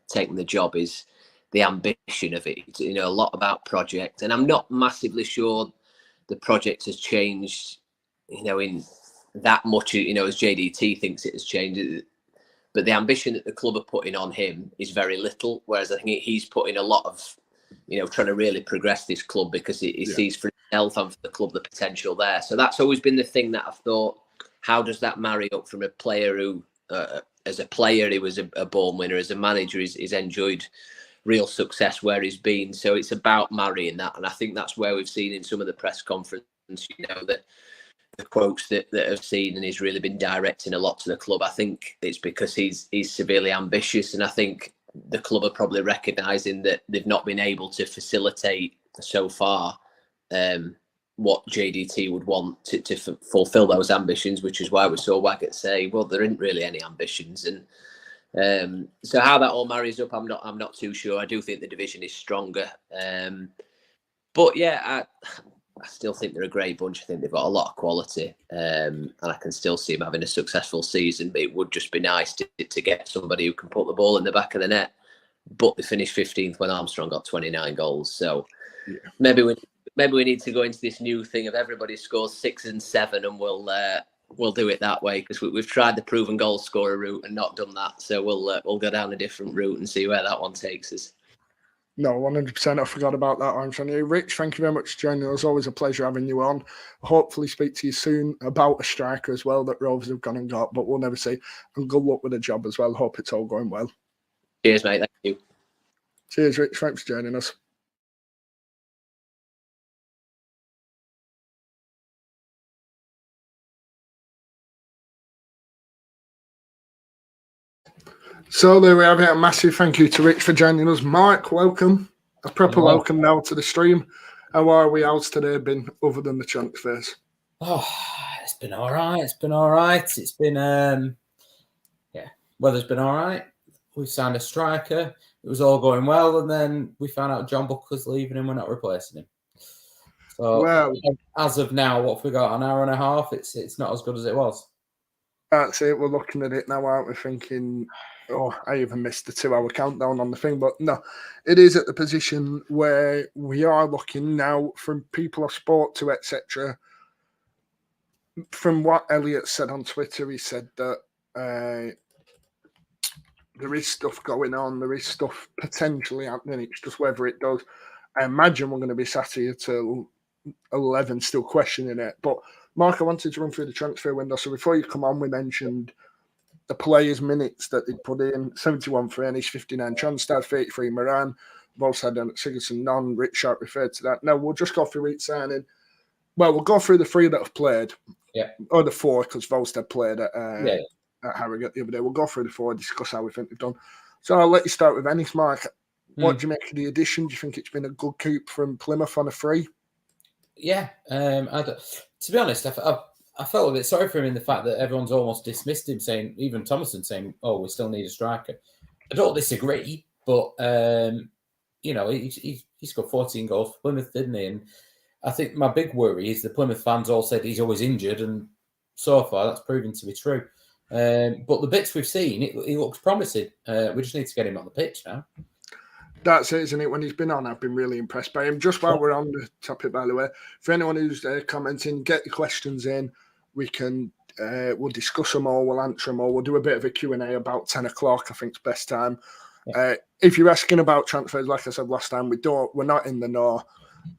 taken the job, is the ambition of it. A lot about project. And I'm not massively sure the project has changed, in that much, as JDT thinks it has changed. But the ambition that the club are putting on him is very little, whereas I think he's putting a lot of, trying to really progress this club, because he sees for himself and for the club the potential there. So that's always been the thing that I've thought, how does that marry up from a player who, as a player, he was a born winner, as a manager, he's enjoyed real success where he's been. So it's about marrying that. And I think that's where we've seen in some of the press conference, that the quotes that I've seen, and he's really been directing a lot to the club. I think it's because he's severely ambitious, and I think the club are probably recognising that they've not been able to facilitate so far what JDT would want to fulfil those ambitions, which is why we saw Waggett say, well, there isn't really any ambitions. And so how that all marries up, I'm not too sure. I do think the division is stronger. But yeah, I still think they're a great bunch. I think they've got a lot of quality, and I can still see them having a successful season. But it would just be nice to get somebody who can put the ball in the back of the net. But they finished 15th when Armstrong got 29 goals. So maybe we need to go into this new thing of everybody scores 6 and 7, and we'll do it that way, because we've tried the proven goal scorer route and not done that. So we'll go down a different route and see where that one takes us. No, 100%. I forgot about that, Anthony. Rich, thank you very much for joining us. Always a pleasure having you on. Hopefully speak to you soon about a striker as well that Rovers have gone and got, but we'll never see. And good luck with the job as well. Hope it's all going well. Cheers, mate. Thank you. Cheers, Rich. Thanks for joining us. So there we have it. A massive thank you to Rich for joining us. Mark, welcome. A proper welcome now to the stream. How are we? How's today been other than the transfers? Oh, it's been all right. It's been all right. It's been, weather's been all right. We signed a striker. It was all going well. And then we found out John Buckley's leaving and we're not replacing him. So, well, as of now, what have we got? An hour and a half? It's not as good as it was. That's it. We're looking at it now, aren't we? Thinking, oh, I even missed the 2-hour countdown on the thing. But no, it is at the position where we are looking now from people I've spoke to, etc. From what Elliot said on Twitter, he said that there is stuff going on. There is stuff potentially happening. It's just whether it does. I imagine we're going to be sat here till 11 still questioning it. But Mark, I wanted to run through the transfer window. So before you come on, we mentioned the players' minutes that they put in. 71 for Ennis, 59 Transtad, 33 Moran. Both had done at Sigerson, none. Rich Sharpe referred to that. Now, we'll just go through each signing. Well, we'll go through the 3 that have played. Yeah. Or the 4, because Volstead played at Harrogate the other day. We'll go through the 4, discuss how we think they've done. So I'll let you start with Ennis, Mark. What do you make of the addition? Do you think it's been a good coup from Plymouth on a free? Yeah. To be honest, I felt a bit sorry for him in the fact that everyone's almost dismissed him, saying, even Thomason saying, oh, we still need a striker. I don't disagree, but, he scored 14 goals for Plymouth, didn't he? And I think my big worry is the Plymouth fans all said he's always injured, and so far that's proven to be true. But the bits we've seen, he looks promising. We just need to get him on the pitch now. That's it, isn't it? When he's been on, I've been really impressed by him. Just while we're on the topic, by the way, for anyone who's commenting, get your questions in. We can, we'll discuss them all, we'll answer them all. We'll do a bit of a Q&A about 10 o'clock, I think it's best time. Yeah. If you're asking about transfers, like I said last time, we're not in the know.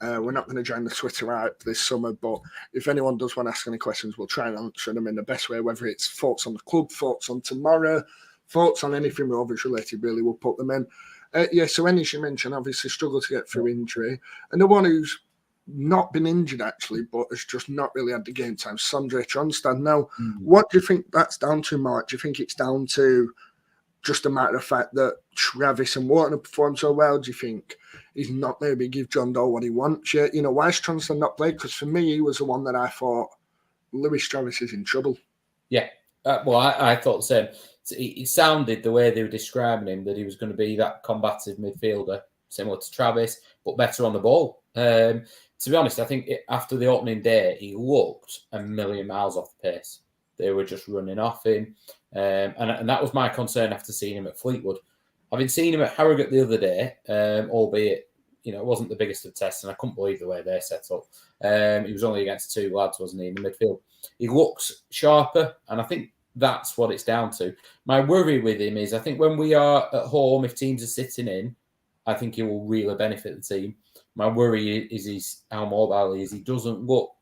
We're not going to join the Twitter out this summer, but if anyone does want to ask any questions, we'll try and answer them in the best way, whether it's thoughts on the club, thoughts on tomorrow, thoughts on anything Rovers related, really, we'll put them in. So Ennis, you mentioned, obviously struggled to get through injury. And the one who's not been injured, actually, but has just not really had the game time, Sondre Tronstad. Now, what do you think that's down to, Mark? Do you think it's down to just a matter of fact that Travis and Wharton have performed so well? Do you think he's not maybe give John Doe what he wants yet? Why has Tronstad not played? Because for me, he was the one that I thought, Lewis Travis is in trouble. Yeah. I thought the same. It sounded the way they were describing him that he was going to be that combative midfielder, similar to Travis, but better on the ball. To be honest, I think after the opening day, he looked a million miles off the pace. They were just running off him. And that was my concern after seeing him at Fleetwood. Having seen him at Harrogate the other day, albeit, it wasn't the biggest of tests, and I couldn't believe the way they're set up. He was only against 2 lads, wasn't he, in the midfield? He looks sharper, and I think that's what it's down to. My worry with him is I think when we are at home, if teams are sitting in, I think he will really benefit the team. My worry is how mobile he is. He doesn't look,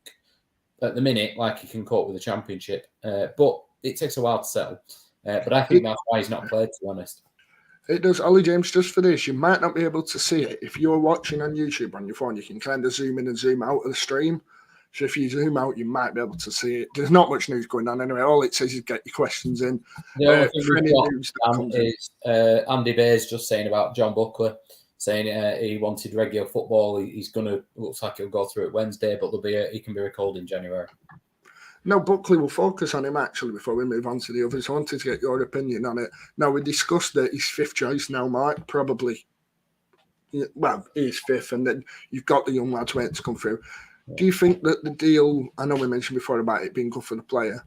at the minute, like he can cope with the Championship. But it takes a while to settle. But I think that's why he's not played, to be honest. It does. Ollie James, just for this, you might not be able to see it. If you're watching on YouTube on your phone, you can kind of zoom in and zoom out of the stream. So if you zoom out, you might be able to see it. There's not much news going on anyway. All it says is get your questions in. The only thing is Andy Bayes just saying about John Buckley, saying he wanted regular football. Looks like he'll go through it Wednesday, but he can be recalled in January. No, Buckley will focus on him actually before we move on to the others. I wanted to get your opinion on it. Now, we discussed that he's 5th choice now, Mark, probably. Well, he's 5th, and then you've got the young lads waiting to come through. Do you think that the deal, I know we mentioned before about it being good for the player,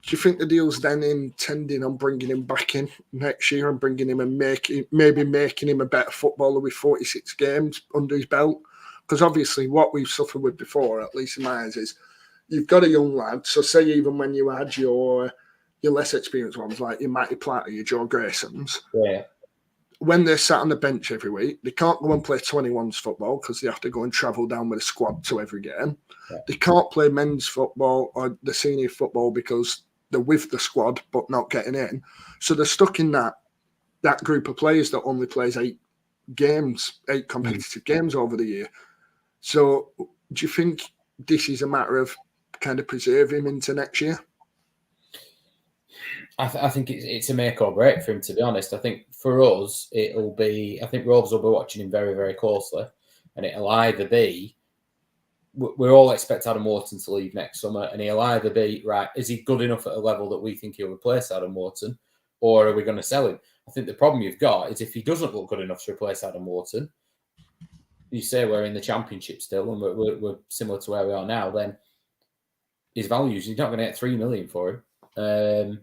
do you think the deal's then intending on bringing him back in next year and bringing him and maybe making him a better footballer with 46 games under his belt? Because obviously what we've suffered with before, at least in my eyes, is you've got a young lad, so say even when you had your less experienced ones, like your Matty Platt or your Joe Graysons, when they're sat on the bench every week, they can't go and play 21s football because they have to go and travel down with a squad to every game. Yeah. They can't play men's football or the senior football because they're with the squad but not getting in. So they're stuck in that group of players that only plays 8 competitive games over the year. So do you think this is a matter of kind of preserving him into next year? I think it's a make or break for him, to be honest. I think for us, it'll be. I think Rovers will be watching him very, very closely, and it'll either be. We all expect Adam Wharton to leave next summer, and he'll either be right. Is he good enough at a level that we think he'll replace Adam Wharton, or are we going to sell him? I think the problem you've got is if he doesn't look good enough to replace Adam Wharton, you say we're in the Championship still, and we're similar to where we are now. Then his values, you're not going to get $3 million for him.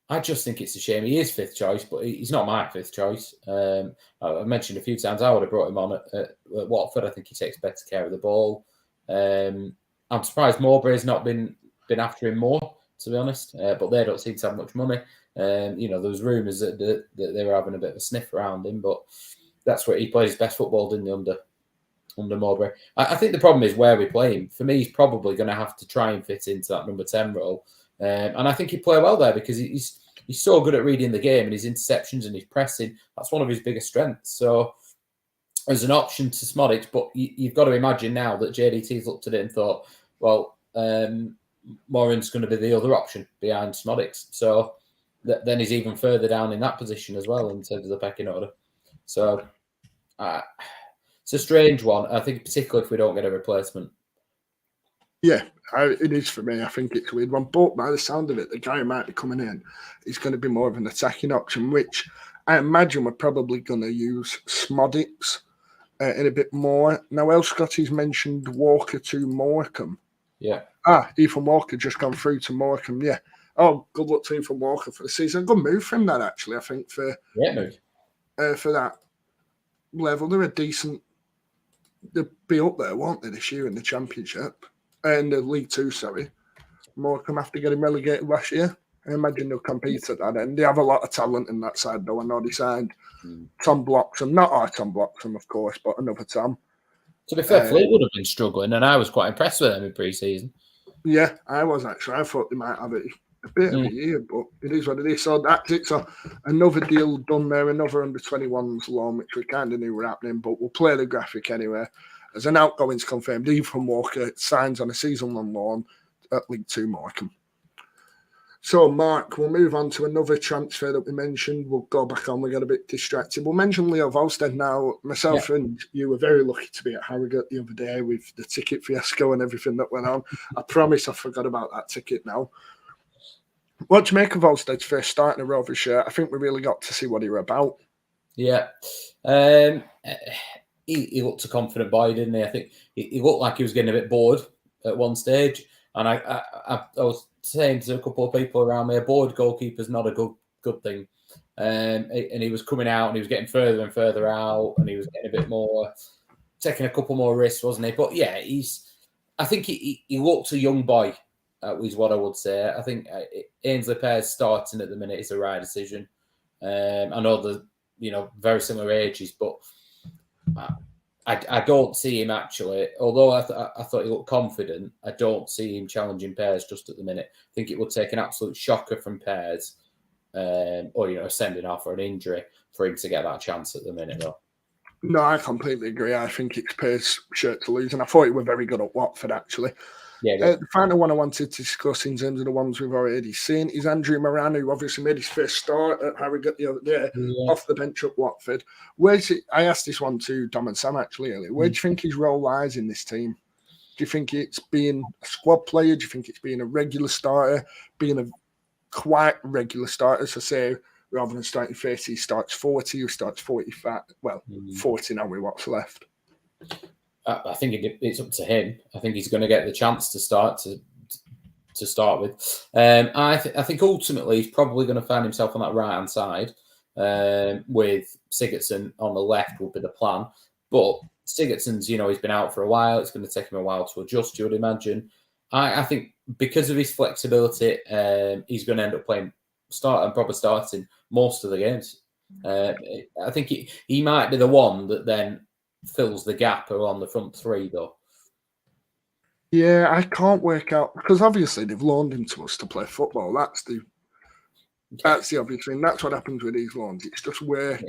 I just think it's a shame. He is fifth choice, but he's not my fifth choice. I've mentioned a few times I would have brought him on at Watford. I think he takes better care of the ball. I'm surprised Mowbray's not been after him more, to be honest. But they don't seem to have much money. There was rumours that they were having a bit of a sniff around him, but that's where he plays his best football, didn't he, under Mowbray. I think the problem is where we play him. For me, he's probably going to have to try and fit into that number 10 role. And I think he'd play well there because he's so good at reading the game and his interceptions and his pressing. That's one of his biggest strengths. So as an option to Smodic, but you've got to imagine now that JDT's looked at it and thought, well, Morin's going to be the other option behind Smodic. So then he's even further down in that position as well in terms of the pecking order. So it's a strange one. I think particularly if we don't get a replacement. Yeah, it is for me. I think it's a weird one. But by the sound of it, the guy who might be coming in is going to be more of an attacking option, which I imagine we're probably going to use Smodics in a bit more. Now, Scotty's mentioned Walker to Morecambe. Yeah. Ethan Walker just gone through to Morecambe, yeah. Oh, good luck to Ethan Walker for the season. Good move from that, actually, I think, for that level. They're a decent... They'll be up there, won't they, this year in the Championship? In the League Two, sorry. Morecambe after getting relegated last year. I imagine they'll compete at that end. They have a lot of talent in that side, though. I know they signed Tom Bloxham. Not our Tom Bloxham, of course, but another Tom. To be fair, Fleetwood have been struggling, and I was quite impressed with them in pre-season. Yeah, I was actually. I thought they might have a bit of a year, but it is what it is. So that's it. So another deal done there, another under-21s loan, which we kind of knew were happening, but we'll play the graphic anyway. As an outgoing's confirmed, Ethan Walker signs on a season-long loan at League Two Morecambe. So, Mark, we'll move on to another transfer that we mentioned. We'll go back on. We got a bit distracted. We'll mention Leo Volstead now. Myself and you were very lucky to be at Harrogate the other day with the ticket fiasco and everything that went on. I promise I forgot about that ticket now. What do you make of Volstead's first start in a Rovers shirt? I think we really got to see what he were about. Yeah. He looked a confident boy, didn't he? I think he looked like he was getting a bit bored at one stage. And I was saying to a couple of people around me, a bored goalkeeper's not a good thing. And he was coming out and he was getting further and further out and he was getting a bit more, taking a couple more risks, wasn't he? But yeah, I think he looked a young boy, is what I would say. I think Ainsley Pears starting at the minute is the right decision. I know they're very similar ages, but I don't see him actually, although I thought he looked confident, I don't see him challenging Pears just at the minute. I think it would take an absolute shocker from Pears or sending off or an injury for him to get that chance at the minute though. No, I completely agree. I think it's Pears' shirt to lose, and I thought he were very good at Watford actually. Yeah, the final one I wanted to discuss in terms of the ones we've already seen is Andrew Moran, who obviously made his first start at Harrogate the other day, off the bench at Watford. I asked this one to Dom and Sam actually earlier. Where do you think his role lies in this team? Do you think it's being a squad player? Do you think it's being a regular starter? Being a quite regular starter, so say rather than starting 30, he starts 40, or starts 45. Well, 40 now with what's left. I think it's up to him. I think he's going to get the chance to start with. I think ultimately he's probably going to find himself on that right-hand side with Sigurdsson on the left would be the plan. But Sigurdsson's, he's been out for a while. It's going to take him a while to adjust, you would imagine. I think because of his flexibility, he's going to end up probably starting most of the games. I think he might be the one that then fills the gap on the front three, though. Yeah, I can't work out because obviously they've loaned him to us to play football. That's the obvious thing. That's what happens with these loans. It's just where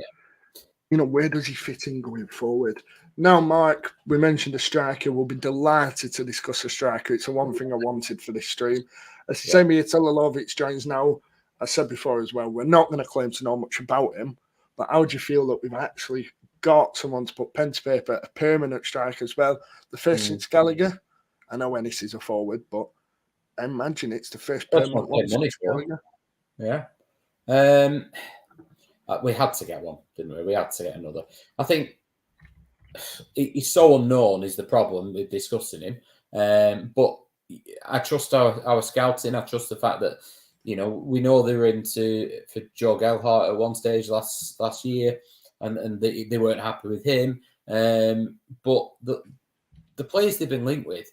does he fit in going forward? Now, Mark, we mentioned a striker. We'll be delighted to discuss a striker. It's the one thing I wanted for this stream. As Semir Telalovic joins now I said before as well, we're not going to claim to know much about him, but how do you feel that we've actually got someone to put pen to paper, a permanent striker as well? The first since Gallagher. I know Ennis is a forward, but I imagine it's the first permanent one since Gallagher. Yeah. We had to get one, didn't we? We had to get another. I think he's so unknown is the problem with discussing him. But I trust our scouting. I trust the fact that, we know they were into for Joe Gelhardt at one stage last year, and they weren't happy with him. But the players they've been linked with,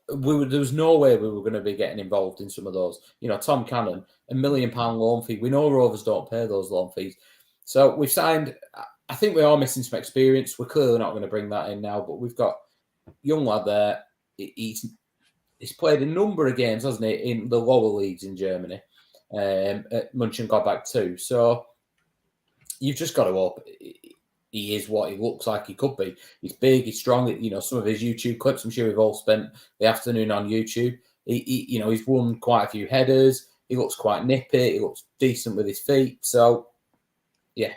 there was no way we were going to be getting involved in some of those. Tom Cannon, £1 million loan fee. We know Rovers don't pay those loan fees. So we've signed. I think we are missing some experience. We're clearly not going to bring that in now, but we've got a young lad there. He's played a number of games, hasn't he, in the lower leagues in Germany, at Mönchengladbach too. So you've just got to hope he is what he looks like he could be. He's big, he's strong. Some of his YouTube clips, I'm sure we've all spent the afternoon on YouTube. He's won quite a few headers. He looks quite nippy. He looks decent with his feet. So, yeah.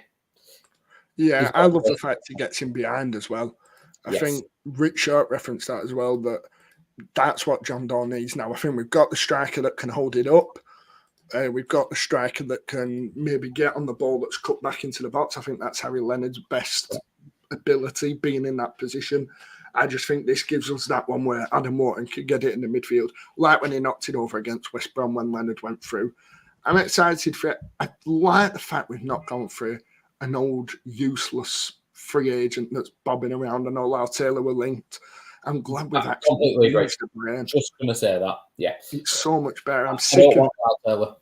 Yeah, I love the fact he gets in behind as well. I think Rich Sharpe referenced that as well, that's what John Dahl needs now. I think we've got the striker that can hold it up. We've got the striker that can maybe get on the ball that's cut back into the box. I think that's Harry Leonard's best ability, being in that position. I just think this gives us that one where Adam Morton could get it in the midfield, like when he knocked it over against West Brom when Leonard went through. I'm excited for it. I like the fact we've not gone through an old, useless free agent that's bobbing around. I know Lyle Taylor were linked. I'm glad we've actually used the brain. Just going to say that, yeah. It's so much better. I'm sick of Taylor.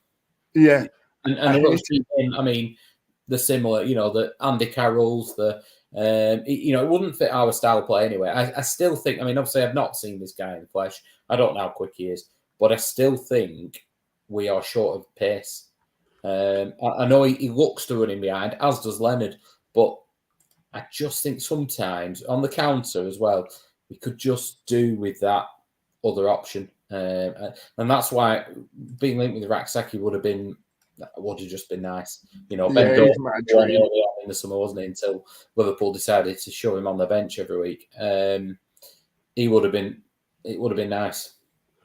Yeah. And the similar, the Andy Carrolls, it wouldn't fit our style of play anyway. I still think, obviously I've not seen this guy in the flesh. I don't know how quick he is, but I still think we are short of pace. I know he looks to running behind, as does Leonard, but I just think sometimes on the counter as well, we could just do with that other option. And that's why being linked with Raksaki would have just been nice. Ben Doyle in the summer, wasn't it, until Liverpool decided to show him on the bench every week. It would have been nice.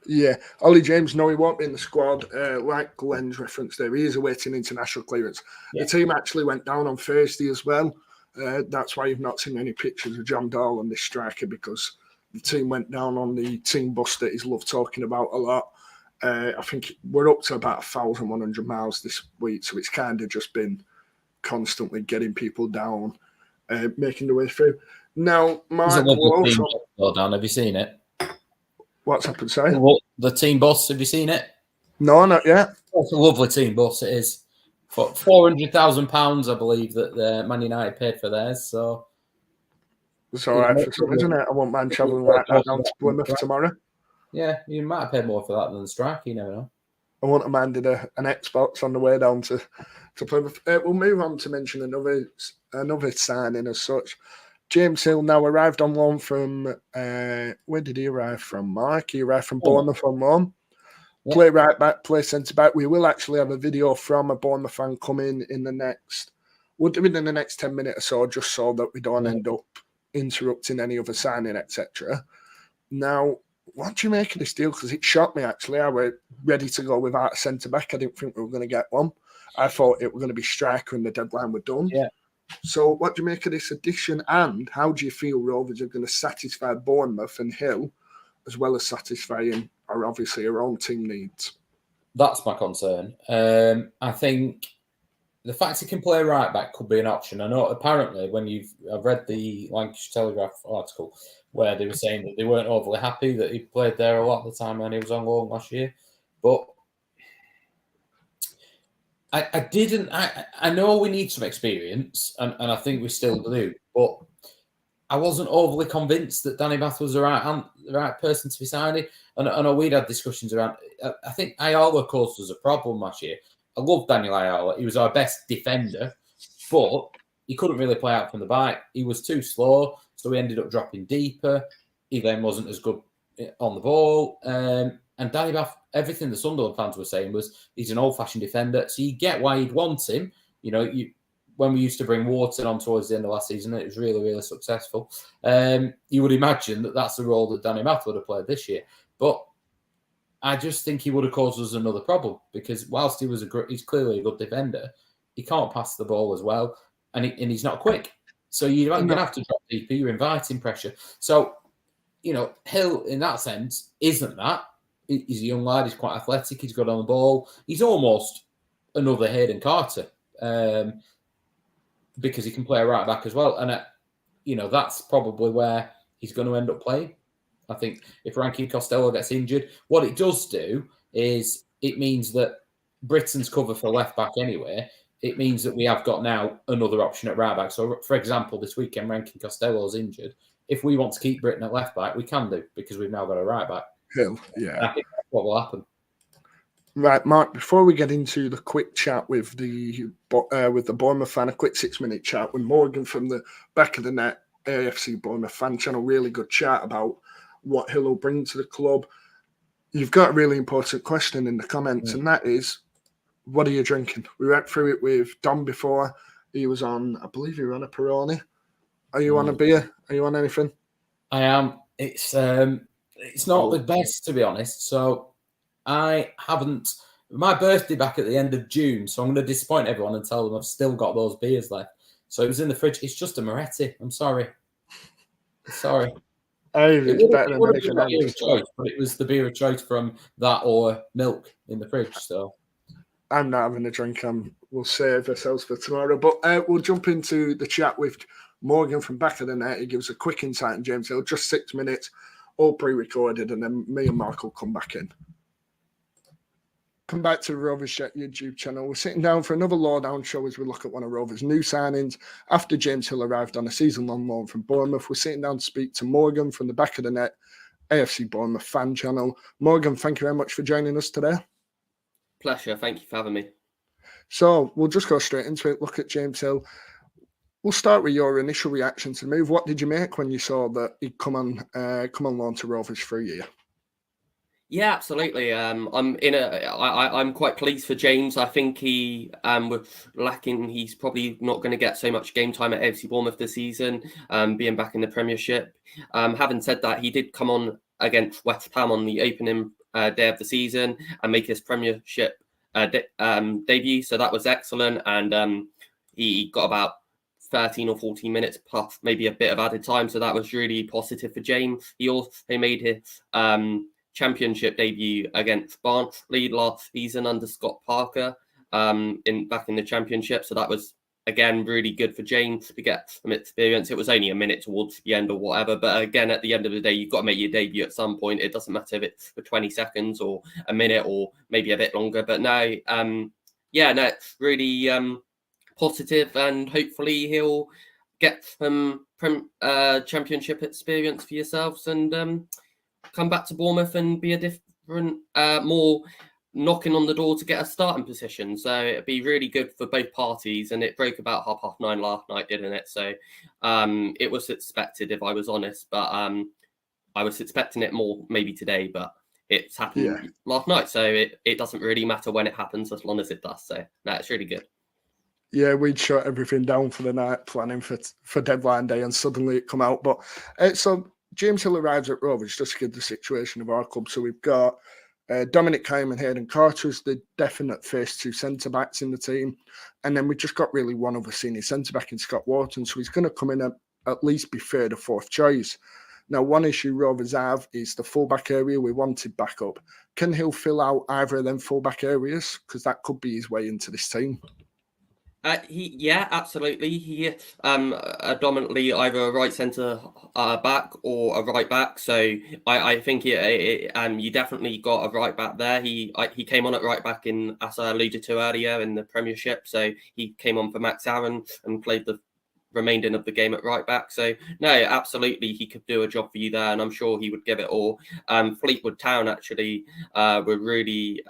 Yeah, Ollie James, no, he won't be in the squad. Like Glenn's reference there, he is awaiting international clearance. Yeah. The team actually went down on Thursday as well. That's why you've not seen any pictures of John Dahl and this striker, because the team went down on the team bus that he's loved talking about a lot. I think we're up to about 1,100 miles this week, so it's kind of just been constantly getting people down, making the way through. Now, Mark, Dan, have you seen it? What's happened, sorry? The team bus, have you seen it? No, not yet. It's a lovely team bus, it is. For £400,000, I believe, that Man United paid for theirs. So it's all right for some, isn't it? I won't mind travelling like that down to Plymouth tomorrow. Yeah, you might have paid more for that than the strike. You never know. I wouldn't have minded an Xbox on the way down to Plymouth. We'll move on to mention another signing as such. James Hill now arrived on loan from where did he arrive from, Mark? He arrived from Bournemouth on loan. Yeah. Play right back, play centre back. We will actually have a video from a Bournemouth fan coming in the next 10 minutes or so, just so that we don't end up interrupting any other signing, etc. Now, what do you make of this deal? Because it shocked me, actually. I was ready to go without a centre back. I didn't think we were going to get one. I thought it was going to be striker and the deadline were done. Yeah. So what do you make of this addition, and how do you feel Rovers are going to satisfy Bournemouth and Hill as well as satisfying our own team needs? That's my concern. I think the fact he can play right back could be an option. I know apparently I've read the Lancashire Telegraph article where they were saying that they weren't overly happy that he played there a lot of the time when he was on loan last year, but I know we need some experience, and I think we still do, but I wasn't overly convinced that Danny Batth was the right person to be signing. And I know we'd had discussions around. I think Ayala caused us a problem last year. I love Daniel Ayala. He was our best defender, but he couldn't really play out from the back. He was too slow, so we ended up dropping deeper. He then wasn't as good on the ball. And And Danny Bath, everything the Sunderland fans were saying was he's an old-fashioned defender. So you get why you'd want him. When we used to bring Wharton on towards the end of last season, it was really, really successful. You would imagine that that's the role that Danny Bath would have played this year. But I just think he would have caused us another problem because whilst he's clearly a good defender, he can't pass the ball as well, and he's not quick. So you're going to have to drop deeper. You're inviting pressure. So, Hill, in that sense, isn't that. He's a young lad. He's quite athletic. He's good on the ball. He's almost another Hayden Carter because he can play a right back as well. And, that's probably where he's going to end up playing. I think if Rankin Costello gets injured, what it does do is it means that Britain's cover for left back anyway. It means that we have got now another option at right back. So, for example, this weekend, Rankin Costello's injured. If we want to keep Britain at left back, we can do because we've now got a right back. Hill, yeah. I think that's what will happen. Right, Mark, before we get into the quick chat with the Bournemouth fan, a quick 6-minute chat with Morgan from the Back of the Net AFC Bournemouth fan channel, really good chat about what Hill will bring to the club. You've got a really important question in the comments, and that is, what are you drinking? We went through it with Dom before. He was on, I believe he was on a Peroni. Are you on a beer? Are you on anything? I am. It's not the best, to be honest. So I haven't. My birthday back at the end of June, so I'm going to disappoint everyone and tell them I've still got those beers left. So it was in the fridge. It's just a Moretti. I'm sorry. It's better than anything else. But it was the beer of choice from that or milk in the fridge. So I'm not having a drink. We'll save ourselves for tomorrow. But we'll jump into the chat with Morgan from Back of the Net. He gives a quick insight on James Hill, just 6 minutes, all pre-recorded, and then me and Mark will come back in. Come back to the Rovers YouTube channel. We're sitting down for another lowdown show as we look at one of Rovers' new signings. After James Hill arrived on a season-long loan from Bournemouth, we're sitting down to speak to Morgan from the Back of the Net AFC Bournemouth fan channel. Morgan, thank you very much for joining us today. Pleasure. Thank you for having me. So we'll just go straight into it. Look at James Hill. We'll start with your initial reaction to the move. What did you make when you saw that he'd come on loan to Rovers for a year? Yeah, absolutely. I'm quite pleased for James. I think he was lacking. He's probably not going to get so much game time at AFC Bournemouth this season, being back in the Premiership. Having said that, he did come on against West Ham on the opening day of the season and make his Premiership debut. So that was excellent, and he got about 13 or 14 minutes plus maybe a bit of added time. So that was really positive for James. He also made his Championship debut against Buckley last season under Scott Parker back in the Championship. So that was, again, really good for James to get some experience. It was only a minute towards the end or whatever. But again, at the end of the day, you've got to make your debut at some point. It doesn't matter if it's for 20 seconds or a minute or maybe a bit longer. But no, it's really positive, and hopefully he'll get some Championship experience for yourselves and come back to Bournemouth and be a different, more knocking on the door to get a starting position. So it'd be really good for both parties. And it broke about 9:30 last night, didn't it? So it was expected, if I was honest, but I was expecting it more maybe today, but it's happened last night. So it doesn't really matter when it happens as long as it does. So no, it's really good. Yeah, we'd shut everything down for the night, planning for deadline day, and suddenly it come out. But so James Hill arrives at Rovers, just to give the situation of our club. So we've got Dominic Keim and Hayden Carter as the definite first two centre-backs in the team. And then we just got really one other senior centre-back in Scott Wharton. So he's going to come in at least be third or fourth choice. Now, one issue Rovers have is the full-back area. We wanted backup. Can Hill fill out either of them full-back areas? Because that could be his way into this team. Absolutely. He dominantly either a right centre back or a right back. So I think you definitely got a right back there. He came on at right back as I alluded to earlier, in the Premiership. So he came on for Max Aaron and played the remainder of the game at right back. So no, absolutely, he could do a job for you there, and I'm sure he would give it all. Fleetwood Town actually were really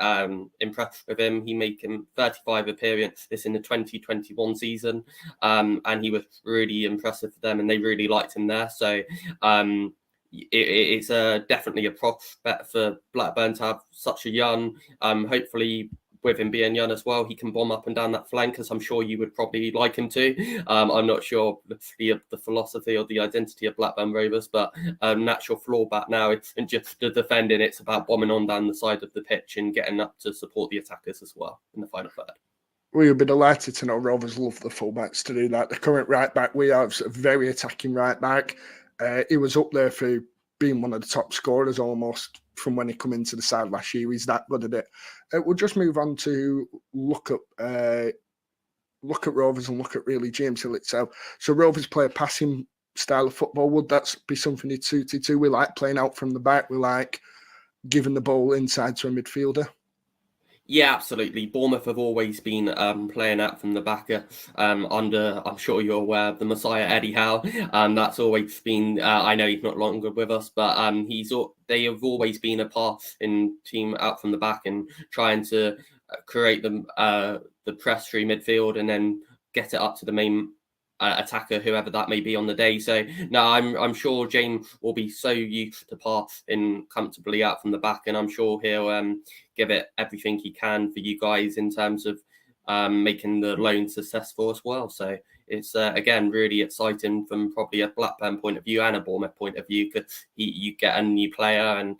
impressed with him. He made him 35 appearances in the 2021 season, and he was really impressive for them, and they really liked him there. So it's definitely a prospect for Blackburn to have such a young, hopefully with him being young as well, he can bomb up and down that flank, as I'm sure you would probably like him to. I'm not sure the philosophy or the identity of Blackburn Rovers, but natural floor back now, and just the defending, it's about bombing on down the side of the pitch and getting up to support the attackers as well in the final third. We would be delighted to know Rovers love the fullbacks to do that. The current right back we have is a very attacking right back. He was up there for being one of the top scorers almost from when he come into the side last year. He's that good at it. We'll just move on to look at Rovers and look at really James Hill itself. So Rovers play a passing style of football. Would that be something he'd suited to? We like playing out from the back. We like giving the ball inside to a midfielder. Yeah, absolutely. Bournemouth have always been playing out from the back under, I'm sure you're aware of the Messiah Eddie Howe. That's always been, I know he's not longer with us, but they have always been a part in team out from the back and trying to create the press through midfield and then get it up to the main attacker, whoever that may be on the day. So no, I'm sure James will be so used to passing comfortably out from the back, and I'm sure he'll give it everything he can for you guys in terms of making the loan successful as well. So it's again really exciting from probably a Blackburn point of view and a Bournemouth point of view, because you get a new player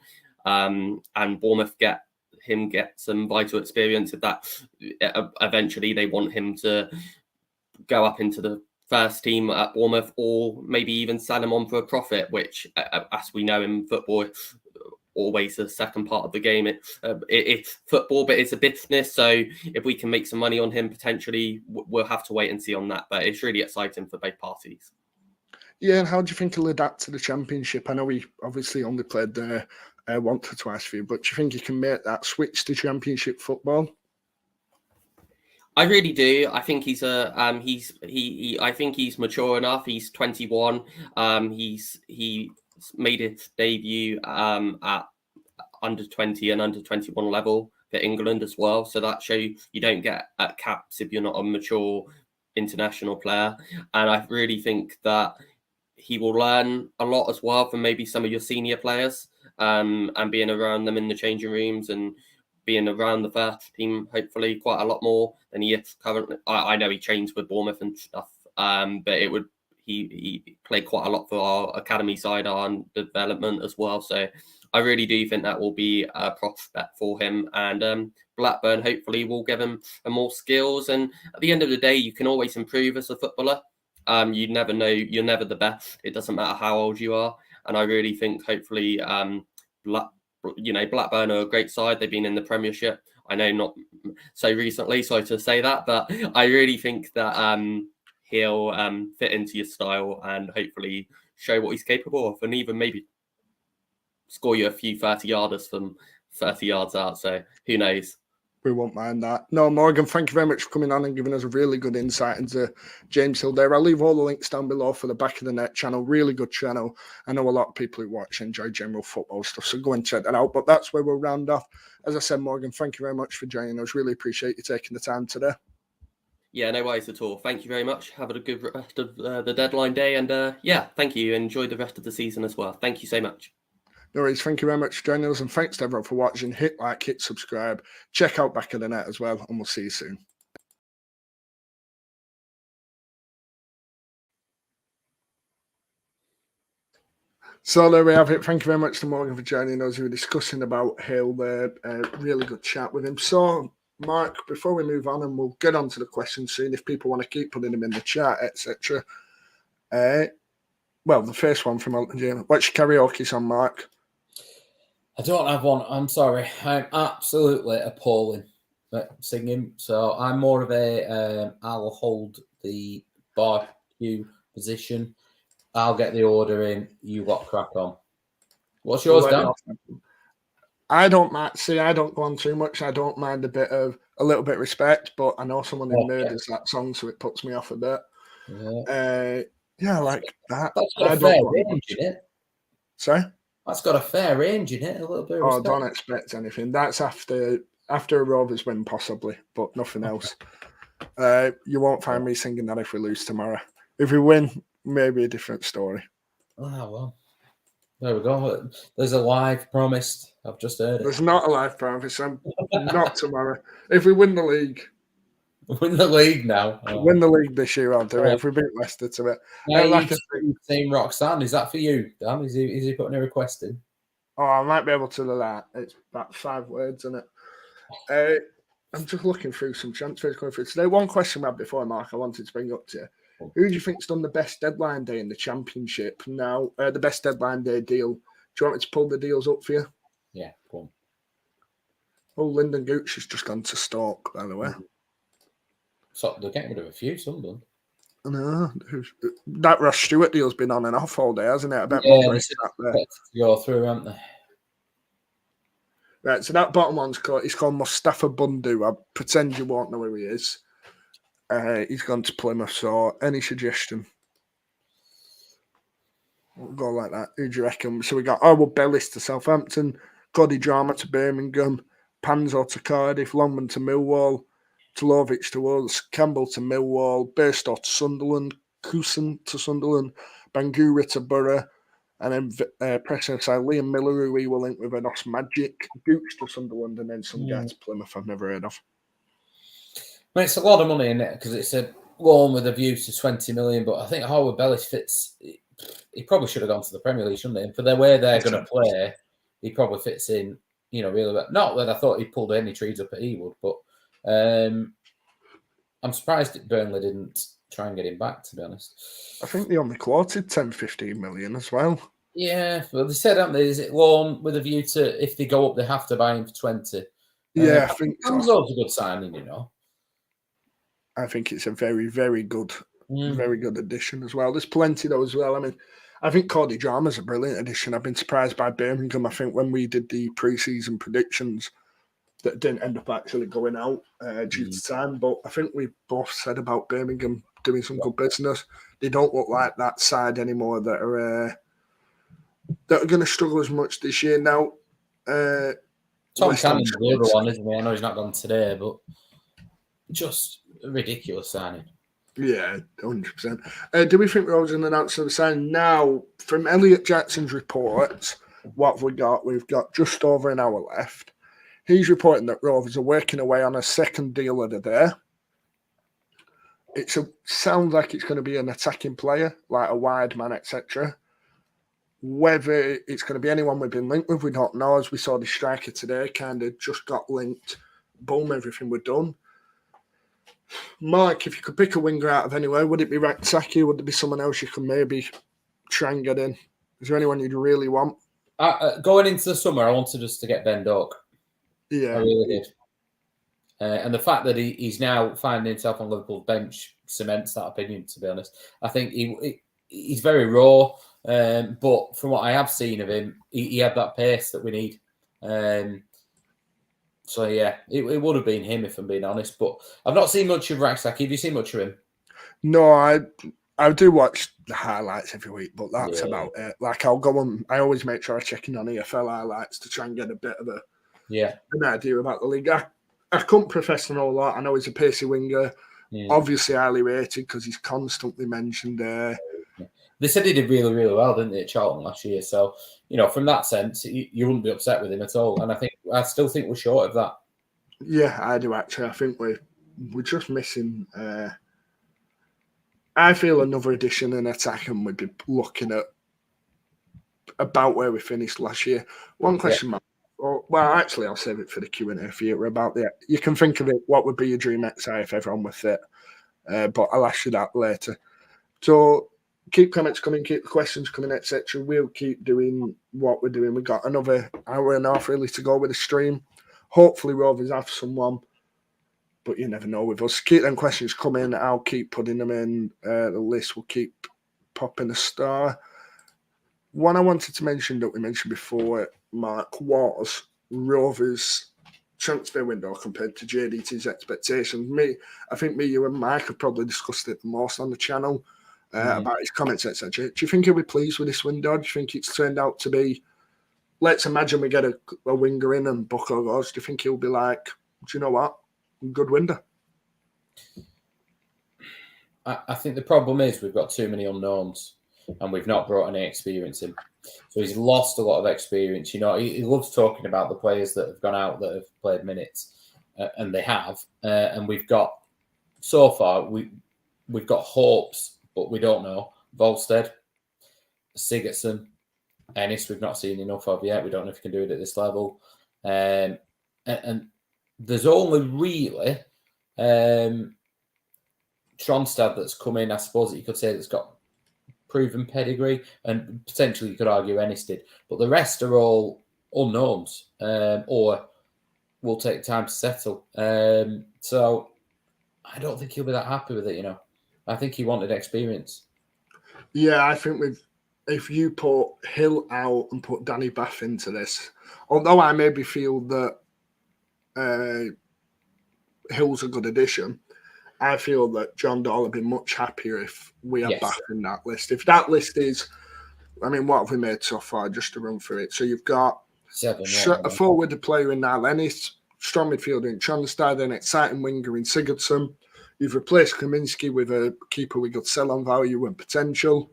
and Bournemouth get some vital experience of that. Eventually they want him to go up into the first team at Bournemouth, or maybe even sell him on for a profit, which, as we know in football, always the second part of the game. It's football, but it's a business. So if we can make some money on him, potentially, we'll have to wait and see on that. But it's really exciting for both parties. Yeah, and how do you think he'll adapt to the Championship? I know he obviously only played there once or twice for you, but do you think he can make that switch to Championship football? I really do. I think he's I think he's mature enough. He's 21. He made his debut at under 20 and under 21 level for England as well. So that shows you don't get at caps if you're not a mature international player. And I really think that he will learn a lot as well from maybe some of your senior players and being around them in the changing rooms and being around the first team, hopefully quite a lot more than he is currently. I know he trains with Bournemouth and stuff, but he played quite a lot for our academy side, our development as well. So I really do think that will be a prospect for him. And Blackburn hopefully will give him more skills. And at the end of the day, you can always improve as a footballer. You never know, you're never the best. It doesn't matter how old you are. And I really think hopefully Blackburn are a great side. They've been in the Premiership. I know not so recently, sorry to say that, but I really think that he'll fit into your style and hopefully show what he's capable of, and even maybe score you a few 30-yarders from 30 yards out. So who knows? We won't mind that. No, Morgan, thank you very much for coming on and giving us a really good insight into James Hill there. I'll leave all the links down below for the Back of the Net channel. Really good channel. I know a lot of people who watch enjoy general football stuff, so go and check that out. But that's where we'll round off. As I said, Morgan, thank you very much for joining us. Really appreciate you taking the time today. Yeah, no worries at all. Thank you very much. Have a good rest of the deadline day. And yeah, thank you. Enjoy the rest of the season as well. Thank you so much. No worries. Thank you very much for joining us, and thanks to everyone for watching. Hit like, hit subscribe, check out Back of the Net as well, and we'll see you soon. So there we have it. Thank you very much to Morgan for joining us. We were discussing about Hill there. Really good chat with him. So, Mark, before we move on, and we'll get on to the questions soon, if people want to keep putting them in the chat, etc. Well, the first one from Elton John. What's your karaoke song, Mark? I don't have one. I'm sorry. I'm absolutely appalling at singing. So I'm more of a I'll hold the barbecue position. I'll get the order in. You got crack on. What's yours, Dan? I don't mind. See, I don't go on too much. I don't mind a little bit of respect, but I know someone in murders that song, so it puts me off a bit. Yeah, like that. That's got a fair range in it. Sorry? That's got a fair range in it. A little bit of respect. Don't expect anything. That's after a Rovers win, possibly, but nothing else. You won't find me singing that if we lose tomorrow. If we win, maybe a different story. Oh, well. There we go. There's a live promised. I've just heard it. There's not a life promise. Not tomorrow. If we win the league, Win the league now. win the league this year, I'll do it. If we beat Leicester to it. Like Team Roxanne, is that for you, Dan? Is he putting a request in? Oh, I might be able to do that. It's about 5 words, isn't it? I'm just looking through some transfers going through today. One question we had before, Mark, I wanted to bring up to you. Who do you think's done the best deadline day in the Championship? Now, the best deadline day deal. Do you want me to pull the deals up for you? Yeah, go on. Oh, Lyndon Gooch has just gone to Stoke, by the way. So they're getting rid of a few, Sunderland. No, that Ross Stewart deal's been on and off all day, hasn't it? I bet Yeah, they go through, haven't they? Right, so that bottom one's he's called Mustafa Bundu. I pretend you won't know who he is. He's gone to Plymouth, so any suggestion? We'll go like that. Who do you reckon? So we got Orwell Bellis to Southampton, Cody Drama to Birmingham, Panzo to Cardiff, Longman to Millwall, Tolovic to us, Campbell to Millwall, Burstow to Sunderland, Cousin to Sunderland, Bangura to Borough, and then pressing side Liam Miller, who we will link with an Os Magic, Gooch to Sunderland, and then some guy to Plymouth I've never heard of. Well, it's a lot of money in it because it's a loan with a view to 20 million. But I think Howard Bellis fits. He probably should have gone to the Premier League, shouldn't he? And for the way they're going to play, he probably fits in. Really well. Not that I thought he pulled any trees up at Ewood, but I'm surprised that Burnley didn't try and get him back. To be honest, I think they only quoted 10-15 million as well. Yeah, well, they said, haven't they? Is it loan with a view to if they go up, they have to buy him for 20? Yeah, I think so. Panzo's a good signing, I think it's a very, very good addition as well. There's plenty though as well. I mean, I think Cody Drama's a brilliant addition. I've been surprised by Birmingham. I think when we did the pre-season predictions, that didn't end up actually going out due to time. But I think we both said about Birmingham doing some good business. They don't look like that side anymore that are going to struggle as much this year. Now, Tom Cannon's the other one, isn't he? I know he's not gone today, but just a ridiculous signing. Yeah, 100%. Do we think Rovers an announcement of the signing? Now, from Elliot Jackson's reports, what have we got? We've got just over an hour left. He's reporting that Rovers are working away on a second deal of the day. It sounds like it's going to be an attacking player, like a wide man, etc. Whether it's going to be anyone we've been linked with, we don't know. As we saw the striker today, kind of just got linked. Boom, everything we're done. Mark, if you could pick a winger out of anywhere, would it be Raksaki? Would there be someone else you could maybe try and get in? Is there anyone you'd really want? Going into the summer, I wanted us to get Ben Doak. Yeah. I really did. And the fact that he's now finding himself on Liverpool's bench cements that opinion, to be honest. I think he's very raw, but from what I have seen of him, he had that pace that we need. So, yeah, it would have been him, if I'm being honest. But I've not seen much of Raksaki. Have you seen much of him? No, I do watch the highlights every week, but that's about it. Like, I'll go on, I always make sure I check in on EFL highlights to try and get a bit of an idea about the league. I couldn't profess to know a lot. I know he's a pacey winger, obviously highly rated because he's constantly mentioned there. They said he did really, really well, didn't they, at Charlton last year? So, from that sense, you wouldn't be upset with him at all. And I still think we're short of that. Yeah, I do actually. I think we're just missing. I feel another addition in attack, and we'd be looking at about where we finished last year. One question, Mark. Well, actually, I'll save it for the Q&A for you. About that, you can think of it. What would be your dream XI if everyone was fit? But I'll ask you that later. So keep comments coming, keep the questions coming, etc. We'll keep doing what we're doing. We've got another hour and a half really to go with the stream. Hopefully, Rovers have someone, but you never know with us. Keep them questions coming. I'll keep putting them in. The list will keep popping a star. One I wanted to mention that we mentioned before, Mark, was Rovers' transfer window compared to JDT's expectations. I think you and Mike have probably discussed it the most on the channel about his comments, etc. Do you think he'll be pleased with this window? Do you think it's turned out to be, let's imagine we get a winger in and Buckley goes, do you think he'll be like, do you know what, good window? I think the problem is we've got too many unknowns and we've not brought any experience in. So he's lost a lot of experience. You know, he loves talking about the players that have gone out that have played minutes, and they have. And we've got, so far, we've got hopes, but we don't know. Volstead, Sigurdsson, Ennis, we've not seen enough of yet. We don't know if he can do it at this level. And there's only really Tronstad that's come in, I suppose that you could say, that's got proven pedigree, and potentially you could argue Ennis did, but the rest are all unknowns, or will take time to settle. So I don't think he'll be that happy with it, you know. I think he wanted experience. Yeah, I think if you put Hill out and put Danny Bath into this, although I maybe feel that Hill's a good addition, I feel that John Dahl would be much happier if we have Bath in that list. If that list is, I mean, what have we made so far? Just to run through it. So you've got 7, a forward player in now, Ennis, strong midfielder in Tronstad, an exciting winger in Sigurdsson. You've replaced Kaminski with a keeper with good sell-on value and potential.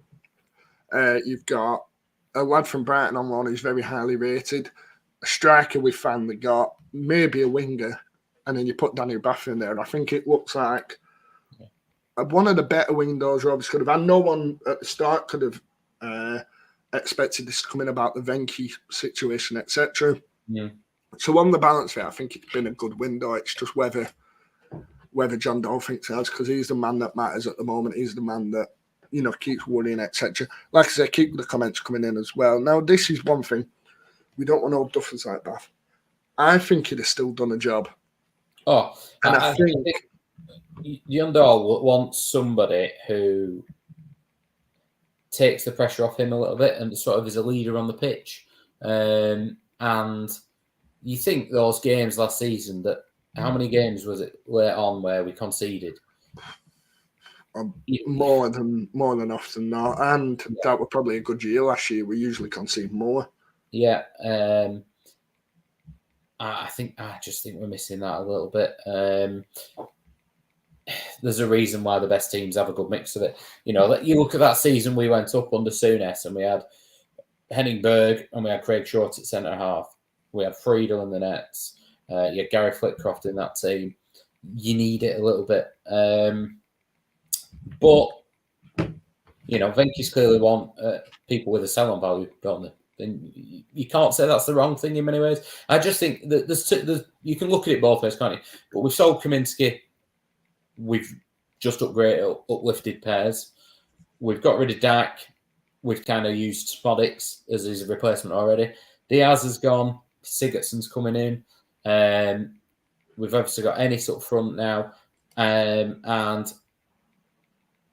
You've got a lad from Brighton on loan who's very highly rated. A striker we finally got, maybe a winger, and then you put Danny Bath in there. I think it looks like one of the better windows Rovers could have had. No one at the start could have expected this to come in about the Venky situation, etc. Yeah. So on the balance of it, I think it's been a good window. It's just whether John Dahl thinks it has, because he's the man that matters at the moment. He's the man that, you know, keeps worrying, etc. Like I said, keep the comments coming in as well. Now, this is one thing. We don't want old duffers like Bath. I think he'd have still done a job. Oh, and I think John Dahl wants somebody who takes the pressure off him a little bit and sort of is a leader on the pitch. And you think those games last season, that how many games was it late on where we conceded? More than often not, and that was probably a good year last year. We usually concede more. Yeah, I just think we're missing that a little bit. There's a reason why the best teams have a good mix of it. You know, you look at that season we went up under Souness, and we had Henning Berg and we had Craig Short at centre half. We had Friedel in the nets. You had Gary Flitcroft in that team. You need it a little bit. But, you know, Venky's clearly want people with a sell-on value, don't they? And you can't say that's the wrong thing in many ways. I just think that there's you can look at it both ways, can't you? But we've sold Kaminski. We've just uplifted pairs. We've got rid of Dak. We've kind of used Smodics as his replacement already. Diaz has gone. Sigurdsson's coming in. We've obviously got Ennis up front now. And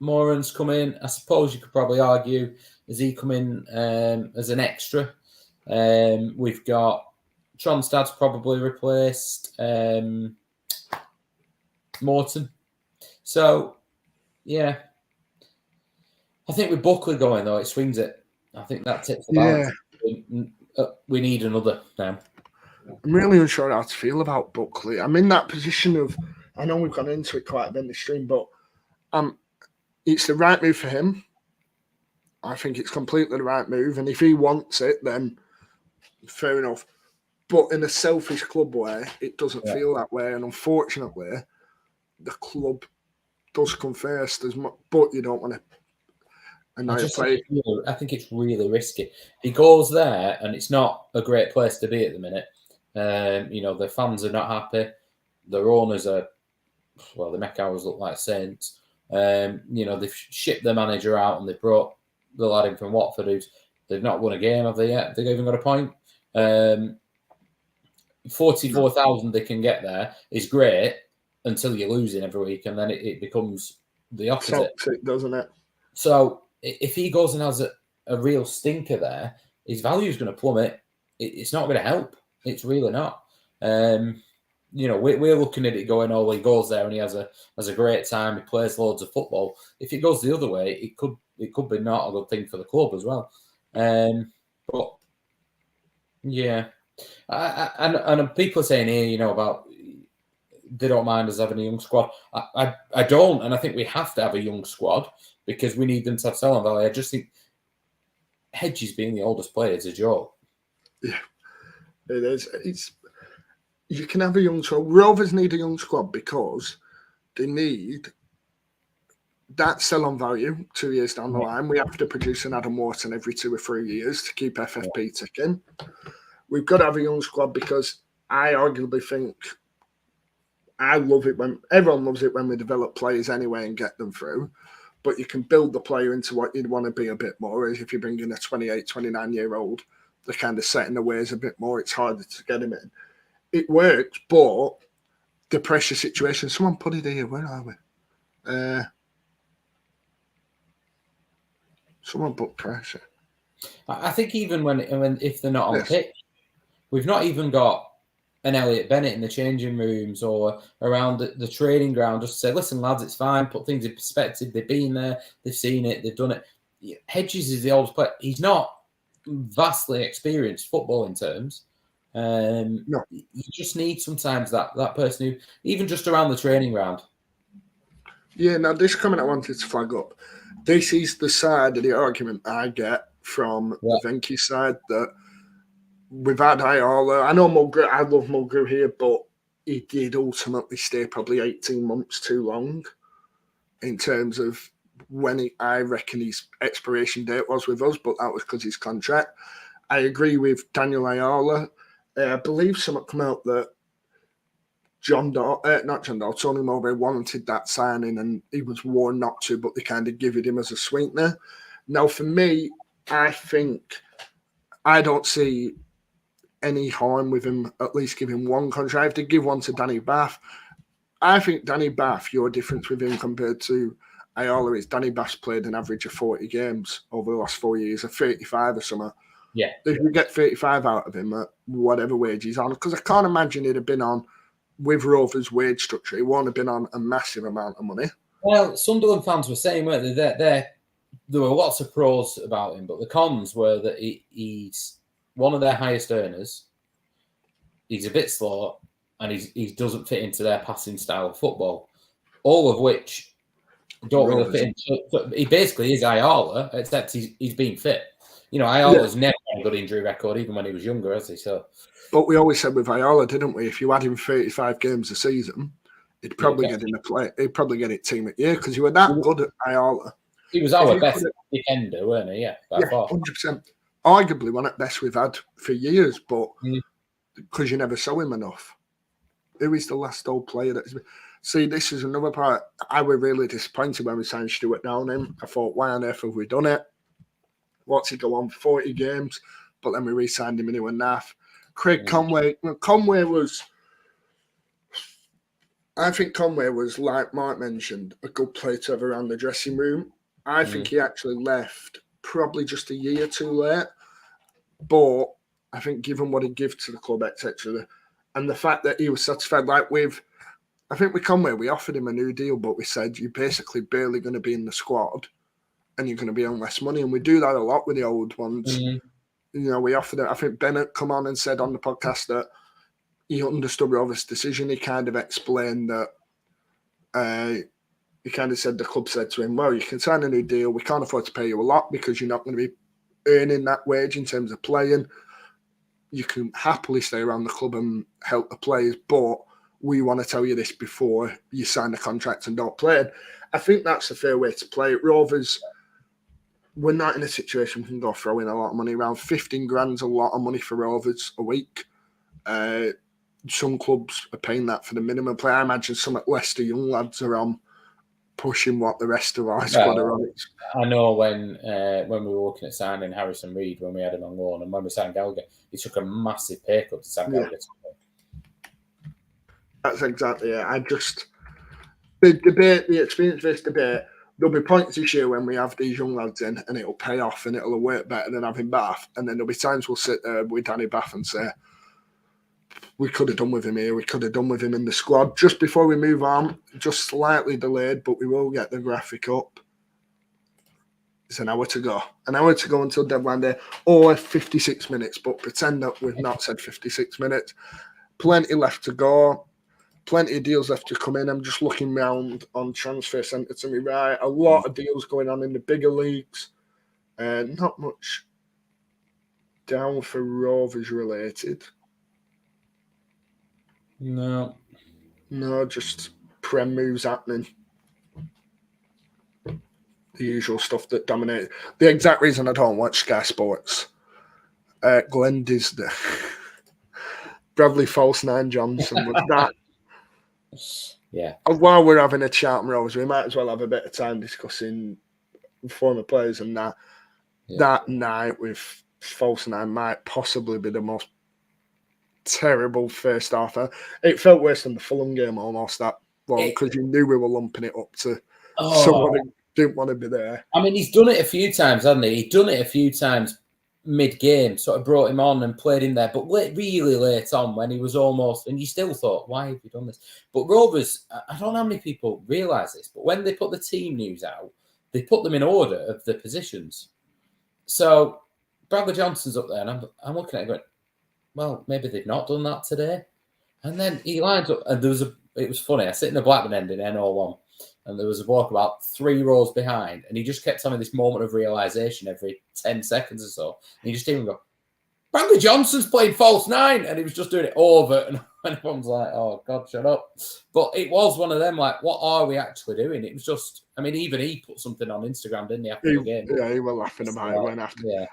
Moran's come in. I suppose you could probably argue, has he come in as an extra? We've got Tronstad's probably replaced Morton. So, yeah. I think with Buckley going, though, it swings it. I think that tips the balance. Yeah. We need another now. I'm really unsure how to feel about Buckley. I'm in that position of, I know we've gone into it quite a bit in the stream, but it's the right move for him. I think it's completely the right move. And if he wants it, then fair enough. But in a selfish club way, it doesn't feel that way. And unfortunately, the club does come first. But you don't want to. I think it's really risky. If he goes there, and it's not a great place to be at the minute. You know, the fans are not happy. Their owners are, well, they make ours look like saints. You know, they've shipped their manager out and they brought the lad in from Watford they've not won a game, have they yet? They've even got a point. 44,000 they can get there is great until you're losing every week, and then it becomes the opposite. Toxic, doesn't it? So if he goes and has a real stinker there, his value is going to plummet. It's not going to help. It's really not. You know, we're looking at it going, oh, well, he goes there and he has a great time. He plays loads of football. If it goes the other way, it could be not a good thing for the club as well. But yeah, and people are saying here, you know, about they don't mind us having a young squad. I don't, and I think we have to have a young squad because we need them to have sell-on value. I just think Hedges being the oldest player is a joke. Yeah, it is. You can have a young squad. Rovers need a young squad because they need that sell-on value 2 years down the line. We have to produce an Adam Wharton every 2 or 3 years to keep FFP ticking. We've got to have a young squad because I arguably think I love it when everyone loves it when we develop players anyway and get them through. But you can build the player into what you'd want to be a bit more. If you bring in a 28, 29-year-old, they're kind of set in the ways a bit more. It's harder to get him in. It works, but the pressure situation. Someone put it here. Where are we? Someone put pressure. I think even when if they're not on the pitch, we've not even got an Elliot Bennett in the changing rooms or around the training ground just to say, listen, lads, it's fine, put things in perspective. They've been there, they've seen it, they've done it. Hedges is the oldest player. He's not vastly experienced footballing terms. No. You just need sometimes that person who, even just around the training ground. Yeah, now this comment I wanted to flag up. This is the side of the argument I get from the Venky side that we've had Ayala. I know Mulgrew, I love Mulgrew here, but he did ultimately stay probably 18 months too long in terms of when I reckon his expiration date was with us, but that was because his contract. I agree with Daniel Ayala. I believe something come out that Tony Mowbray wanted that signing and he was warned not to, but they kind of give it him as a sweetener. Now, for me, I think I don't see any harm with him at least giving one contract. I have to give one to Danny Bath. I think Danny Bath, your difference with him compared to Ayala is Danny Bath's played an average of 40 games over the last 4 years, or 35 or something. Yeah. If you get 35 out of him at whatever wage he's on, because I can't imagine he'd have been on, with Rovers' wage structure, he won't have been on a massive amount of money. Well, Sunderland fans were saying, weren't they? There were lots of pros about him, but the cons were that he's one of their highest earners. He's a bit slow, and he doesn't fit into their passing style of football. All of which don't really fit into. He basically is Ayala, except he's been fit. You know, Ayala's never had a good injury record, even when he was younger, has he? So. But we always said with Ayala, didn't we? If you had him 35 games a season, he'd probably get in the play. He'd probably get it team at year because you were that good at Ayala. He was our best defender, weren't he? Yeah, 100%. Arguably one at best we've had for years, but because you never saw him enough. Who is the last old player that's been? See, this is another part. I was really disappointed when we signed Stuart Downing. I thought, why on earth have we done it? What's he go on 40 games? But then we re-signed him and he went naff. Craig Conway. Conway was, I think Conway was, like Mark mentioned, a good player to have around the dressing room. I think he actually left probably just a year too late. But I think given what he gave to the club, etc., and the fact that he was satisfied, like I think with Conway, we offered him a new deal, but we said you're basically barely going to be in the squad and you're going to be on less money. And we do that a lot with the old ones. You know, we offered it. I think Bennett come on and said on the podcast that he understood Rovers' decision. He kind of explained that he kind of said the club said to him, well, you can sign a new deal. We can't afford to pay you a lot because you're not going to be earning that wage in terms of playing. You can happily stay around the club and help the players, but we want to tell you this before you sign the contract and don't play it. I think that's a fair way to play it. Rovers, we're not in a situation we can go throwing a lot of money around. 15 grand's a lot of money for Rovers a week. Some clubs are paying that for the minimum play. I imagine some at Leicester young lads are on pushing what the rest of our squad are on. I know when we were looking at signing Harrison Reed when we had him on loan, and when we signed Gallagher, he took a massive pay cut to sign Gallagher. That's exactly it. The experience-based debate, there'll be points this year when we have these young lads in and it'll pay off and it'll work better than having Bath. And then there'll be times we'll sit there with Danny Bath and say, we could have done with him here, we could have done with him in the squad. Just before we move on, just slightly delayed, but we will get the graphic up. It's an hour to go. An hour to go until deadline day, or 56 minutes, but pretend that we've not said 56 minutes. Plenty left to go. Plenty of deals left to come in. I'm just looking round on Transfer Centre to me right. A lot of deals going on in the bigger leagues. Not much down for Rovers related? No. No, just Prem moves happening. The usual stuff that dominated. The exact reason I don't watch Sky Sports. Glenn Disney. Bradley False 9 Johnson was that. Yeah. While we're having a chat on Rovers, we might as well have a bit of time discussing former players and that. Yeah. That night with False 9 might possibly be the most terrible first half. It felt worse than the Fulham game almost, that one, because you knew we were lumping it up to someone who didn't want to be there. I mean, he's done it a few times, hasn't he? He's done it a few times mid-game, sort of brought him on and played him there, but really late on when he was almost, and you still thought, why have you done this? But Rovers, I don't know how many people realise this, but when they put the team news out, they put them in order of the positions. So Bradley Johnson's up there, and I'm looking at it going, well, maybe they've not done that today. And then he lines up, and it was funny. I sit in the Blackburn end in N01, and there was a bloke about 3 rows behind, and he just kept having this moment of realisation every 10 seconds or so. And he just didn't go, Bradley Johnson's playing false 9, and he was just doing it over, and everyone's like, oh, God, shut up. But it was one of them, like, what are we actually doing? It was just, I mean, even he put something on Instagram, didn't he, after the game? Yeah, he was laughing about it when after. Yeah.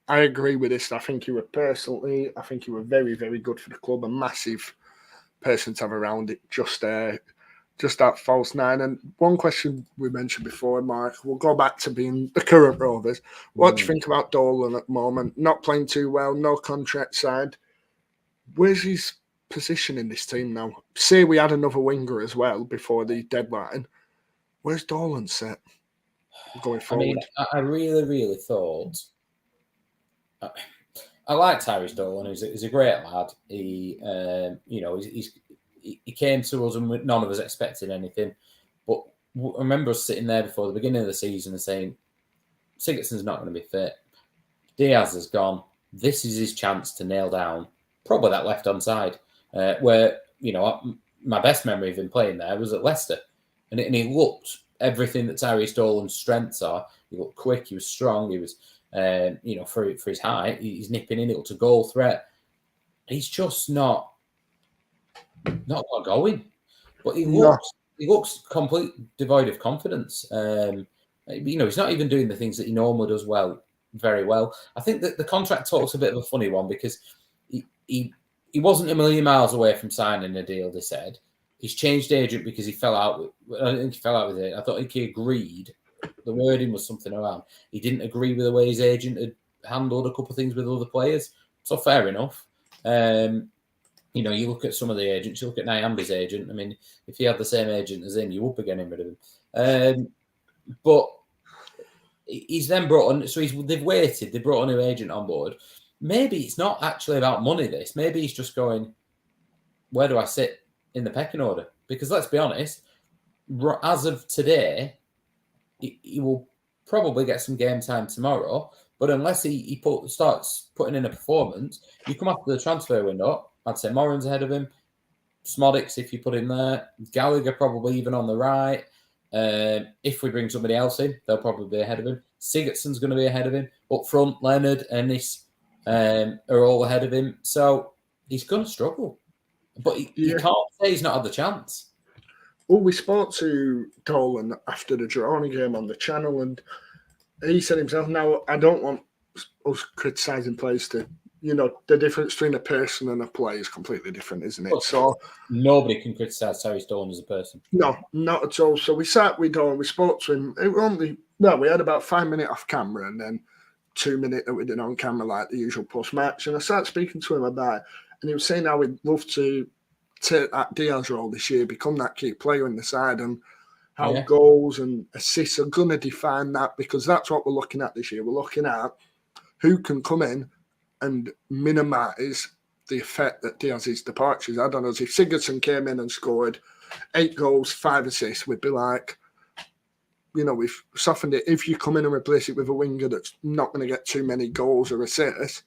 I agree with this. I think you were very, very good for the club. A massive person to have around it. Just that false 9. And one question we mentioned before, Mark, we'll go back to being the current Rovers. What do you think about Dolan at the moment? Not playing too well, no contract signed. Where's his position in this team now? Say we had another winger as well before the deadline. Where's Dolan set going forward? I mean, I really, really thought... I like Tyrese Dolan. He's a great lad. He, he came to us and none of us expected anything. But I remember us sitting there before the beginning of the season and saying, Sigurdsson's not going to be fit. Diaz has gone. This is his chance to nail down probably that left-hand side where, my best memory of him playing there was at Leicester. And he looked everything that Tyrese Dolan's strengths are. He looked quick. He was strong. He was... for his height, he's nipping in. It looks a goal threat. He's just not going. But he looks completely devoid of confidence. He's not even doing the things that he normally does very well. I think that the contract talk's a bit of a funny one because he wasn't a million miles away from signing a deal. They said he's changed agent because he fell out with. I don't think he fell out with it. I thought he agreed. The wording was something around. He didn't agree with the way his agent had handled a couple of things with other players. So fair enough. You look at some of the agents, you look at Nyambi's agent. I mean, if he had the same agent as him, you would be getting rid of him. But he's then brought on, so they've waited, they brought a new agent on board. Maybe it's not actually about money, this. Maybe he's just going, where do I sit in the pecking order? Because let's be honest, as of today, he will probably get some game time tomorrow, but unless he starts putting in a performance, you come after the transfer window, I'd say Moran's ahead of him, Smodics if you put him there, Gallagher probably even on the right. If we bring somebody else in, they'll probably be ahead of him. Sigurdsson's going to be ahead of him. Up front, Leonard and Ennis are all ahead of him. So he's going to struggle. But you can't say he's not had the chance. Well, we spoke to Dolan after the Girona game on the channel, and he said himself, now, I don't want us criticising players to, the difference between a person and a player is completely different, isn't it? Well, so nobody can criticise Tyrese Dolan as a person. No, not at all. So we sat with Dolan, we spoke to him. We had about 5 minutes off camera and then 2 minutes that we did on camera, like the usual post-match. And I started speaking to him about it, and he was saying how he'd love to take that Diaz role this year, become that key player in the side, and how goals and assists are going to define that, because that's what we're looking at this year. We're looking at who can come in and minimise the effect that Diaz's departures had on us. If Sigurdsson came in and scored 8 goals, 5 assists, we'd be like, we've softened it. If you come in and replace it with a winger that's not going to get too many goals or assists,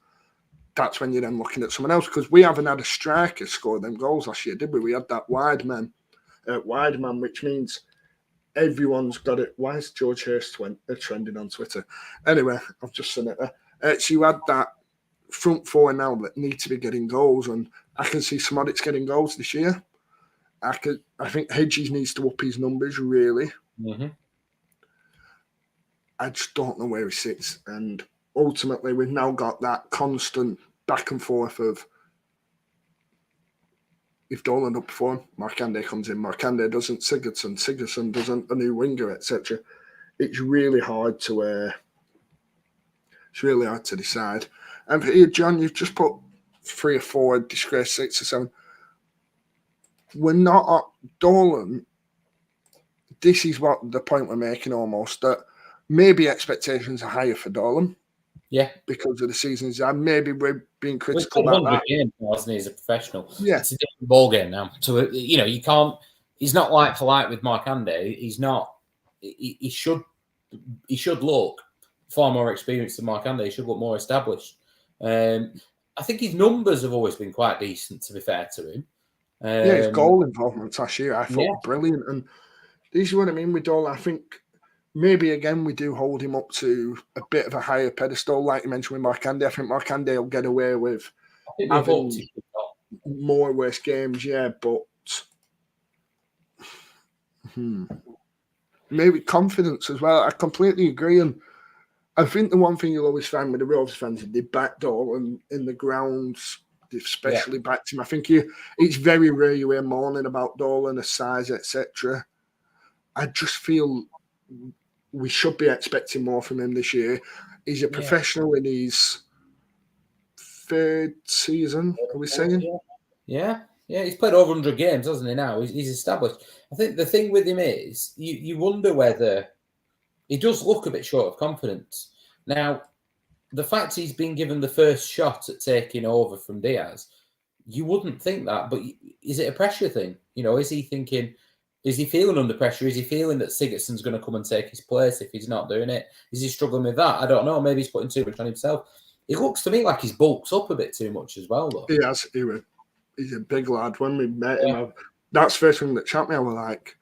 that's when you're then looking at someone else, because we haven't had a striker score them goals last year, did we? We had that wide man, which means everyone's got it. Why is George Hurst trending on Twitter? Anyway, I've just seen it there. So you had that front four now that need to be getting goals, and I can see Smodics getting goals this year. I think Hedges needs to up his numbers, really. Mm-hmm. I just don't know where he sits. And ultimately, we've now got that constant back and forth of if Dolan up before, Markande comes in, Markande doesn't, Sigurdsson doesn't, a new winger, etc. It's really hard to decide. And for you, John, you've just put 3 or 4, disgrace 6 or 7. We're not at Dolan. This is what the point we're making almost, that maybe expectations are higher for Dolan. Yeah. Because of the seasons. And maybe we're being critical about that. Games, wasn't he, as a professional? Yeah. It's a different ball game now. So, you can't, he's not like for like with Markande. He's not, he should look far more experienced than Markande. He should look more established. I think his numbers have always been quite decent, to be fair to him. His goal involvement last year, I thought, were brilliant. And this is what I mean with Dolan. I think maybe, again, we do hold him up to a bit of a higher pedestal, like you mentioned with Markande. I think Markande will get away with having more worse games, but maybe confidence as well. I completely agree. And I think the one thing you'll always find with the Rovers fans is they back Dolan in the grounds. They've especially backed him. I think it's very rare you hear moaning about Dolan, his size, etc. I just feel we should be expecting more from him this year. He's a professional in his 3rd season, are we saying? Yeah, he's played over 100 games, hasn't he, now? He's established. I think the thing with him is you wonder whether he does look a bit short of confidence. Now, the fact he's been given the first shot at taking over from Diaz, you wouldn't think that, but is it a pressure thing? Is he thinking, is he feeling under pressure? Is he feeling that Sigurdsson's going to come and take his place if he's not doing it? Is he struggling with that? I don't know. Maybe he's putting too much on himself. It looks to me like he's bulks up a bit too much as well, though. He has. He's a big lad. When we met him, that's the first thing that champed me. I was like,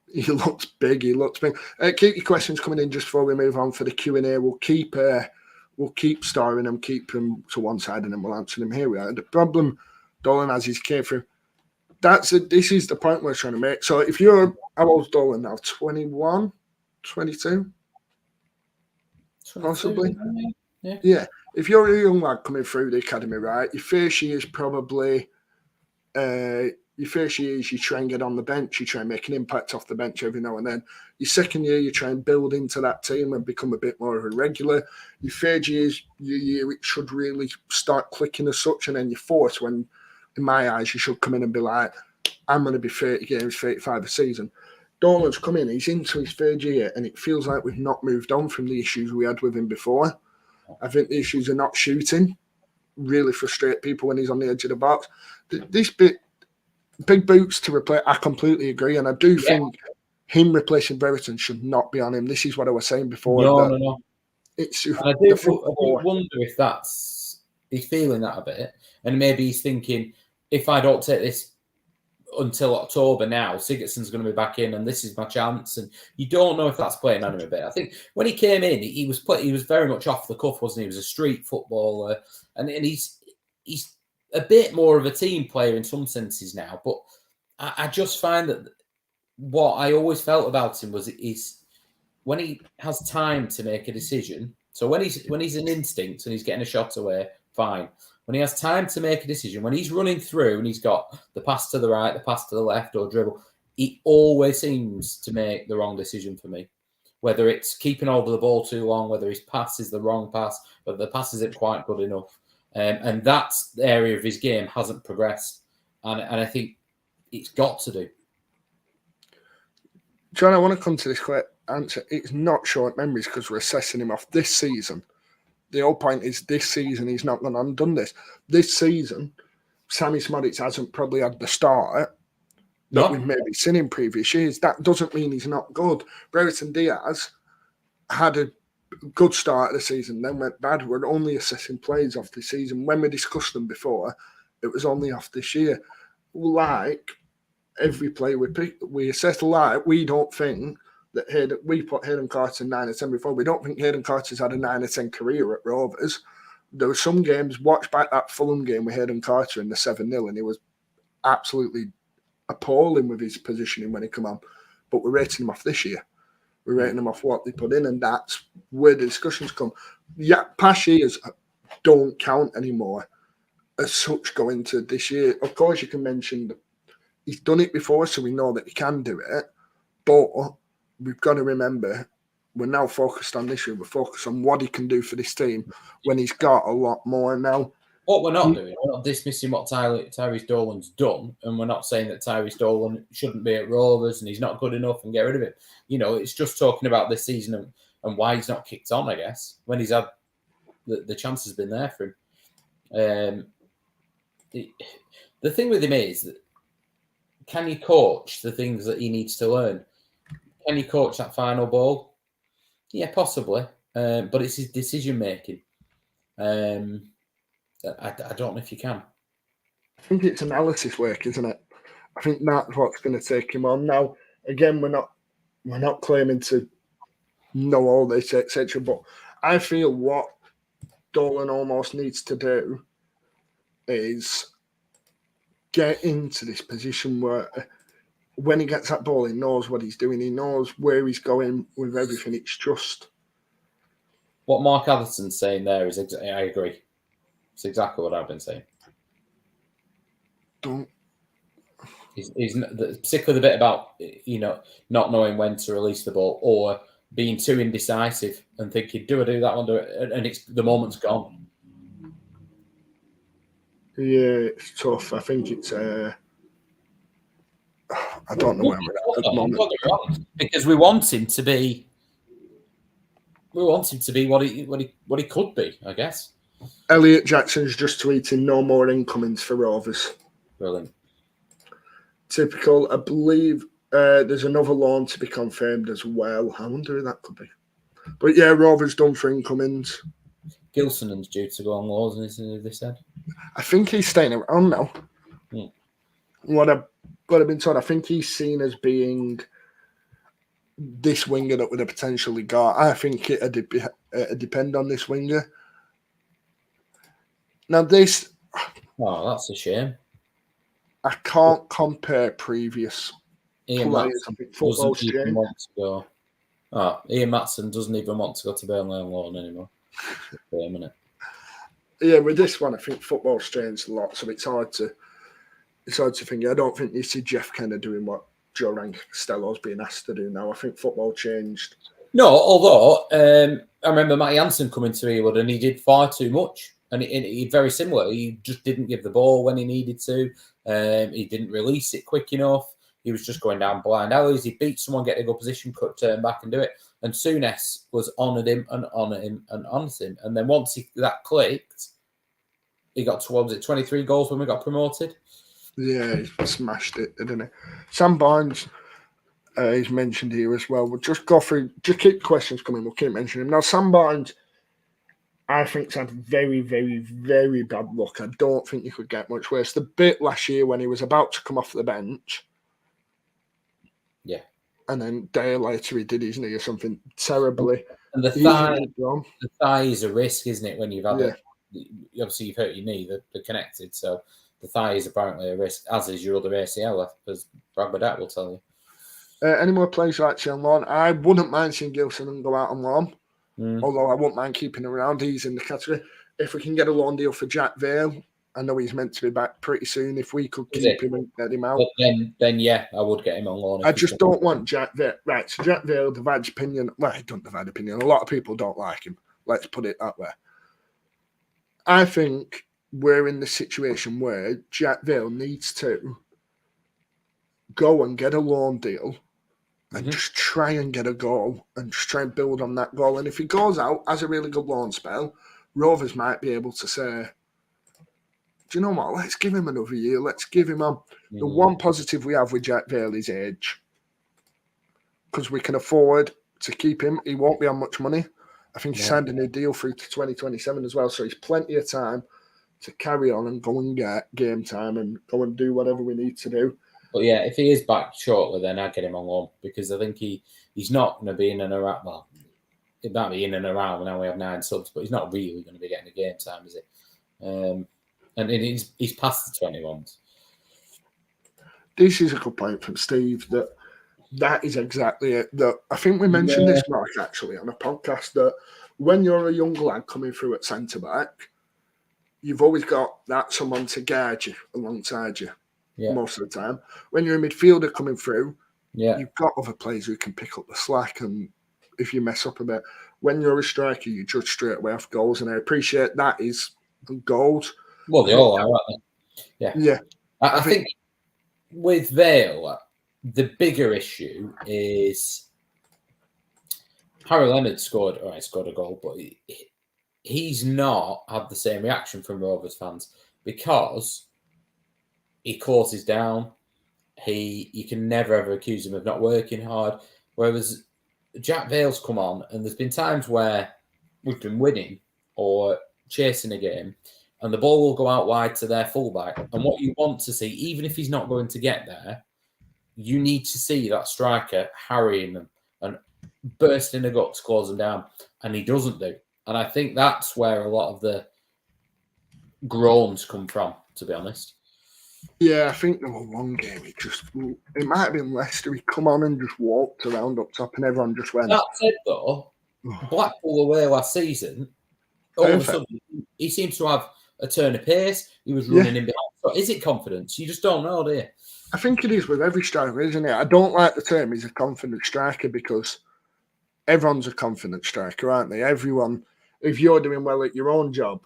he looks big. Keep your questions coming in just before we move on for the Q&A. We'll keep starring them, keep them to one side, and then we'll answer them. Here we are. The problem Dolan has is came through. This is the point we're trying to make. So if you're, how old's Dolan now? 21, 22? Possibly. Yeah. If you're a young lad coming through the academy, right, your first year is probably, you try and get on the bench, you try and make an impact off the bench every now and then. Your second year, you try and build into that team and become a bit more of a regular. Your third year is your year it should really start clicking as such. And then your fourth, when, in my eyes, you should come in and be like, I'm going to be 30 games, 35 a season. Dolan's come in, he's into his third year, and it feels like we've not moved on from the issues we had with him before. I think the issues are not shooting. Really frustrate people when he's on the edge of the box. This bit, big boots to replace, I completely agree. And I do think him replacing Brereton should not be on him. This is what I was saying before. No. It's I do wonder if he's feeling that a bit. And maybe he's thinking, if I don't take this until October now, Sigurdsson's going to be back in and this is my chance. And you don't know if that's playing on him a bit. I think when he came in, he was very much off the cuff, wasn't he? He was a street footballer. And he's a bit more of a team player in some senses now. But I just find that what I always felt about him was when he has time to make a decision. So when he's an instinct and he's getting a shot away, fine. When he has time to make a decision, when he's running through and he's got the pass to the right, the pass to the left or dribble, he always seems to make the wrong decision for me. Whether it's keeping hold of the ball too long, whether his pass is the wrong pass, whether the pass isn't quite good enough. And that area of his game hasn't progressed. And I think it's got to do. John, I want to come to this quick answer. It's not short memories because we're assessing him off this season. The whole point is this season he's not gone on and done this. This season, Sammy Smodics hasn't probably had the start that we've maybe seen in previous years. That doesn't mean he's not good. Brereton Diaz had a good start of the season, then went bad. We're only assessing plays off the season. When we discussed them before, it was only off this year. Like every play we pick, we assess like we don't think that we put Hayden Carter 9 or 10 before. We don't think Hayden Carter's had a 9 or 10 career at Rovers. there were some games, watch back that Fulham game with Hayden Carter in the 7-0, and he was absolutely appalling with his positioning when he come on. But we're rating him off this year. We're rating him off what they put in, and that's where the discussions come. Yeah, past years don't count anymore as such going to this year. Of course, you can mention that he's done it before, so we know that he can do it. But we've got to remember, we're now focused on this year. We're focused on what he can do for this team when he's got a lot more now. What we're not doing, we're not dismissing what Tyrese Dolan's done, and we're not saying that Tyrese Dolan shouldn't be at Rovers and he's not good enough and get rid of him. You know, it's just talking about this season and why he's not kicked on, I guess, when he's had the chance has been there for him. The thing with him is that, can you coach the things that he needs to learn? Can you coach that final ball? Yeah, possibly. But it's his decision making. I don't know if you can. I think it's analysis work, isn't it? I think that's what's going to take him on. Now, again, we're not claiming to know all this, etc. But I feel what Dolan almost needs to do is get into this position where when he gets that ball, he knows what he's doing. He knows where he's going with everything. It's just what Mark Atherton's saying there is. I agree. It's exactly what I've been saying. He's particularly the bit about, you know, not knowing when to release the ball or being too indecisive and thinking, do I do that one? Do it? And the moment's gone. Yeah, it's tough. I think it's. I don't know where we're at the moment. Because we want him to be. We want him to be what he could be, I guess. Elliot Jackson's just tweeting no more incomings for Rovers. Brilliant. Typical. I believe there's another loan to be confirmed as well. I wonder who that could be. But yeah, Rovers done for incomings. Gilson's due to go on loans, isn't he? They said. I think he's staying around now. What I've been told, I think he's seen as being this winger that would have potentially got. I think it'd depend on this winger. Now this. Oh, that's a shame. I can't compare previous players. I think football's changed. Ian Matson doesn't even want to go to Burnley on loan anymore. For a minute. Yeah, with this one, I think football's changed a lot, so it's hard to think. I don't think you see Jeff Kenner doing what Joe Rank-Costello's being asked to do now. I think football changed. No, although I remember Matty Hansen coming to Ewood and he did far too much. And he very similar. He just didn't give the ball when he needed to. He didn't release it quick enough. He was just going down blind alleys. He beat someone, get a good position, could turn back and do it. And Souness was honoured him and honoured him and honoured him. And then once that clicked, he got to 23 goals when we got promoted. Yeah, he smashed it, didn't he? Sam Barnes is mentioned here as well. We'll just go through, just keep questions coming. We'll keep mentioning him. Now, Sam Barnes, I think, has had very, very, very bad luck. I don't think you could get much worse. The bit last year when he was about to come off the bench. Yeah. And then a day later he did his knee or something terribly. And the thigh is a risk, isn't it? When you've had obviously you've hurt your knee, they're connected. So the thigh is apparently a risk, as is your other ACL, as Brad Badat will tell you. Any more players actually on loan? I wouldn't mind seeing Gilson go out on loan. Although I wouldn't mind keeping him around. He's in the category. If we can get a loan deal for Jack Vale, I know he's meant to be back pretty soon. If we could keep him and get him out. But then yeah, I would get him on loan. I just don't want Jack Vale. Right, so Jack Vale divides opinion. Well, he don't divide opinion. A lot of people don't like him. Let's put it that way. I think we're in the situation where Jack Vale needs to go and get a loan deal and just try and get a goal and just try and build on that goal. And if he goes out, has a really good loan spell, Rovers might be able to say, do you know what, let's give him another year. Let's give him on. The one positive we have with Jack Vale is age. Because we can afford to keep him. He won't be on much money. I think he signed a new deal through to 2027 as well. So he's plenty of time to carry on and go and get game time and go and do whatever we need to do. But yeah, if he is back shortly, then I'd get him on loan because I think he's not going to be in and around. Well, it might be in and around. Now we have 9 subs, but he's not really going to be getting a game time, is he? And he's past the 21s. This is a good point from Steve. That is exactly it. That I think we mentioned this, Mark, actually, on a podcast, that when you're a young lad coming through at centre back, you've always got that someone to guard you alongside you most of the time. When you're a midfielder coming through, you've got other players who can pick up the slack, and if you mess up a bit, when you're a striker, you judge straight away off goals, and I appreciate that is goals. Well, they all are, aren't they? Yeah. I think with Vale, the bigger issue is Harry Leonard scored a goal, but he's not had the same reaction from Rovers fans because he closes down. You can never ever accuse him of not working hard. Whereas Jack Vale's come on, and there's been times where we've been winning or chasing a game, and the ball will go out wide to their fullback. And what you want to see, even if he's not going to get there, you need to see that striker harrying them and bursting the gut to close them down. And he doesn't do. And I think that's where a lot of the groans come from, to be honest. Yeah, I think there was one game, it might have been Leicester, he come on and just walked around up top and everyone just went. That said, though, Blackpool away last season, all of a sudden, he seems to have a turn of pace. He was running in behind. So is it confidence? You just don't know, do you? I think it is with every striker, isn't it? I don't like the term he's a confident striker because everyone's a confident striker, aren't they? Everyone, if you're doing well at your own job,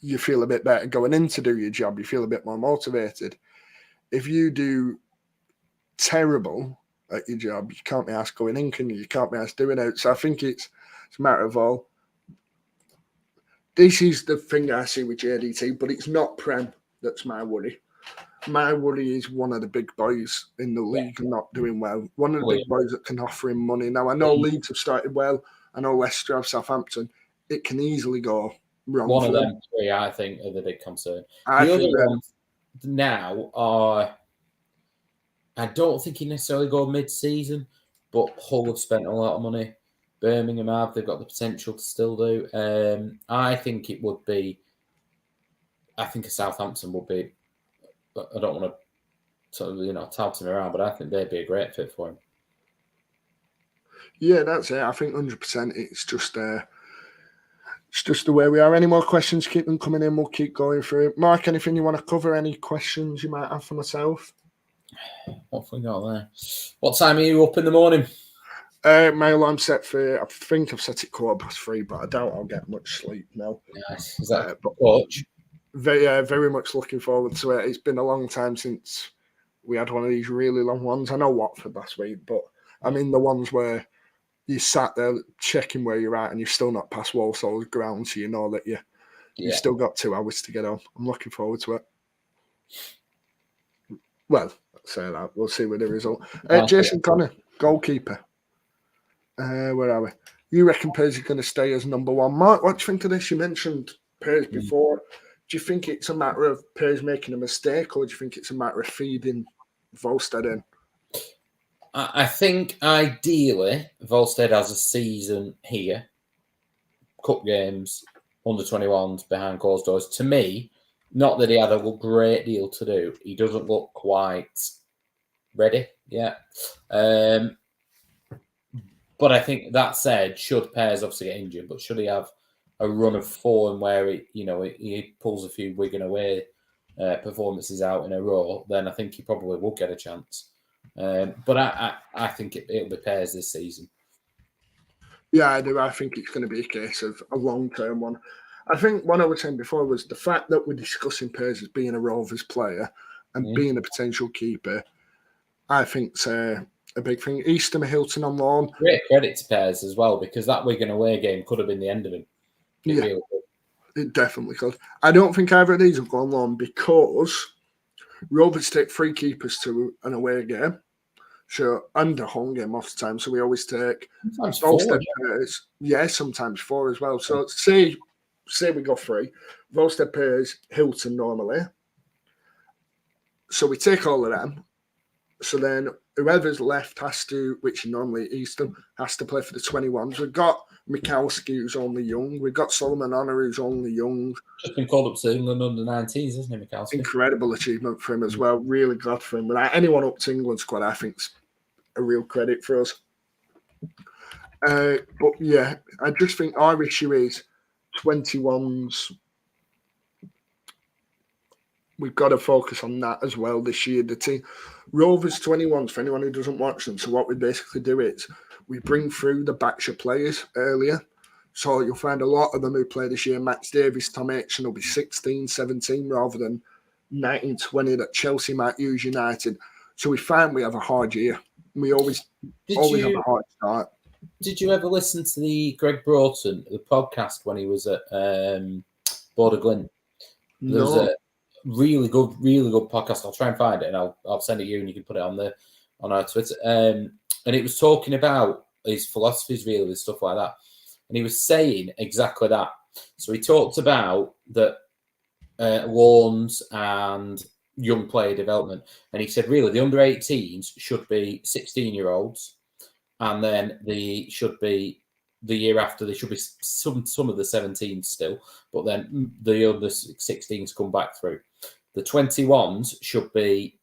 you feel a bit better going in to do your job. You feel a bit more motivated. If you do terrible at your job, you can't be asked going in, can you? You can't be asked doing it. So I think it's a matter of all. This is the thing I see with JDT, but it's not Prem that's my worry. My worry is one of the big boys in the league not doing well. One of the big boys that can offer him money. Now, I know Leeds have started well. I know Leicester have Southampton. It can easily go wrong. One of them three, I think, are the big concern. The other ones now are, I don't think he necessarily go mid-season, but Hull have spent a lot of money. Birmingham have. They've got the potential to still do. I think it would be, I think a Southampton would be, I don't want to tout him around, but I think they'd be a great fit for him. Yeah, that's it. I think 100%. It's just the way we are. Any more questions? Keep them coming in. We'll keep going through it. Mark, anything you want to cover? Any questions you might have for myself? What have we got there? What time are you up in the morning? My alarm's set for, I think I've set it 3:15, but I doubt I'll get much sleep now. Nice. Is that coach? Very much looking forward to it. It's been a long time since we had one of these really long ones. I know Watford last week, but I mean the ones where you sat there checking where you're at and you've still not passed Walsall's ground, so you know that you've still got 2 hours to get home. I'm looking forward to it. Well, let's say that. We'll see with the result. Jason Connor, goalkeeper. Where are we? You reckon Pears is going to stay as number 1? Mark, what do you think of this? You mentioned Pears before. Do you think it's a matter of Pears making a mistake, or do you think it's a matter of feeding Volstead in? I think ideally Volstead has a season here, cup games, under 21s, behind closed doors. To me, not that he had a great deal to do. He doesn't look quite ready yet. But I think that said, should Pears obviously get injured, but should he have a run of form where he pulls a few Wigan away performances out in a row, then I think he probably will get a chance. But I think it'll be Pears this season. Yeah, I do. I think it's going to be a case of a long-term one. I think what I was saying before was the fact that we're discussing Pears as being a Rovers player and being a potential keeper, I think it's a big thing. Eastham Hilton on loan. Great credit to Pears as well, because that Wigan away game could have been the end of him. It definitely could. I don't think either of these will go on loan because Rovers take 3 keepers to an away game, and a home game most of the time. So we always take Volstead Pears. Yeah, sometimes 4 as well. So say we go 3, Volstead Pears, Hilton normally. So we take all of them. So then whoever's left has to, which normally Easton, has to play for the 21s. We've got Mikowski, who's only young. We've got Solomon Honor, who's only young. Just been called up to England under 19s, isn't he, Mikowski? Incredible achievement for him as well. Really glad for him. But anyone up to England squad, I think, is a real credit for us. But yeah, I just think our issue is 21s. We've got to focus on that as well this year. The team, Rovers 21s, for anyone who doesn't watch them. So what we basically do is we bring through the batch of players earlier. So you'll find a lot of them who play this year. Max Davis, Tom Aitchen will be 16, 17 rather than 19, 20 that Chelsea might use United. So we find we have a hard year. We always have a hard start. Did you ever listen to the Greg Broughton, the podcast when he was at Border Glen? There was a really good podcast. I'll try and find it and I'll send it you and you can put it on our Twitter. And it was talking about his philosophies really with stuff like that. And he was saying exactly that. So he talked about that loans and young player development. And he said, really, the under-18s should be 16-year-olds. And then they should be, the year after, they should be some of the 17s still. But then the other 16s come back through. The 21s should be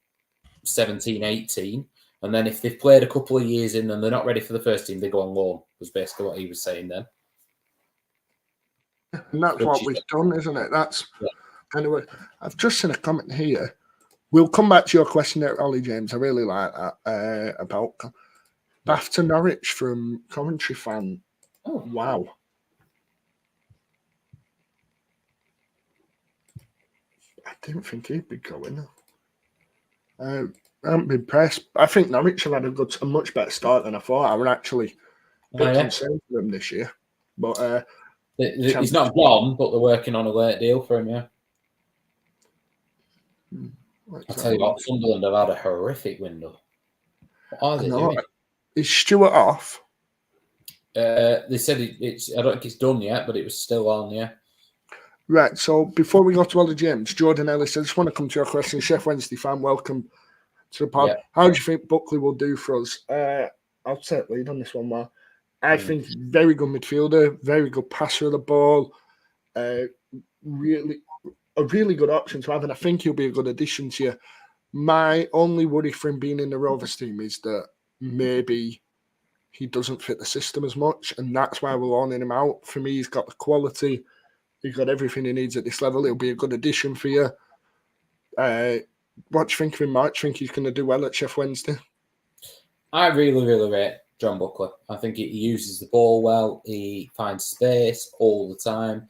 17, 18. And then if they've played a couple of years in and they're not ready for the first team, they go on loan, was basically what he was saying then. And that's what we've done, isn't it? Anyway, I've just seen a comment here. We'll come back to your question there, Ollie James. I really like that about Bath to Norwich from Coventry fan. Oh, wow. I didn't think he'd be going. I'm impressed. I think Norwich have had a much better start than I thought. I was actually a bit concerned for them this year. But he's not gone, but they're working on a late deal for him, yeah. I'll tell you what, Sunderland have had a horrific window. What are they doing? Is Stewart off? They said it's. I don't think it's done yet, but it was still on, yeah. Right, so before we go to Ollie James, Jordan Ellis, I just want to come to your question. Chef Wednesday fan, welcome to the pod. Yeah. How do you think Buckley will do for us? I'll take lead on this one, Mark. I think very good midfielder, very good passer of the ball, really a really good option to have, and I think he'll be a good addition to you. My only worry for him being in the Rovers team is that maybe he doesn't fit the system as much, and that's why we're loaning him out. For me, he's got the quality. He's got everything he needs at this level. He'll be a good addition for you. What do you think of him, Mark? Do you think he's going to do well at Chef Wednesday? I really, really rate John Buckley. I think he uses the ball well. He finds space all the time.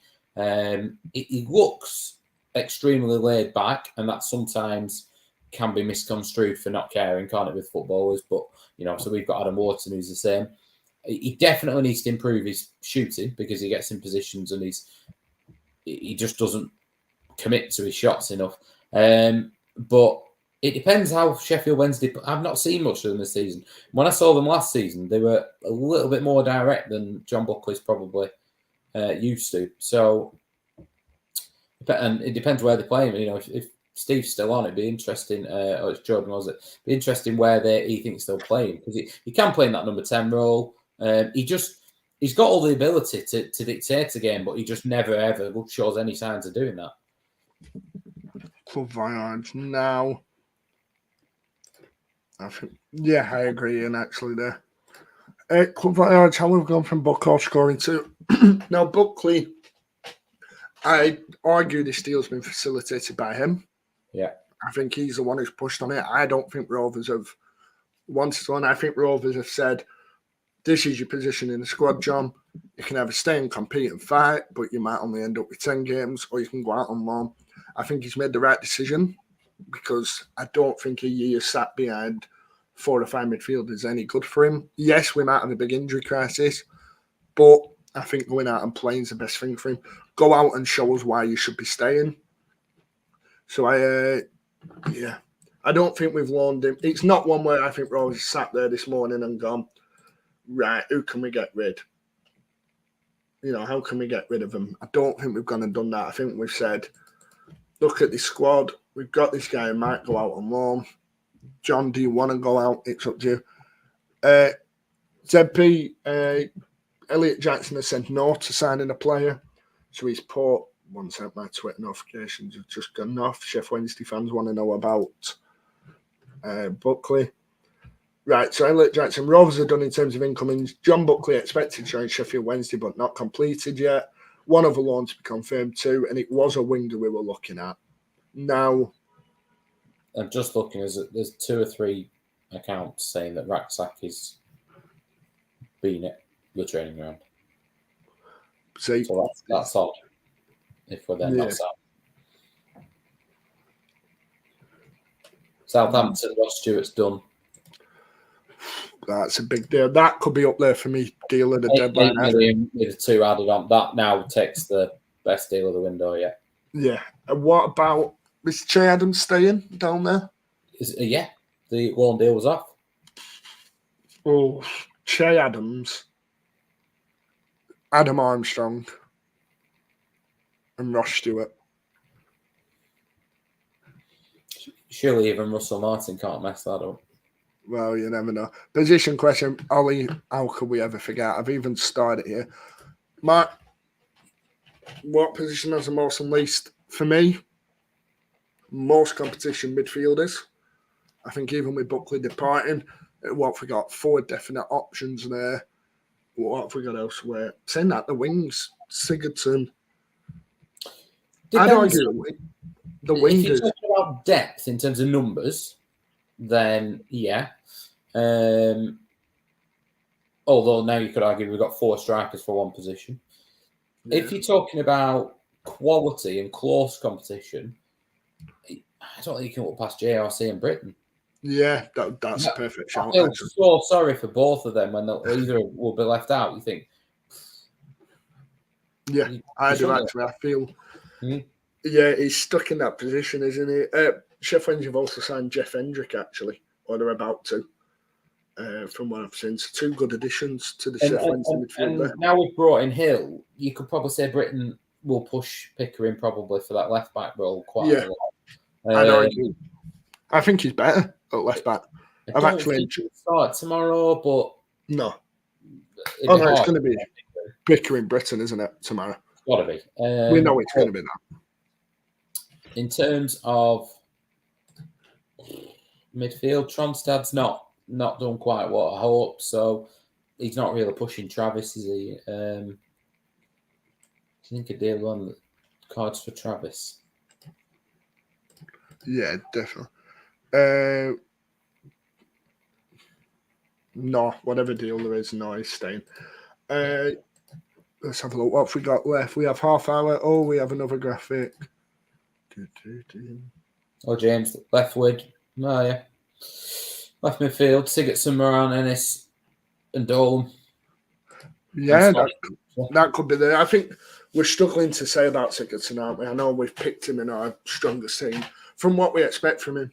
He looks extremely laid back, and that sometimes can be misconstrued for not caring, can't it, with footballers? But, so we've got Adam Wharton, who's the same. He definitely needs to improve his shooting because he gets in positions and he just doesn't commit to his shots enough. But it depends how Sheffield Wednesday... I've not seen much of them this season. When I saw them last season, they were a little bit more direct than John Buckley's probably used to. So, and it depends where they're playing. If Steve's still on, it'd be interesting. Or it's Jordan, was it? It'd be interesting where he thinks they'll play him, because he can play in that number 10 role. He's got all the ability to dictate the game, but he just never ever shows any signs of doing that. Club Voyage now. I agree. And actually, there, Club Voyage, how we've gone from Buckley scoring to now Buckley. I argue this deal's been facilitated by him. Yeah, I think he's the one who's pushed on it. I don't think Rovers have wanted one. I think Rovers have said, this is your position in the squad, John. You can either stay and compete and fight, but you might only end up with 10 games, or you can go out on loan. I think he's made the right decision, because I don't think a year sat behind 4 or 5 midfielders is any good for him. Yes, we might have a big injury crisis, but I think going out and playing is the best thing for him. Go out and show us why you should be staying. So I don't think we've loaned him. It's not one where I think Rose sat there this morning and gone, right, who can we get rid? How can we get rid of him? I don't think we've gone and done that. I think we've said, look at this squad. We've got this guy who might go out on loan. John, do you want to go out? It's up to you. ZP, Elliot Jackson has said no to signing a player. So he's put, one sec, my Twitter notifications have just gone off. Chef Wednesday fans want to know about Buckley. Right, so Elliot Jackson, Rovers are done in terms of incomings. John Buckley expected to join Sheffield Wednesday, but not completed yet. One other loan to be confirmed too, and it was a winger we were looking at. Now, I'm just looking, there's 2 or 3 accounts saying that Raksak is being at the training ground. see, So that's odd. If we're then not Southampton, Ross Stewart's done. that's a big deal. That could be up there for me, deal of the 8 deadline. million with 2 added on. That now takes the best deal of the window yet. Yeah. And what about Mr. Che Adams staying down there? Yeah, the loan deal was off. Oh, Che Adams, Adam Armstrong, and Ross Stewart. Surely even Russell Martin can't mess that up. Well, you never know. Position question, Ollie, how could we ever forget? I've even started here. Mark, what position has the most and least? For me, most competition midfielders. I think even with Buckley departing, what have we got? 4 definite options there. What have we got elsewhere? Saying that, the wings, Sigurdsson. I'd argue the If wingers. you're talking about depth in terms of numbers, then yeah. Although now you could argue we've got 4 strikers for one position. Yeah. If you're talking about quality and close competition, I don't think you can look past JRC and Britain. Yeah, that's a perfect shout. I feel so sorry for both of them when either will be left out. You think? Yeah, I do actually. I feel. Yeah, he's stuck in that position, isn't he? Sheffield Wednesday have also signed Jeff Hendrick, actually, or they're about to, from what I've seen. So 2 good additions to the Sheffield Wednesday midfield there. Now we've brought in Hill, you could probably say Britain will push Pickering probably for that left back role quite a lot. I think he's better at left back. I don't think he'll start tomorrow, but no. Oh no, it's going to be Pickering Britain, isn't it, tomorrow? It's got to be. We know it's going to be that. In terms of midfield, Tronstad's not done quite what I hoped, so he's not really pushing Travis, is he? Do you think a deal on the cards for Travis? Yeah, definitely. No, whatever deal there is, no, he's staying. Let's have a look. What have we got left? We have half hour. Oh, we have another graphic. Oh, James, left wing. Oh, yeah. Left midfield, Sigurdsson, Moran, Ennis, and Dole. Yeah, that could be there. I think we're struggling to say about Sigurdsson, aren't we? I know we've picked him in our strongest team. From what we expect from him,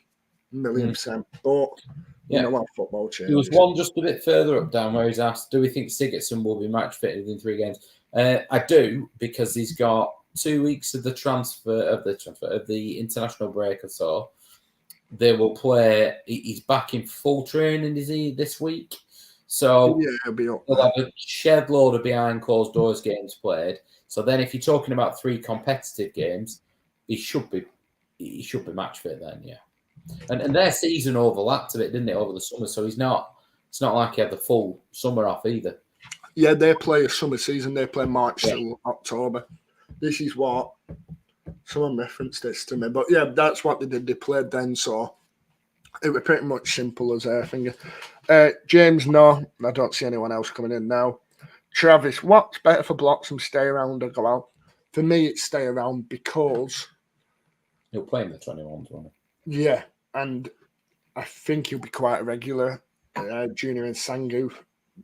1,000,000%. But you know how football changes. There was one just a bit further up down where he's asked, do we think Sigurdsson will be match fit within 3 games? I do, because he's got 2 weeks of the international break or so. They will play. He's back in full training, is he, this week? So yeah, he'll be up. We'll have a shed load of behind closed doors games played. So then, if you're talking about 3 competitive games, he should be match fit then, yeah. And their season overlapped a bit, didn't it, over the summer? So it's not like he had the full summer off either. Yeah, they play a summer season. They play March till October. This is what someone referenced this to me, but yeah, that's what they did. They played then, so it was pretty much simple as finger. James, no, I don't see anyone else coming in now. Travis, what's better for Bloxham, stay around or go out? For me, it's stay around because he'll play in the 21s, won't he? Yeah, and I think he'll be quite a regular. Junior and Sangu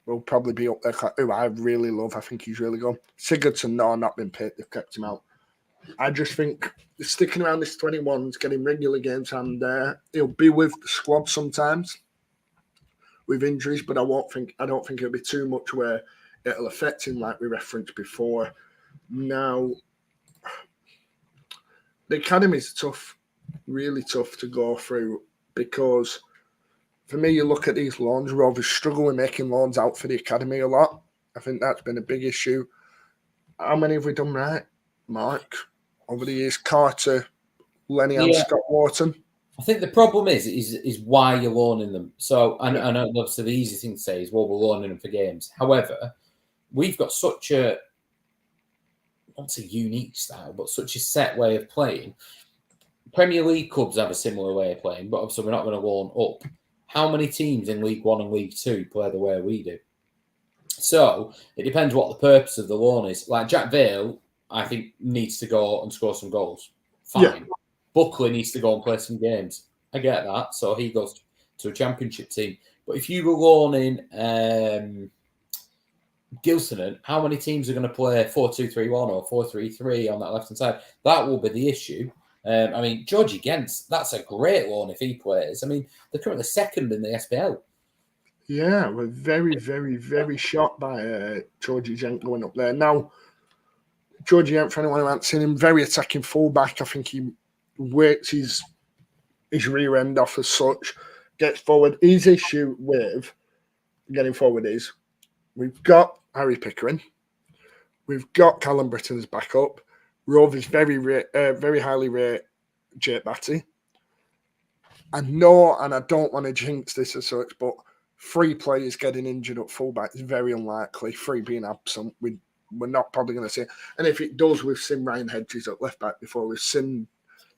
will probably be up there, who I really love. I think he's really good. Sigurdsson, no, not been picked. They've kept him out. I just think sticking around this 21s, getting regular games, and he'll be with the squad sometimes with injuries, but I don't think it'll be too much where it'll affect him like we referenced before. Now, the academy's tough, really tough to go through because for me, you look at these loans, Rovers struggle with making loans out for the academy a lot. I think that's been a big issue. How many have we done right, Mark, over the years? Carter, Lenny and Scott Wharton. I think the problem is why you're loaning them. So, I know obviously the easy thing to say is, well, we're loaning them for games. However, we've got such a, not a unique style, but such a set way of playing. Premier League clubs have a similar way of playing, but obviously we're not going to loan up. How many teams in League One and League Two play the way we do? So it depends what the purpose of the loan is. Like Jack Vale, I think, needs to go and score some goals. Fine. Yeah. Buckley needs to go and play some games. I get that. So he goes to a championship team. But if you were loaning Gilson, how many teams are going to play 4-2-3-1 or 4-3-3 on that left-hand side? That will be the issue. I mean, Georgie Gens, that's a great loan if he plays. I mean, they're currently second in the SPL. Yeah, we're very, very, very shocked by Georgie Gent going up there. Now, Georgie Gent, for anyone who hasn't seen him, very attacking fullback. I think he works his rear end off as such, gets forward. His issue with getting forward is we've got Harry Pickering, we've got Callum Britton as backup. Rovers very highly rate Jake Batty. I know, and I don't want to jinx this as such, but 3 players getting injured at fullback is very unlikely. 3 being absent, we're not probably going to see it. And if it does, we've seen Ryan Hedges at left back before. We've seen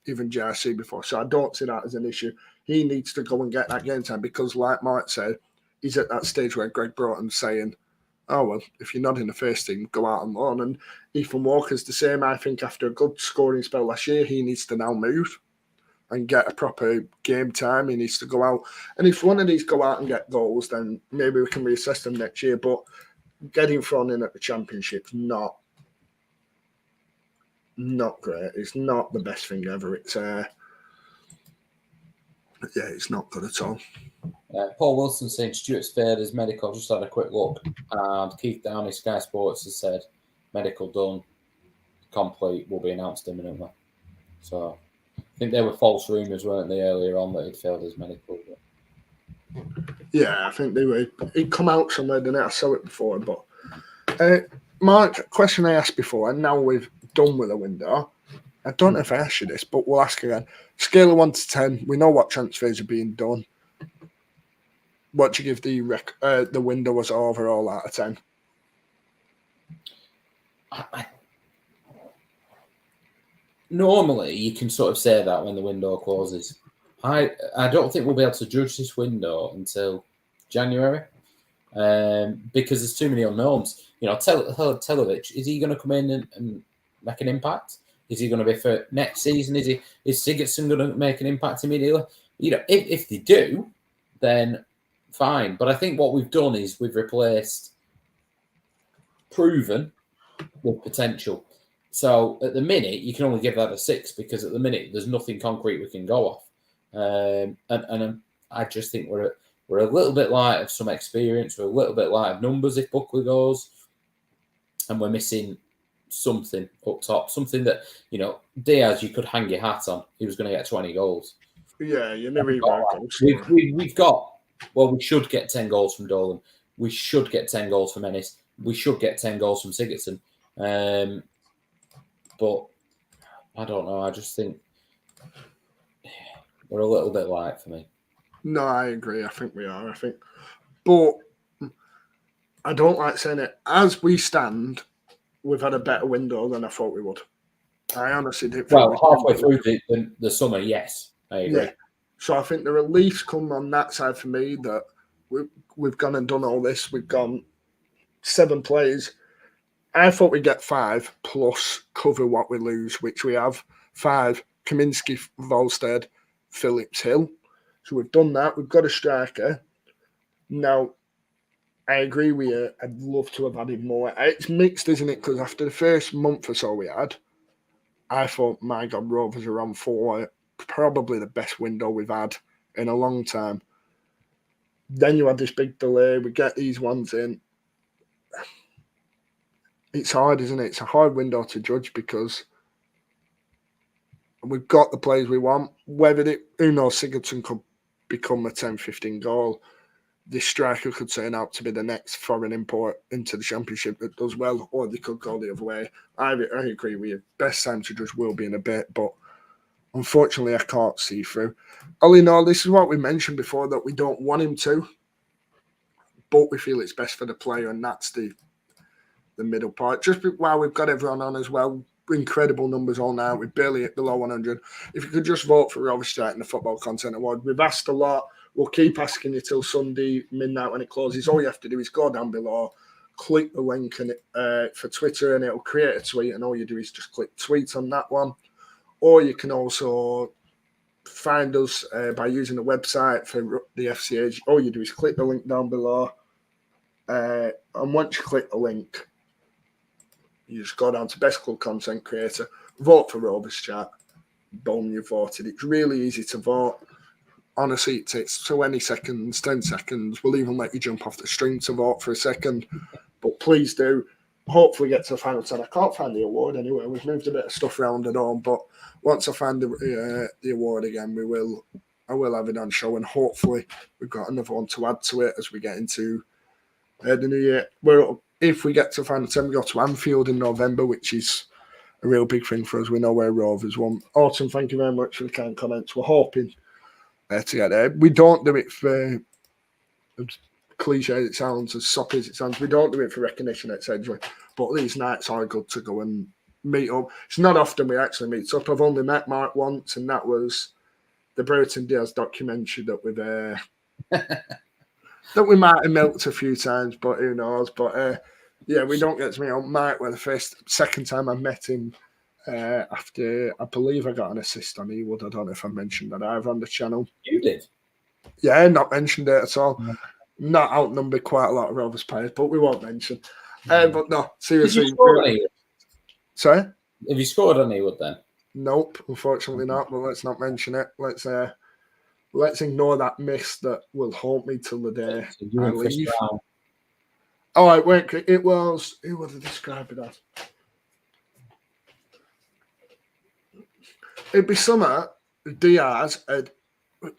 even JRC before. So I don't see that as an issue. He needs to go and get that game time because, like Mark said, he's at that stage where Greg Broughton's saying, oh, well, if you're not in the first team, go out on loan. And Ethan Walker's the same. I think after a good scoring spell last year, he needs to now move and get a proper game time. He needs to go out. And if one of these go out and get goals, then maybe we can reassess them next year. But getting thrown in at the championship's not great. It's not the best thing ever. It's it's not good at all. Paul Wilson saying Stuart's failed his medical. Just had a quick look, and Keith Downey, Sky Sports, has said medical done, complete, will be announced imminently. So I think there were false rumours, weren't they, earlier on that he'd failed his medical. Yeah, I think they were. He'd come out somewhere, didn't it? I saw it before, but Mark, a question I asked before, and now we've done with the window. I don't know if I asked you this, but we'll ask again. Scale of 1 to 10. We know what transfers are being done. What do you give the window as overall out of 10? Normally, you can sort of say that when the window closes. I don't think we'll be able to judge this window until January because there's too many unknowns. You know, Televic, is he going to come in and make an impact? Is he going to be for next season? Is Sigurdsson going to make an impact immediately? You know, if they do, then fine. But I think what we've done is we've replaced proven with potential. So at the minute, you can only give that a 6 because at the minute there's nothing concrete we can go off. And I just think we're a little bit light of some experience. We're a little bit light of numbers if Buckley goes, and we're missing something up top. Something that, you know, Diaz, you could hang your hat on. He was going to get 20 goals. Yeah, you never even goals. We've got. Well, we should get 10 goals from Dolan. We should get 10 goals from Ennis. We should get 10 goals from Sigurdsson. But I don't know. I just think we're a little bit light for me. No, I agree. I think we are. But I don't like saying it. As we stand, we've had a better window than I thought we would. I honestly did. Well, halfway through the summer, yes, I agree. Yeah. So I think the relief's come on that side for me that we've gone and done all this. We've gone 7 players. I thought we'd get 5 plus cover what we lose, which we have. 5, Kaminsky, Volstead, Phillips, Hill. So we've done that. We've got a striker. Now, I agree with you. I'd love to have added more. It's mixed, isn't it? Because after the first month or so we had, I thought, my God, Rovers are on for probably the best window we've had in a long time. Then you had this big delay. We get these ones in. It's hard, isn't it? It's a hard window to judge because we've got the players we want. Who knows, Sigurdsson could become a 10-15 goal, this striker could turn out to be the next foreign import into the Championship that does well, or they could go the other way. I agree with you. Best time to judge will be in a bit, but unfortunately, I can't see through. All in all, this is what we mentioned before, that we don't want him to, but we feel it's best for the player, and that's the middle part. Just while we've got everyone on as well, incredible numbers all now. We barely hit below 100. If you could just vote for Rovers in the Football Content Award. We've asked a lot. We'll keep asking you till Sunday midnight when it closes. All you have to do is go down below, click the link for Twitter, and it'll create a tweet, and all you do is just click tweet on that one. Or you can also find us by using the website for the FCA. All you do is click the link down below, and once you click the link, you just go down to Best Club Content Creator, vote for Rovers Chat, boom, you voted. It's really easy to vote. Honestly, it takes 20 seconds, 10 seconds. We'll even let you jump off the stream to vote for a second. But please do. Hopefully get to the final 10. I can't find the award anyway. We've moved a bit of stuff around and all, but once I find the award again, I will have it on show, and hopefully we've got another one to add to it as we get into the new year. If we get to the final 10, we go to Anfield in November, which is a real big thing for us. We know where Rovers won. Autumn, thank you very much for the kind comments. We're hoping to get there. We don't do it for, as cliche as it sounds, as soppy as it sounds, we don't do it for recognition, etc. But these nights are good to go and meet up. It's not often we actually meet up. I've only met Mark once, and that was the Brereton Diaz documentary that we've that we might have milked a few times, but who knows. But yeah, we don't get to meet up. Mark, well, the second time I met him after, I believe I got an assist on Ewood. I don't know if I mentioned that either on the channel. You did? Yeah, not mentioned it at all. Not outnumbered quite a lot of Rovers players, but we won't mention. But no, seriously. Sorry? Have you scored on Ewood then? Nope, unfortunately not, but let's not mention it. Let's ignore that miss that will haunt me till the day I leave. All right, wait, it was, who would I describe it as? It'd be summer, Diaz had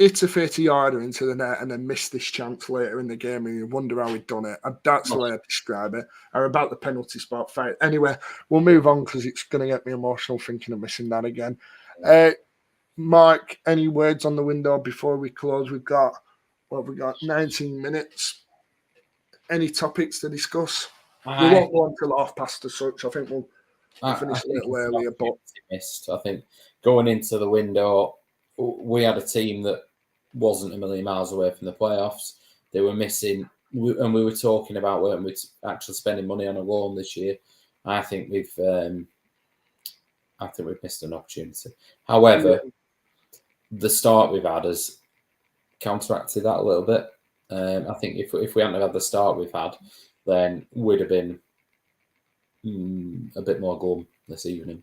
hit a 30-yarder into the net and then missed this chance later in the game, and you wonder how he'd done it. That's the way I describe it. Or about the penalty spot fight. Anyway, we'll move on because it's going to get me emotional thinking of missing that again. Mark, any words on the window before we close? We've got 19 minutes. Any topics to discuss? We won't go until half past as such. I think we'll finish a little earlier. But I think going into the window, we had a team that wasn't a million miles away from the playoffs. They were missing, and we were talking about, weren't we, actually spending money on a loan this year. I think we've missed an opportunity. However, the start we've had has counteracted that a little bit. I think if we hadn't had the start we've had, then we'd have been a bit more glum this evening.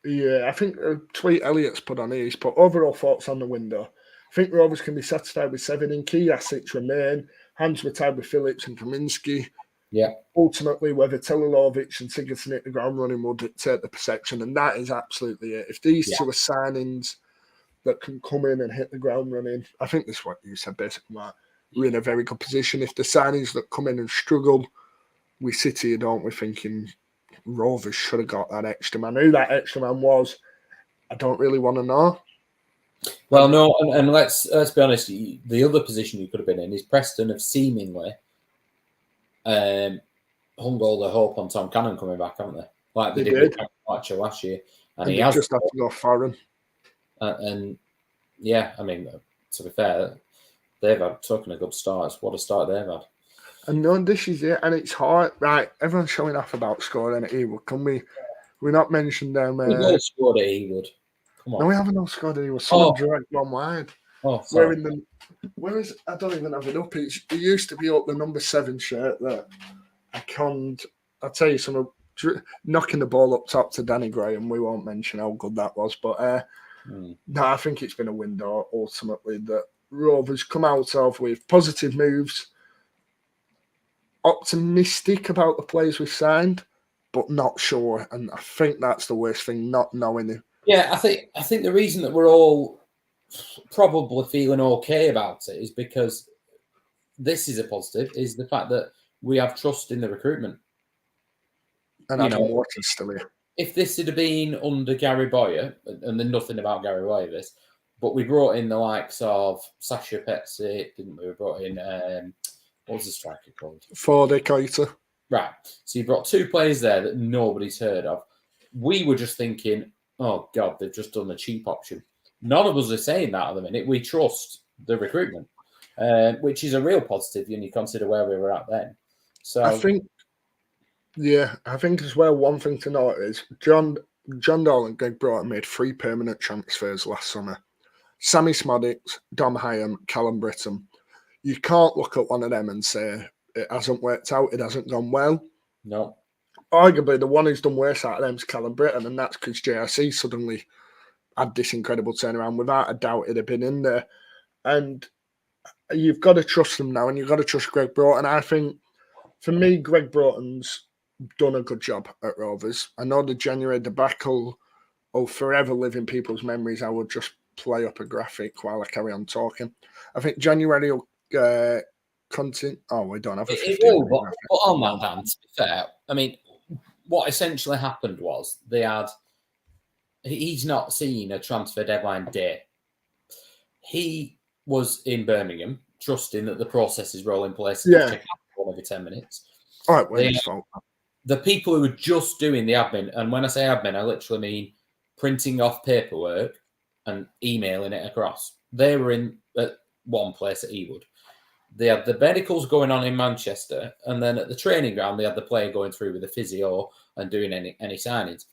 Yeah, I think a tweet Elliot's put on here, he's put overall thoughts on the window. I think Rovers can be satisfied with 7 in. Key assets remain. Hands were tied with Phillips and Kaminski. Yeah. Ultimately, whether Telilovic and Sigurdsson hit the ground running will dictate the perception, and that is absolutely it. If these two are signings that can come in and hit the ground running, I think this is what you said basically, Mark. We're in a very good position. If the signings that come in and struggle, we sit here, don't we, thinking Rovers should have got that extra man. Who that extra man was, I don't really want to know. Well, no, and let's be honest. The other position you could have been in is Preston have seemingly hung all the hope on Tom Cannon coming back, haven't they? Like they did with Archer last year, and he has just had to go foreign. And yeah, I mean, to be fair, they've had talking of good starts. What a start they've had. And no, this is it, and it's hard. Right, everyone's showing off about scoring at Ewood. Can we not mention them? We've all scored at Ewood. Come on. No, we haven't all scored at Ewood. Someone dragged one wide. Oh, sorry. Where is? I don't even have it up. It used to be up the number 7 shirt that I can't. I'll tell you something. Knocking the ball up top to Danny Graham. We won't mention how good that was, but no, I think it's been a window ultimately that Rovers come out of with positive moves. Optimistic about the players we've signed, but not sure. And I think that's the worst thing, not knowing it. Yeah, I think the reason that we're all probably feeling okay about it is because this is a positive, is the fact that we have trust in the recruitment. And You Adam know, Water's still here. if this had been under Gary Boyer, and then nothing about Gary Boyer, this, but we brought in the likes of Sasha Petsic, didn't we? We brought in, what was the striker called? Forde Keita. Right. So you brought 2 players there that nobody's heard of. We were just thinking, oh, God, they've just done a cheap option. None of us are saying that at the minute. We trust the recruitment, which is a real positive when you consider where we were at then. So I think as well, one thing to note is John Dolan and Greg Broughton made 3 permanent transfers last summer. Sammy Smodics, Dom Hyam, Callum Britton. You can't look at one of them and say it hasn't worked out, it hasn't gone well. no. Arguably, the one who's done worse out of them is Callum Britton, and that's because JRC suddenly had this incredible turnaround. Without a doubt, it'd have been in there. And you've got to trust them now, and you've got to trust Greg Broughton. I think, for me, Greg Broughton's done a good job at Rovers. I know the January debacle will forever live in people's memories. I will just play up a graphic while I carry on talking. I think January will continue. Oh, we don't have a 15 It will, but on that hand, to be fair, I mean, what essentially happened was he's not seen a transfer deadline day. He was in Birmingham, trusting that the processes roll in place. Yeah. Every 10 minutes. All right, well, his fault. The people who were just doing the admin, and when I say admin, I literally mean printing off paperwork and emailing it across. They were in at one place at Ewood. They had the medicals going on in Manchester, and then at the training ground, they had the player going through with the physio and doing any signings.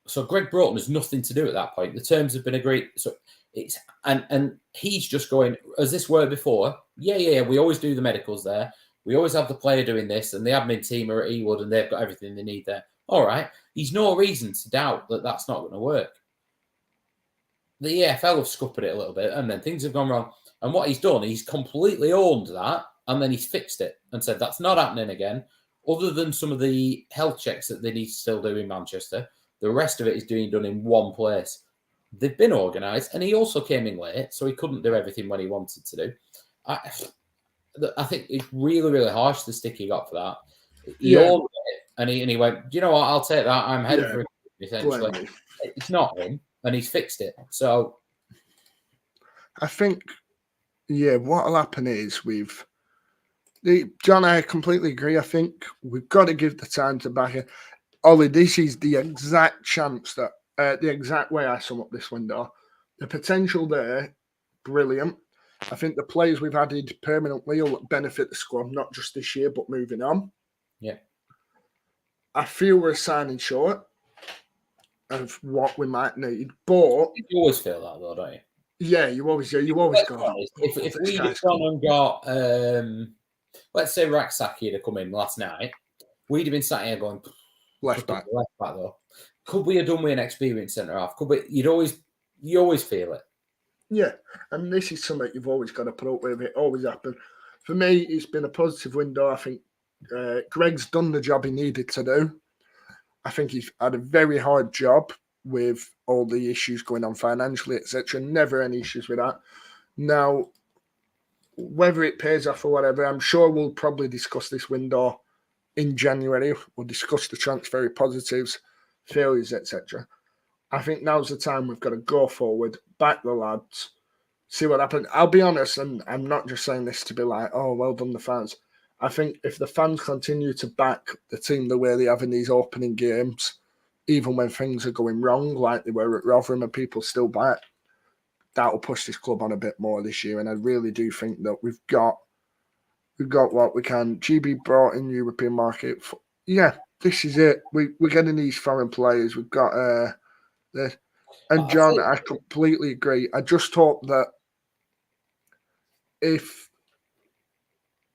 So Greg Broughton has nothing to do at that point. The terms have been agreed. So it's and he's just going, as this were before, yeah, we always do the medicals there. We always have the player doing this, and the admin team are at Ewood, and they've got everything they need there. All right. He's no reason to doubt that that's not going to work. The EFL have scuppered it a little bit, and then things have gone wrong. And what he's done, he's completely owned that, and then he's fixed it and said that's not happening again. Other than some of the health checks that they need to still do in Manchester, the rest of it is done in one place. They've been organised, and he also came in late, so he couldn't do everything when he wanted to do. I think it's really, really harsh, the stick he got for that. He owned it, and he went, do you know what, I'll take that. I'm headed for it, essentially. It's not him, and he's fixed it. So I think, what'll happen is John, I completely agree. I think we've got to give the time to back it. Ollie, this is the exact chance that, the exact way I sum up this window. The potential there, brilliant. I think the players we've added permanently will benefit the squad, not just this year, but moving on. Yeah. I feel we're signing short of what we might need, but you always feel that, though, don't you? Yeah, you always do. You always go. If we'd have gone and got, let's say Raksaki had come in last night, we'd have been sat here going, left back though. Could we have done with an experienced centre half? Could we? You always feel it. Yeah, and this is something you've always got to put up with. It always happens. For me, it's been a positive window. I think Greg's done the job he needed to do. I think he's had a very hard job with all the issues going on financially, etc. Never any issues with that. Now, whether it pays off or whatever, I'm sure we'll probably discuss this window in January. We'll discuss the transfer positives, failures, etc. I think now's the time we've got to go forward, back the lads, see what happens. I'll be honest, and I'm not just saying this to be like, oh, well done, the fans. I think if the fans continue to back the team the way they have in these opening games, even when things are going wrong, like they were at Rotherham and people still back, that will push this club on a bit more this year. And I really do think that we've got what we can. GB brought in European market. This is it. We're getting these foreign players. We've got this. And John, I completely agree. I just hope that if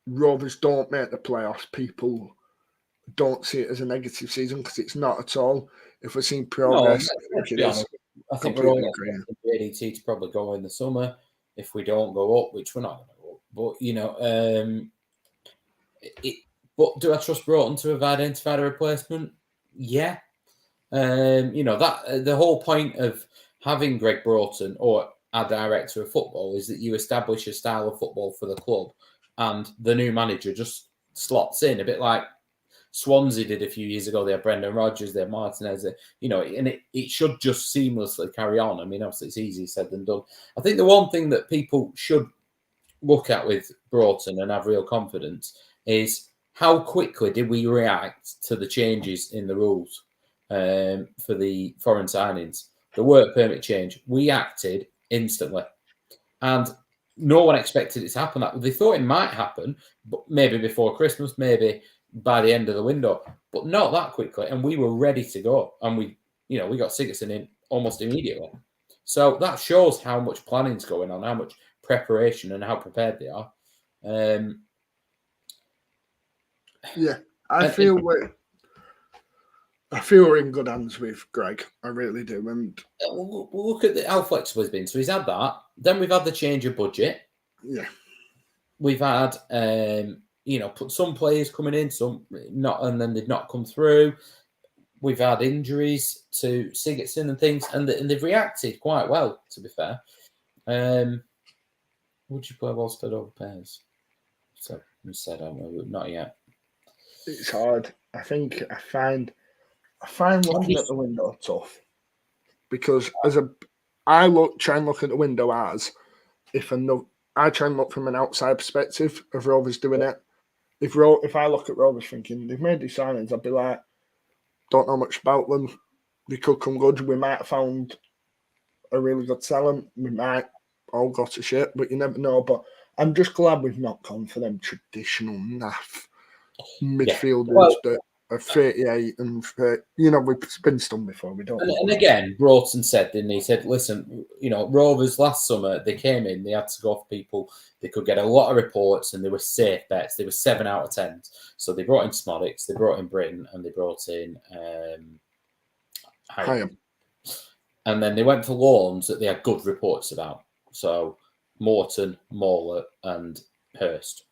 Rovers don't make the playoffs, people don't see it as a negative season, because it's not at all. If we're seeing progress, I think it is. I think we're all expecting the ADT to probably go in the summer. If we don't go up, which we're not going to go up, but but do I trust Broughton to have identified a replacement? Yeah. That the whole point of having Greg Broughton, or our director of football is that you establish a style of football for the club, and the new manager just slots in a bit like Swansea did a few years ago. They had Brendan Rodgers, they had Martinez, and it should just seamlessly carry on. I mean, obviously it's easier said than done. I think the one thing that people should look at with Broughton and have real confidence is how quickly did we react to the changes in the rules for the foreign signings, the work permit change. We acted instantly, and no one expected it to happen. They thought it might happen, but maybe before Christmas, maybe by the end of the window, but not that quickly. And we were ready to go, and we got Sigurdsson in almost immediately. So that shows how much planning's going on, how much preparation, and how prepared they are. I feel we're in good hands with Greg. I really do. And we'll look at how flexible he's been. So he's had that. Then we've had the change of budget. Yeah, we've had put some players coming in, some not, and then they've not come through. We've had injuries to Sigurdsson and things, and they've reacted quite well, to be fair. Would you play Volstead over Pears? So we said, not yet. It's hard. I think I find looking at the window tough, because I try and look at the window as I try and look from an outside perspective of Rovers doing it. If I look at Rovers thinking they've made these signings, I'd be like, don't know much about them. They could come good. We might have found a really good talent. We might all go to shit, but you never know. But I'm just glad we've not gone for them traditional naff midfielders that are 38 and 30. We've been stung before. We don't. And again, Broughton said, didn't he? He said, listen, Rovers last summer, they came in, they had to go for people. They could get a lot of reports, and they were safe bets. They were 7 out of 10. So they brought in Smodics, they brought in Britton, and they brought in Hyam. And then they went for loans that they had good reports about. So Morton, Mauler, and Hurst.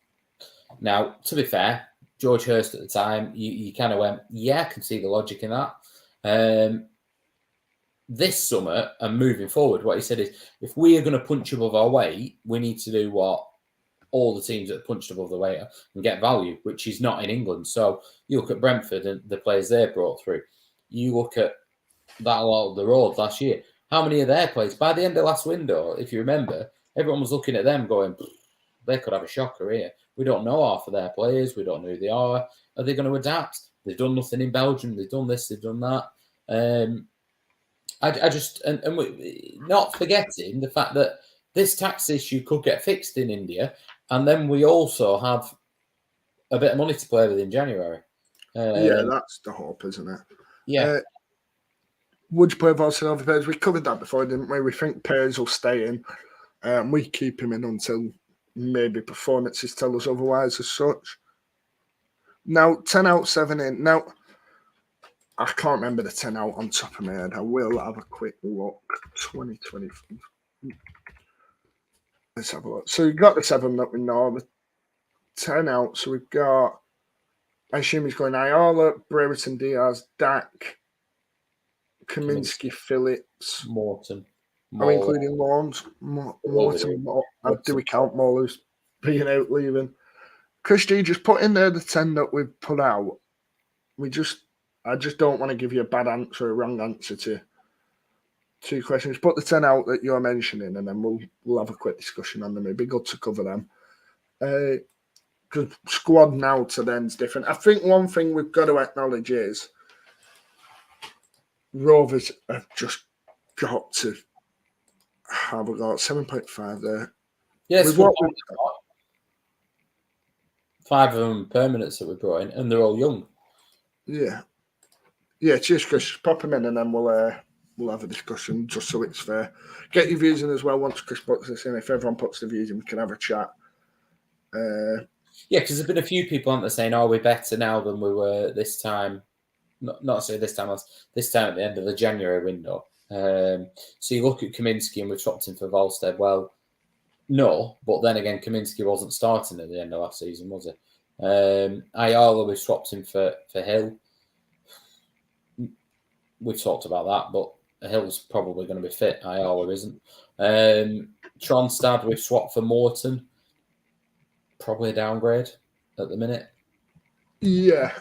Now, to be fair, George Hurst at the time, you kind of went, yeah, I can see the logic in that. This summer and moving forward, what he said is, if we are going to punch above our weight, we need to do what all the teams that have punched above the weight and get value, which is not in England. So you look at Brentford and the players they brought through. You look at that along the road last year. How many of their players, by the end of last window, if you remember, everyone was looking at them going, they could have a shocker here. We don't know half of their players. We don't know who they are. Are they going to adapt? They've done nothing in Belgium. They've done this. They've done that. I just not forgetting the fact that this tax issue could get fixed in India, and then we also have a bit of money to play with in January. That's the hope, isn't it? Yeah. Would you play Volstead over Pears? We covered that before, didn't we? We think Pears will stay in. We keep him in until maybe performances tell us otherwise as such. Now, 10 out, 7 in. Now, I can't remember the 10 out on top of my head. I will have a quick look. 2024. Let's have a look. So we've got the 7 that we know. The 10 out. So we've got, I assume he's going Ayala, Brereton, Diaz, Dak, Kaminsky, Phillips. Morton. Are we including loans? Morton. Do we count Mauler's being out, leaving? Christy, just put in there the 10 that we've put out. I just don't want to give you a bad answer, a wrong answer to 2 questions. Put the 10 out that you're mentioning, and then we'll have a quick discussion on them. It'd be good to cover them. Because squad now to then is different. I think one thing we've got to acknowledge is Rovers have just got to have a go at 7.5 there. Yes, 5 of them permanents that we brought in, and they're all young. Yeah, cheers, Chris. Pop them in, and then we'll have a discussion just so it's fair. Get your views in as well once Chris puts this in. If everyone puts the views in, we can have a chat. Yeah, because there's been a few people on there saying, "Oh, we're better now than we were this time." Not say this time at the end of the January window. So you look at Kaminsky, and we've swapped him for Volstead. Well, no, but then again, Kaminsky wasn't starting at the end of last season, was it? Ayala, we've swapped him for Hill. We've talked about that, but Hill's probably going to be fit. Ayala isn't. Tronstad, we've swapped for Morton. Probably a downgrade at the minute. Yeah,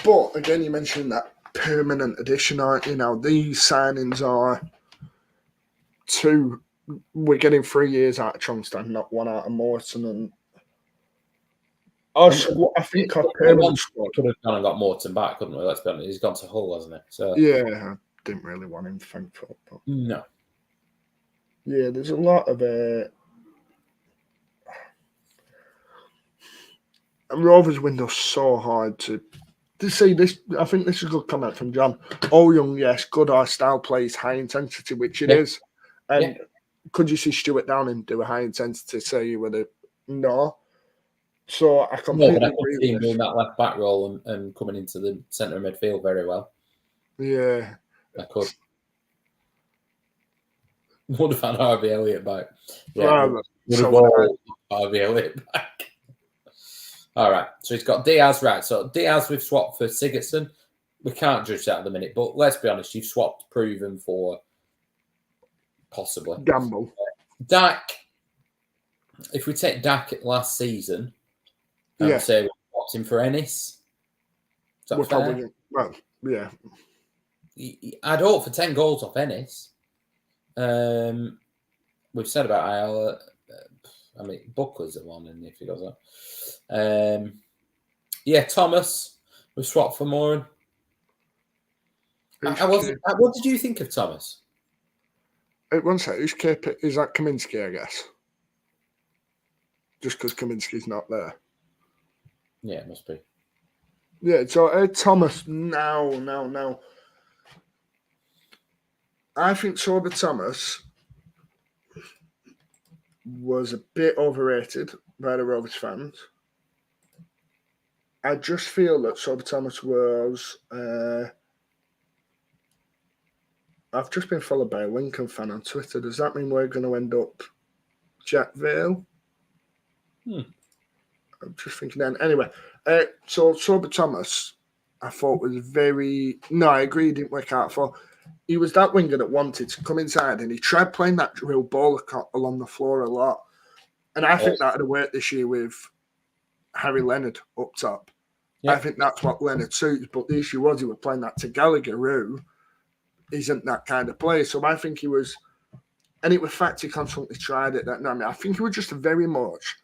but again, you mentioned that permanent addition, aren't you? Now, these signings are two. We're getting 3 years out of Tronstad, not 1 out of Morton. And I think our permanent squad could have gone and got Morton back, couldn't we? Let's be honest. He's gone to Hull, hasn't he? So yeah, I didn't really want him, thankfully. But no. yeah, there's a lot of Rovers window's so hard to see this. I think this is a good comment from John. All young, yes, good. Our style plays high intensity, which it is. And could you see Stuart Downing do a high intensity? Say with a no. So I completely agree with doing that left back role and coming into the centre of midfield very well. Yeah, I could. Would have had Harvey Elliott back. Yeah, would have Harvey Elliott back. All right, so he's got Diaz, right. So Diaz we've swapped for Sigurdsson. We can't judge that at the minute, but let's be honest, you've swapped Proven for possibly. Gamble. Dak, if we take Dak last season, and say we swapped him for Ennis, is that fair? Well, yeah. I'd hope for 10 goals off Ennis. We've said about Ayala. I mean, Buckley's the one, and if he goes up. Thomas, we swapped for Moran. What did you think of Thomas? One sec, who's KP? Is that Kaminsky, I guess? Just because Kaminsky's not there. Yeah, it must be. Yeah, so Thomas, now. I think Sorba Thomas was a bit overrated by the Rovers fans. I just feel that Sorba Thomas was... I've just been followed by a Lincoln fan on Twitter. Does that mean we're going to end up Jack Vale? I'm just thinking then. Anyway, so Sorba Thomas, I thought was very... No, I agree, he didn't work out for... He was that winger that wanted to come inside, and he tried playing that real ball along the floor a lot. And I think that would have worked this year with Harry Leonard up top. I think that's what Leonard suits, but the issue was he was playing that to Gallagher, who isn't that kind of player. So I think he was, and it was fact he constantly tried it. I think he was just very much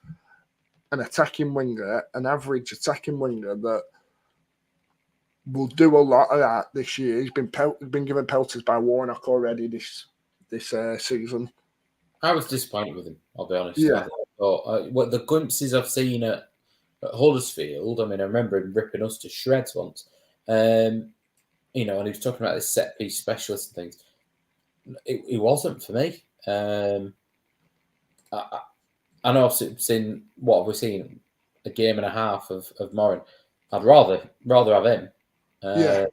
an attacking winger, an average attacking winger that will do a lot of that this year. He's been given pelters by Warnock already this season. I was disappointed with him, I'll be honest. Yeah. What the glimpses I've seen at Huddersfield, I mean, I remember him ripping us to shreds once. And he was talking about this set piece specialist and things. It wasn't for me. I know I've seen, what have we seen? A game and a half of Moran. I'd rather have him. I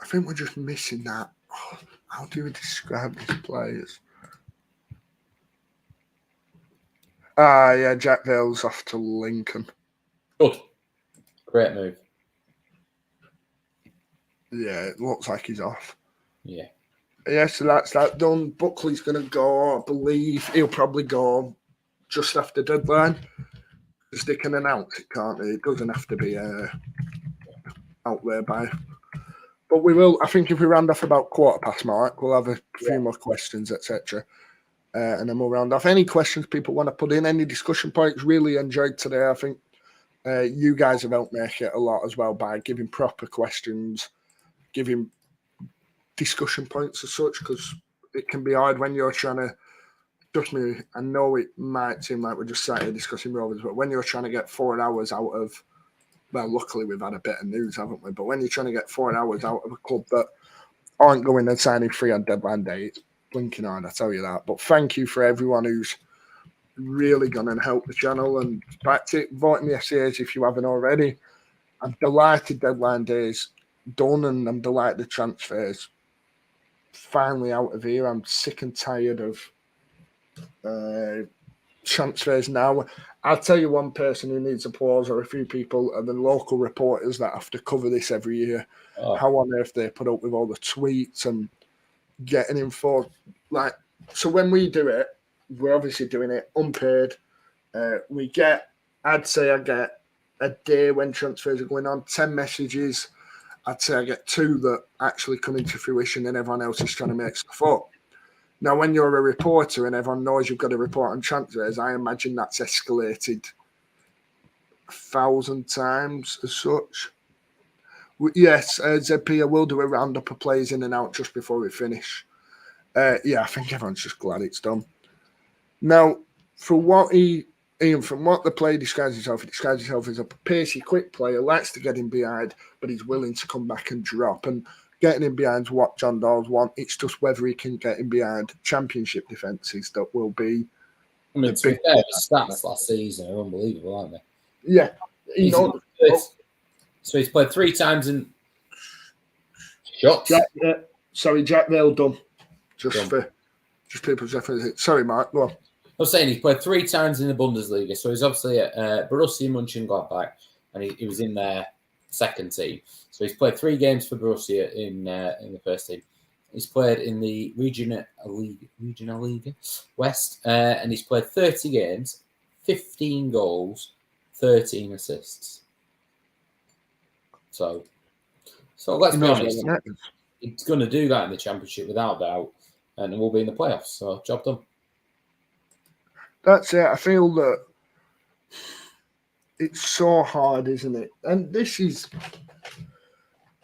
think we're just missing that. How do we describe these players? Jack Vale's off to Lincoln. Good. Great move. Yeah, it looks like he's off. Yeah. Yeah, so that's that done. Buckley's going to go, I believe. He'll probably go just after deadline. Because they can announce it, can't they? It doesn't have to be out there by... But we will, I think if we round off about 15:15 mark, we'll have a few more questions, etc. And then we'll round off. Any questions people want to put in, any discussion points, really enjoyed today. I think you guys have helped make it a lot as well by giving proper questions, giving discussion points as such, because it can be hard when you're trying to, trust me, I know it might seem like we're just sat here discussing Rovers, but when you're trying to get 4 hours out of, well, luckily we've had a bit of news, haven't we? But when you're trying to get 4 hours out of a club that aren't going and signing free on deadline day, it's blinking hard, I tell you that. But thank you for everyone who's really gone and helped the channel. And back to voting the FCAs if you haven't already. I'm delighted deadline day's done, and I'm delighted the transfers finally out of here. I'm sick and tired of transfers now. I'll tell you one person who needs applause, or a few people, are the local reporters that have to cover this every year. Oh. How on earth they put up with all the tweets and getting info. Like, so when we do it, we're obviously doing it unpaid. We get, I'd say I get a day when transfers are going on, 10 messages. I'd say I get 2 that actually come into fruition and everyone else is trying to make stuff up. Now, when you're a reporter and everyone knows you've got to report on transfers, I imagine that's escalated 1,000 times as such. Yes, ZP, I will do a roundup of players in and out just before we finish. Yeah, I think everyone's just glad it's done. Now, from what the player describes himself, he describes himself as a pacey, quick player, likes to get in behind, but he's willing to come back and drop. And getting in behind is what John Dawes want. It's just whether he can get in behind Championship defences that will be. I mean, to be fair, his stats last season are unbelievable, aren't they? Yeah. So he's played 3 times in shots. Jack Vale done. Just people's reference. Sorry, Mark. Go on. I was saying he's played 3 times in the Bundesliga, so he's obviously at Borussia Mönchengladbach, and he was in their second team. So he's played 3 games for Borussia in the first team. He's played in the Regional League West, and he's played 30 games, 15 goals, 13 assists. So let's be honest, he's going to do that in the Championship without doubt, and we'll be in the playoffs. So job done. That's it. I feel that it's so hard, isn't it? And this is,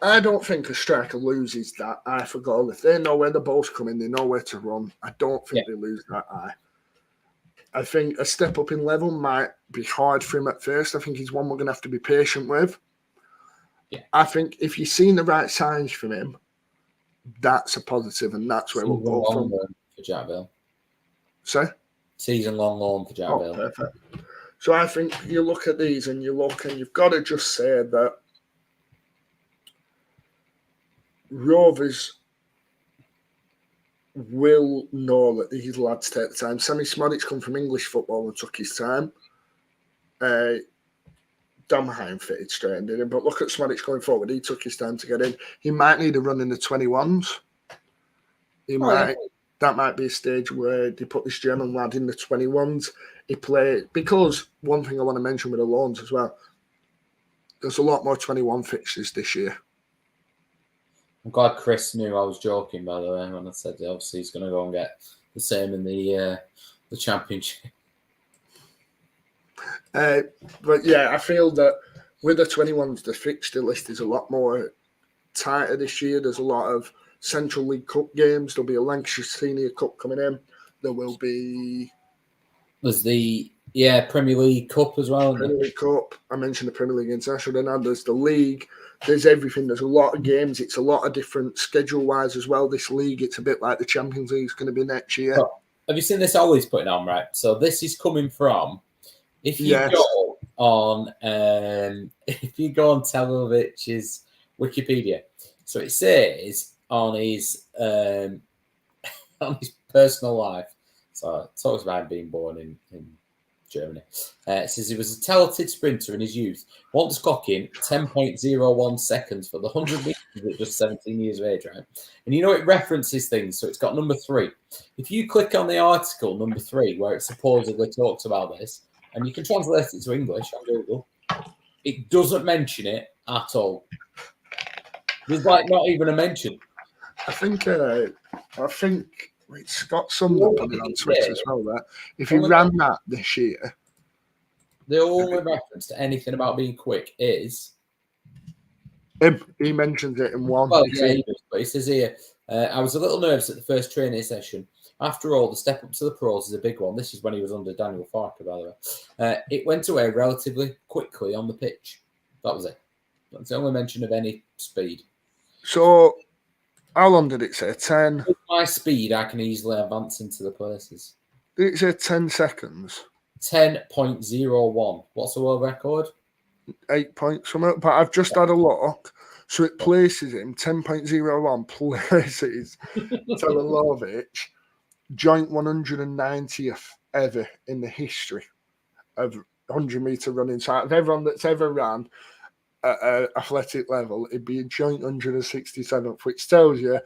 I don't think a striker loses that eye for goal. If they know where the ball's coming, they know where to run. I don't think they lose that eye. I think a step up in level might be hard for him at first. I think he's one we're going to have to be patient with. Yeah. I think if you've seen the right signs from him, that's a positive, and that's where we'll go from. For Jack Bale. Sorry? Season-long loan for Jack Bale. Perfect. So I think you look at these and you look, and you've got to just say that Rovers will know that these lads take the time. Sammy Smodic come from English football and took his time. Domheim fitted straight in, didn't he? But look at Smodic going forward. He took his time to get in. He might need a run in the 21s. That might be a stage where they put this German lad in the 21s. He played, because one thing I want to mention with the loans as well, there's a lot more 21 fixtures this year. I'm glad Chris knew I was joking, by the way, when I said obviously he's going to go and get the same in the Championship. But yeah, I feel that with the 21s, the fixture list is a lot more tighter this year. There's a lot of Central League Cup games. There'll be a Lancashire Senior Cup coming in. There will be... There's the Premier League Cup as well. Premier League Cup. I mentioned the Premier League International. Now there's the league. There's everything. There's a lot of games. It's a lot of different schedule-wise as well. This league, it's a bit like the Champions League is going to be next year. Oh, have you seen this Ollie's putting on, right? So this is coming from... If you go on Telovic's Wikipedia, so it says on his personal life, so it talks about him being born in Germany. It says he was a talented sprinter in his youth, once clocking 10.01 seconds for the 100 meters at just 17 years of age, right? And you know it references things, so it's got number 3. If you click on the article number 3, where it supposedly talks about this, and you can translate it to English on Google, it doesn't mention it at all. There's like not even a mention. I think it's got some that put it on Twitter as well. That if you ran that this year, the only reference to anything about being quick is him. He mentions it in one. Well, yeah, he does, but he says here, I was a little nervous at the first training session. After all, the step up to the pros is a big one. This is when he was under Daniel Farke, by the way. It went away relatively quickly on the pitch. That was it. That's the only mention of any speed. So, how long did it say? 10? With my speed, I can easily advance into the places. Did it say 10 seconds? 10.01. What's the world record? 8 points from it. But I've just had a look. So it places him, 10.01 places Telovich, joint 190th ever in the history of 100-meter running. So out of everyone that's ever ran at an athletic level, it'd be a joint 167th, which tells you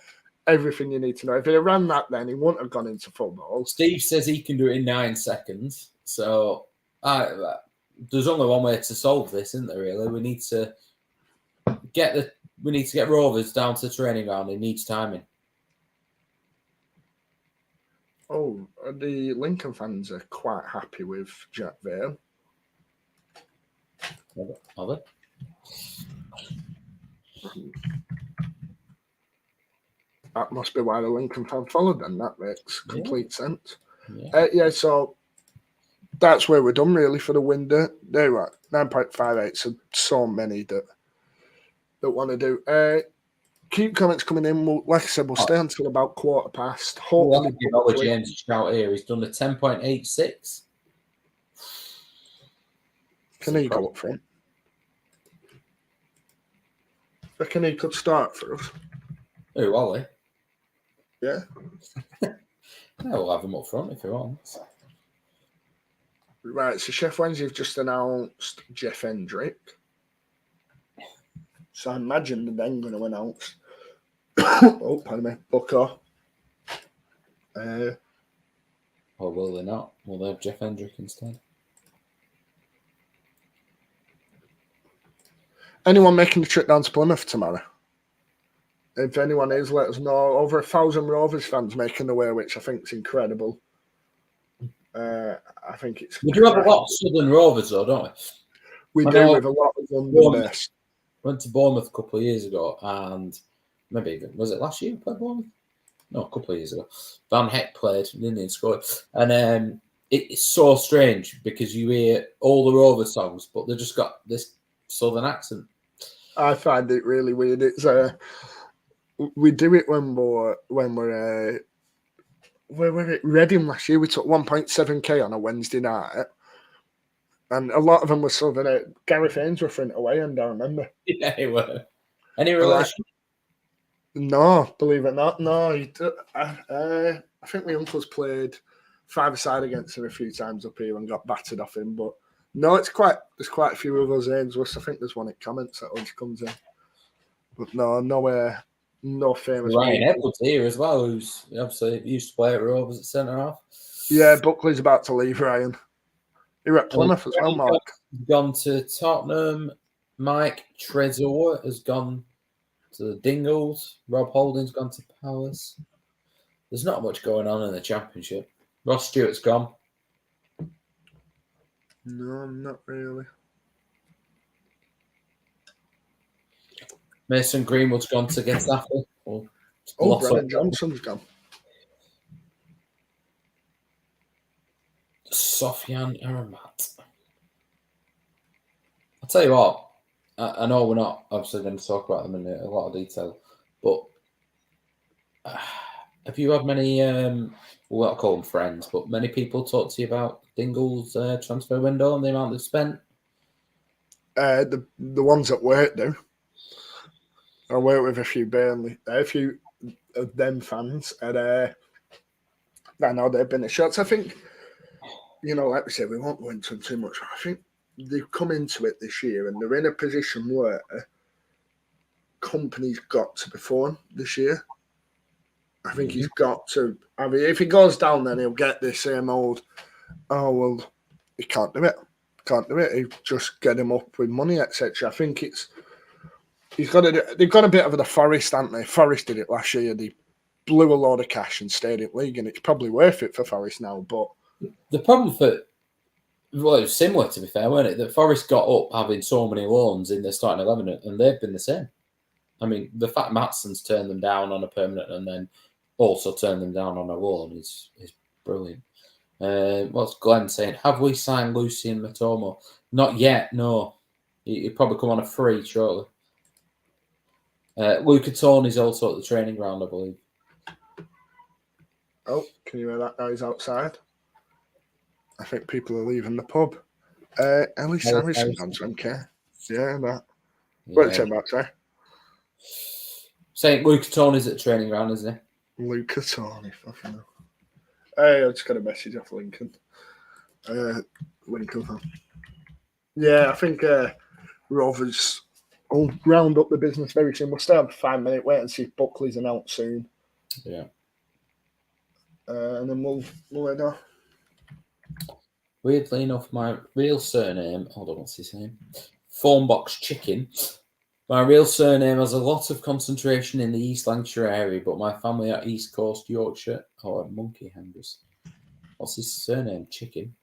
everything you need to know. If he had ran that, then he wouldn't have gone into football. Steve says he can do it in 9 seconds. So there's only one way to solve this, isn't there? Really, we need to get Rovers down to the training ground. It needs timing. Oh, the Lincoln fans are quite happy with Jack Vale. Are they? That must be why the Lincoln fan followed them. That makes complete sense. Yeah. So that's where we're done, really, for the window. They were at 9.58, so many that want to do. Keep comments coming in. Like I said, we'll stay until about 15:15. Hopefully, give Oliver James a shout here. He's done a 10.86. Can he go up front? Reckon he could start for us. Who, Ollie? Yeah. We'll have him up front if he wants. Right, so Chef Wednesday have just announced Jeff Hendrick. So I imagine they're then going to announce Booker. Or will they not? Will they have Jeff Hendrick instead? Anyone making the trip down to Plymouth tomorrow? If anyone is, let us know. Over 1,000 Rovers fans making the way, which I think is incredible. I think it's. We do have a lot of Southern Rovers, though, don't we? We do, with a lot of London-based. Went to Bournemouth a couple of years ago, and maybe was it last year we played Bournemouth? No, a couple of years ago. Van Heck played, didn't he, score? And it's so strange because you hear all the Rover songs, but they've just got this Southern accent. I find it really weird. It's we do it when we're where were it? Reading last year. We took 1.7k on a Wednesday night, and a lot of them were Southern. Gareth Ainsworth went away, and I remember. Yeah, he were. Any relation? No, believe it or not. No, I think my uncle's played 5-a-side against him a few times up here and got battered off him, but no, there's quite a few of us Ainsworths. I think there's one at comments that always comes in, but no famous. Ryan Edwards here as well, who's obviously used to play at Rovers at centre half. Yeah, Buckley's about to leave, Ryan. You're at Plymouth as well, Mark. Gone to Tottenham. Mike Trezor has gone to the Dingles. Rob Holding's gone to Palace. There's not much going on in the Championship. Ross Stewart's gone. No, not really. Mason Greenwood's gone to Getafe. Brennan Johnson's gone. Sofian Aramat. I'll tell you what, I know we're not obviously going to talk about them in a lot of detail, but have you had many, we'll not call them friends, but many people talk to you about Dingle's transfer window and the amount they've spent? The ones at work do. I work with a few of them fans, and I know they've been the shots. I think, like we said, we won't go into them too much. I think they've come into it this year, and they're in a position where company's got to perform this year. I think he's got to. I mean, if he goes down, then he'll get the same old, he can't do it. He just get him up with money, etc. I think they've got a bit of the Forest, haven't they? Forest did it last year. They blew a load of cash and stayed in league, and it's probably worth it for Forest now. But the problem it was similar, to be fair, wasn't it? That Forest got up having so many loans in their starting 11, and they've been the same. I mean, the fact Matson's turned them down on a permanent and then also turned them down on a loan is brilliant. What's Glenn saying? Have we signed Lucien Matomo? Not yet, no. He'll probably come on a free shortly. Luca Toni's also at the training ground, I believe. Oh, can you hear that? Now he's outside. I think people are leaving the pub. Ellie Harrison on 10k. Yeah, that. What did you say about that? Saying Luca Toni's at the training ground, isn't he? Luca Toni, fucking I just got a message off Lincoln. Lincoln fan. Yeah, I think Rovers will round up the business very soon. We'll still have a 5-minute wait and see if Buckley's announced soon. Yeah. And then we'll head off. Weirdly enough, my real surname, hold on, what's his name? Phonebox Chicken. My real surname has a lot of concentration in the East Lancashire area, but my family are East Coast Yorkshire or Monkey Hangers. What's his surname? Chicken.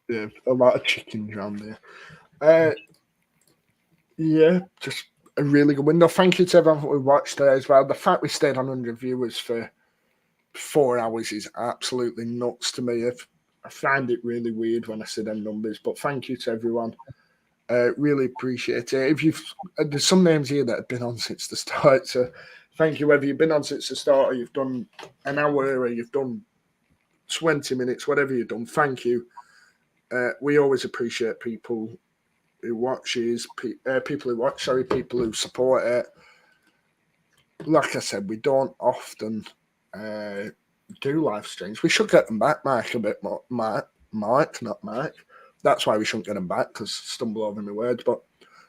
Yeah, a lot of chickens around there. Yeah, just a really good window. Thank you to everyone who watched there as well. The fact we stayed on 100 viewers for 4 hours is absolutely nuts to me. I find it really weird when I see them numbers, but thank you to everyone. Really appreciate it. There's some names here that have been on since the start, so thank you. Whether you've been on since the start or you've done an hour or you've done 20 minutes, whatever you've done, thank you. We always appreciate people who watches, people who support it. Like I said, we don't often do live streams. We should get them back, Mike, a bit more. Mike, not Mike. That's why we shouldn't get them back, because stumble over my words. But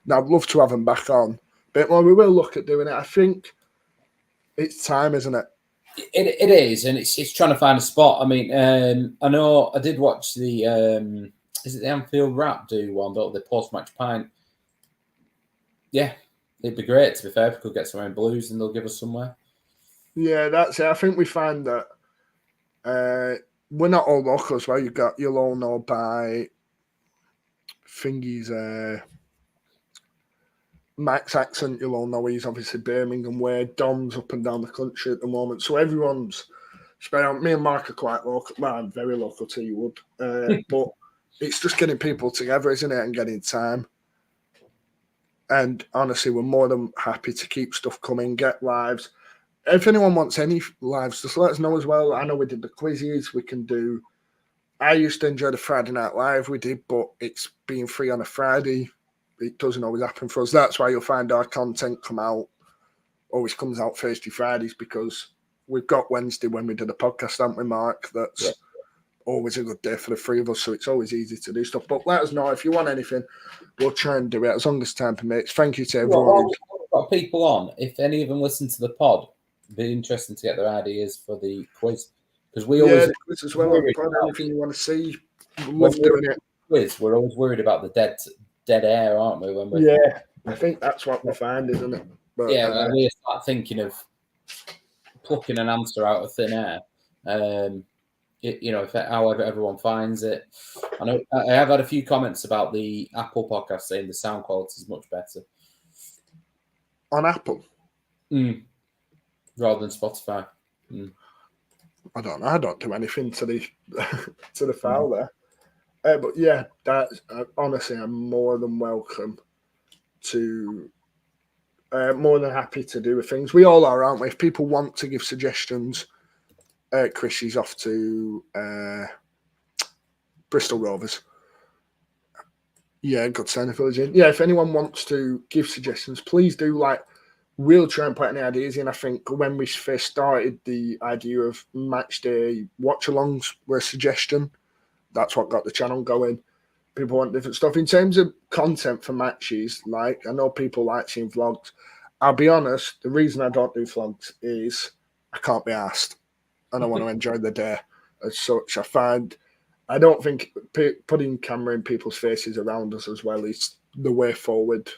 no, I'd love to have them back on a bit more. We will look at doing it. I think it's time, isn't it? It is, and it's trying to find a spot. I mean, I know I did watch the is it the Anfield Wrap do one, don't they? Post-match pint. Yeah, it'd be great, to be fair, if we could get somewhere in Blues and they'll give us somewhere. Yeah, that's it. I think we find that we're not all locals. Well, you'll all know by Thingy's Max accent. You'll all know he's obviously Birmingham way. Dom's up and down the country at the moment, so everyone's spread out. Me and Mark are quite local. Well, I'm very local to you, but it's just getting people together, isn't it, and getting time. And honestly, we're more than happy to keep stuff coming, get lives. If anyone wants any lives, just let us know as well. I know we did the quizzes. We can do. I used to enjoy the Friday Night Live. We did, but it's being free on a Friday. It doesn't always happen for us. That's why you'll find our content always comes out Thursday, Fridays, because we've got Wednesday when we do the podcast, haven't we, Mark? That's always a good day for the three of us, so it's always easy to do stuff. But let us know if you want anything. We'll try and do it as long as time permits. Thank you to everyone. Well, we've got people on. If any of them listen to the pod, it'd be interesting to get their ideas for the quiz. Because we always the quiz as well. Anything you want to see, love doing it. Quiz, we're always worried about the dead air, aren't we? When I think that's what we find, isn't it? But, we start thinking of plucking an answer out of thin air. However everyone finds it. I know I have had a few comments about the Apple podcast saying the sound quality is much better on Apple, rather than Spotify. I don't know. I don't do anything to the file there. But yeah, that's honestly, I'm more than welcome to, more than happy to do with things. We all are, aren't we? If people want to give suggestions, Chris is off to Bristol Rovers. Yeah, good sign of village. Yeah, if anyone wants to give suggestions, please do. We'll try and put any ideas in. I think when we first started, the idea of match day watch-alongs were a suggestion. That's what got the channel going. People want different stuff. In terms of content for matches, I know people like seeing vlogs. I'll be honest, the reason I don't do vlogs is I can't be asked. And I want to enjoy the day as such. I don't think putting camera in people's faces around us as well is the way forward.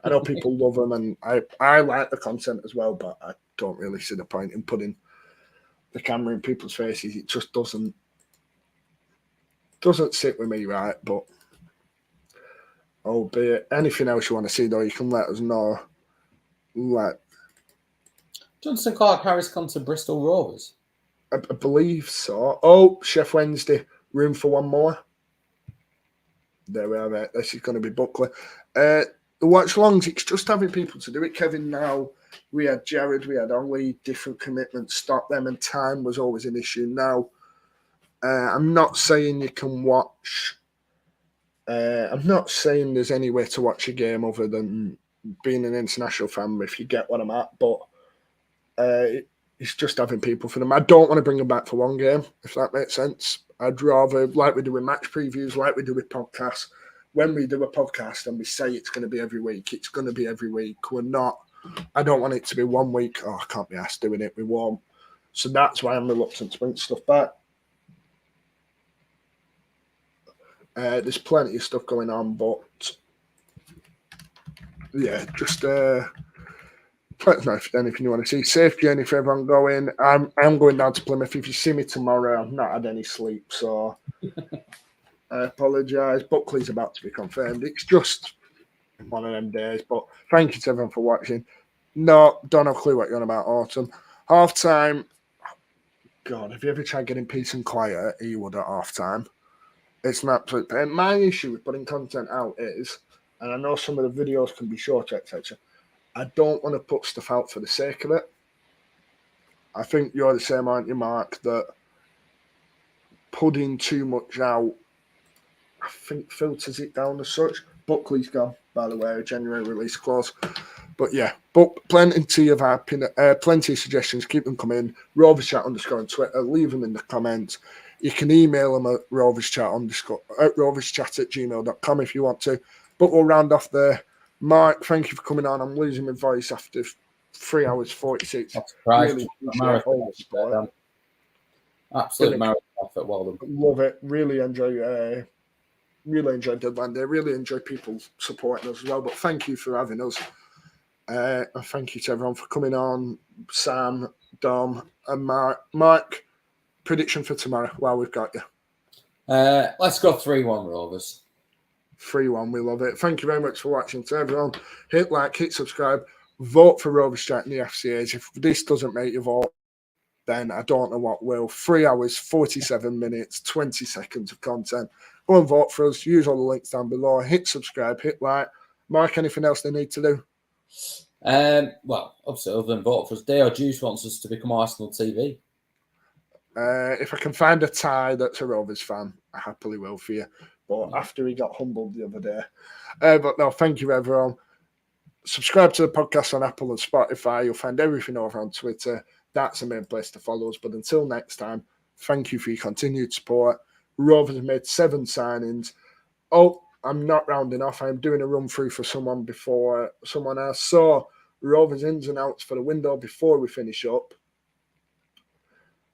I know people love them, and I like the content as well, but I don't really see the point in putting the camera in people's faces. It just doesn't sit with me right. But albeit anything else you want to see, though, you can let us know. Johnson Clark Harris come to Bristol Rovers. I believe so. Oh, Chef Wednesday, room for one more. There we are, mate. This is going to be Buckley. The watch-alongs, it's just having people to do it. Kevin, now, we had Jared, we had Ollie, different commitments, stop them, and time was always an issue. Now, I'm not saying you can watch. I'm not saying there's any way to watch a game other than being an international fan, if you get what I'm at, but it's just having people for them. I don't want to bring them back for one game, if that makes sense. I'd rather, like we do with match previews, like we do with podcasts, when we do a podcast and we say it's going to be every week, it's going to be every week. I don't want it to be 1 week, I can't be asked doing it, we won't. So that's why I'm reluctant to bring stuff back. There's plenty of stuff going on, but yeah, just let us know if anything you want to see. Safe journey for everyone going. I'm going down to Plymouth. If you see me tomorrow, I've not had any sleep, so I apologise. Buckley's about to be confirmed. It's just one of them days, but thank you to everyone for watching. No, don't have a clue what you're on about, Autumn. Half time. God, have you ever tried getting peace and quiet at Ewood at half time? It's an absolute pain. My issue with putting content out is, and I know some of the videos can be short, etc. I don't want to put stuff out for the sake of it. I think you're the same, aren't you, Mark, that putting too much out, I think, filters it down as such. Buckley's gone, by the way, a January release clause. But yeah, but plenty of suggestions. Keep them coming. Roverschat _ on Twitter. Leave them in the comments. You can email them at roverschat@gmail.com if you want to. But we'll round off there. Mark, thank you for coming on. I'm losing my voice after 3 hours 46. Really absolute marathon effort. Well done. Love it. Really enjoy Deadline Day. Really enjoy people supporting us as well. But thank you for having us. And thank you to everyone for coming on. Sam, Dom, and Mark. Mark, prediction for tomorrow while we've got you. Let's go 3-1 Rovers. 3-1, we love it. Thank you very much for watching. To everyone, hit like, hit subscribe, vote for Roverschat in the FCAs. If this doesn't make you vote, then I don't know what will. 3 hours, 47 minutes, 20 seconds of content. Go and vote for us. Use all the links down below. Hit subscribe, hit like. Mark, anything else they need to do? Well, obviously, other than vote for us, Dale Juice wants us to become Arsenal TV. If I can find a tie that's a Rovers fan, I happily will for you. But after he got humbled the other day. But no, thank you, everyone. Subscribe to the podcast on Apple and Spotify. You'll find everything over on Twitter. That's the main place to follow us. But until next time, thank you for your continued support. Rovers have made 7 signings. Oh, I'm not rounding off. I'm doing a run through for someone before someone else. So, Rovers ins and outs for the window before we finish up.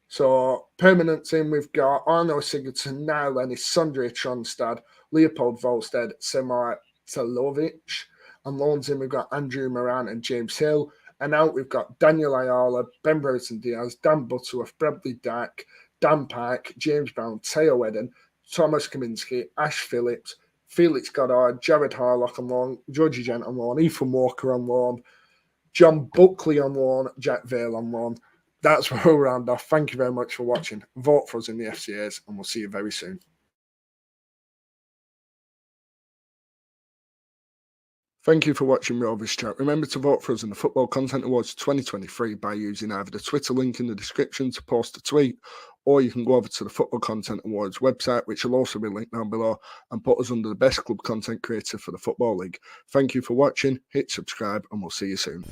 So, permanent team, we've got Arno Sigurdsson, Niall Lennis, Sondre Tronstad, Leopold Volstead, Semar Telovic. On loans in, we've got Andrew Moran and James Hill. And out, we've got Daniel Ayala, Ben Brereton Diaz, Dan Butterworth, Bradley Dack, Dan Pike, James Brown, Teo Eden, Thomas Kaminski, Ash Phillips, Felix Goddard, Jared Harlock on loan, Georgie Gent on loan, Ethan Walker on loan, John Buckley on loan, Jack Vale on loan. That's where we'll round off. Thank you very much for watching. Vote for us in the FCAs, and we'll see you very soon. Thank you for watching Rovers Chat. Remember to vote for us in the Football Content Awards 2023 by using either the Twitter link in the description to post a tweet, or you can go over to the Football Content Awards website, which will also be linked down below, and put us under the best club content creator for the Football League. Thank you for watching. Hit subscribe, and we'll see you soon.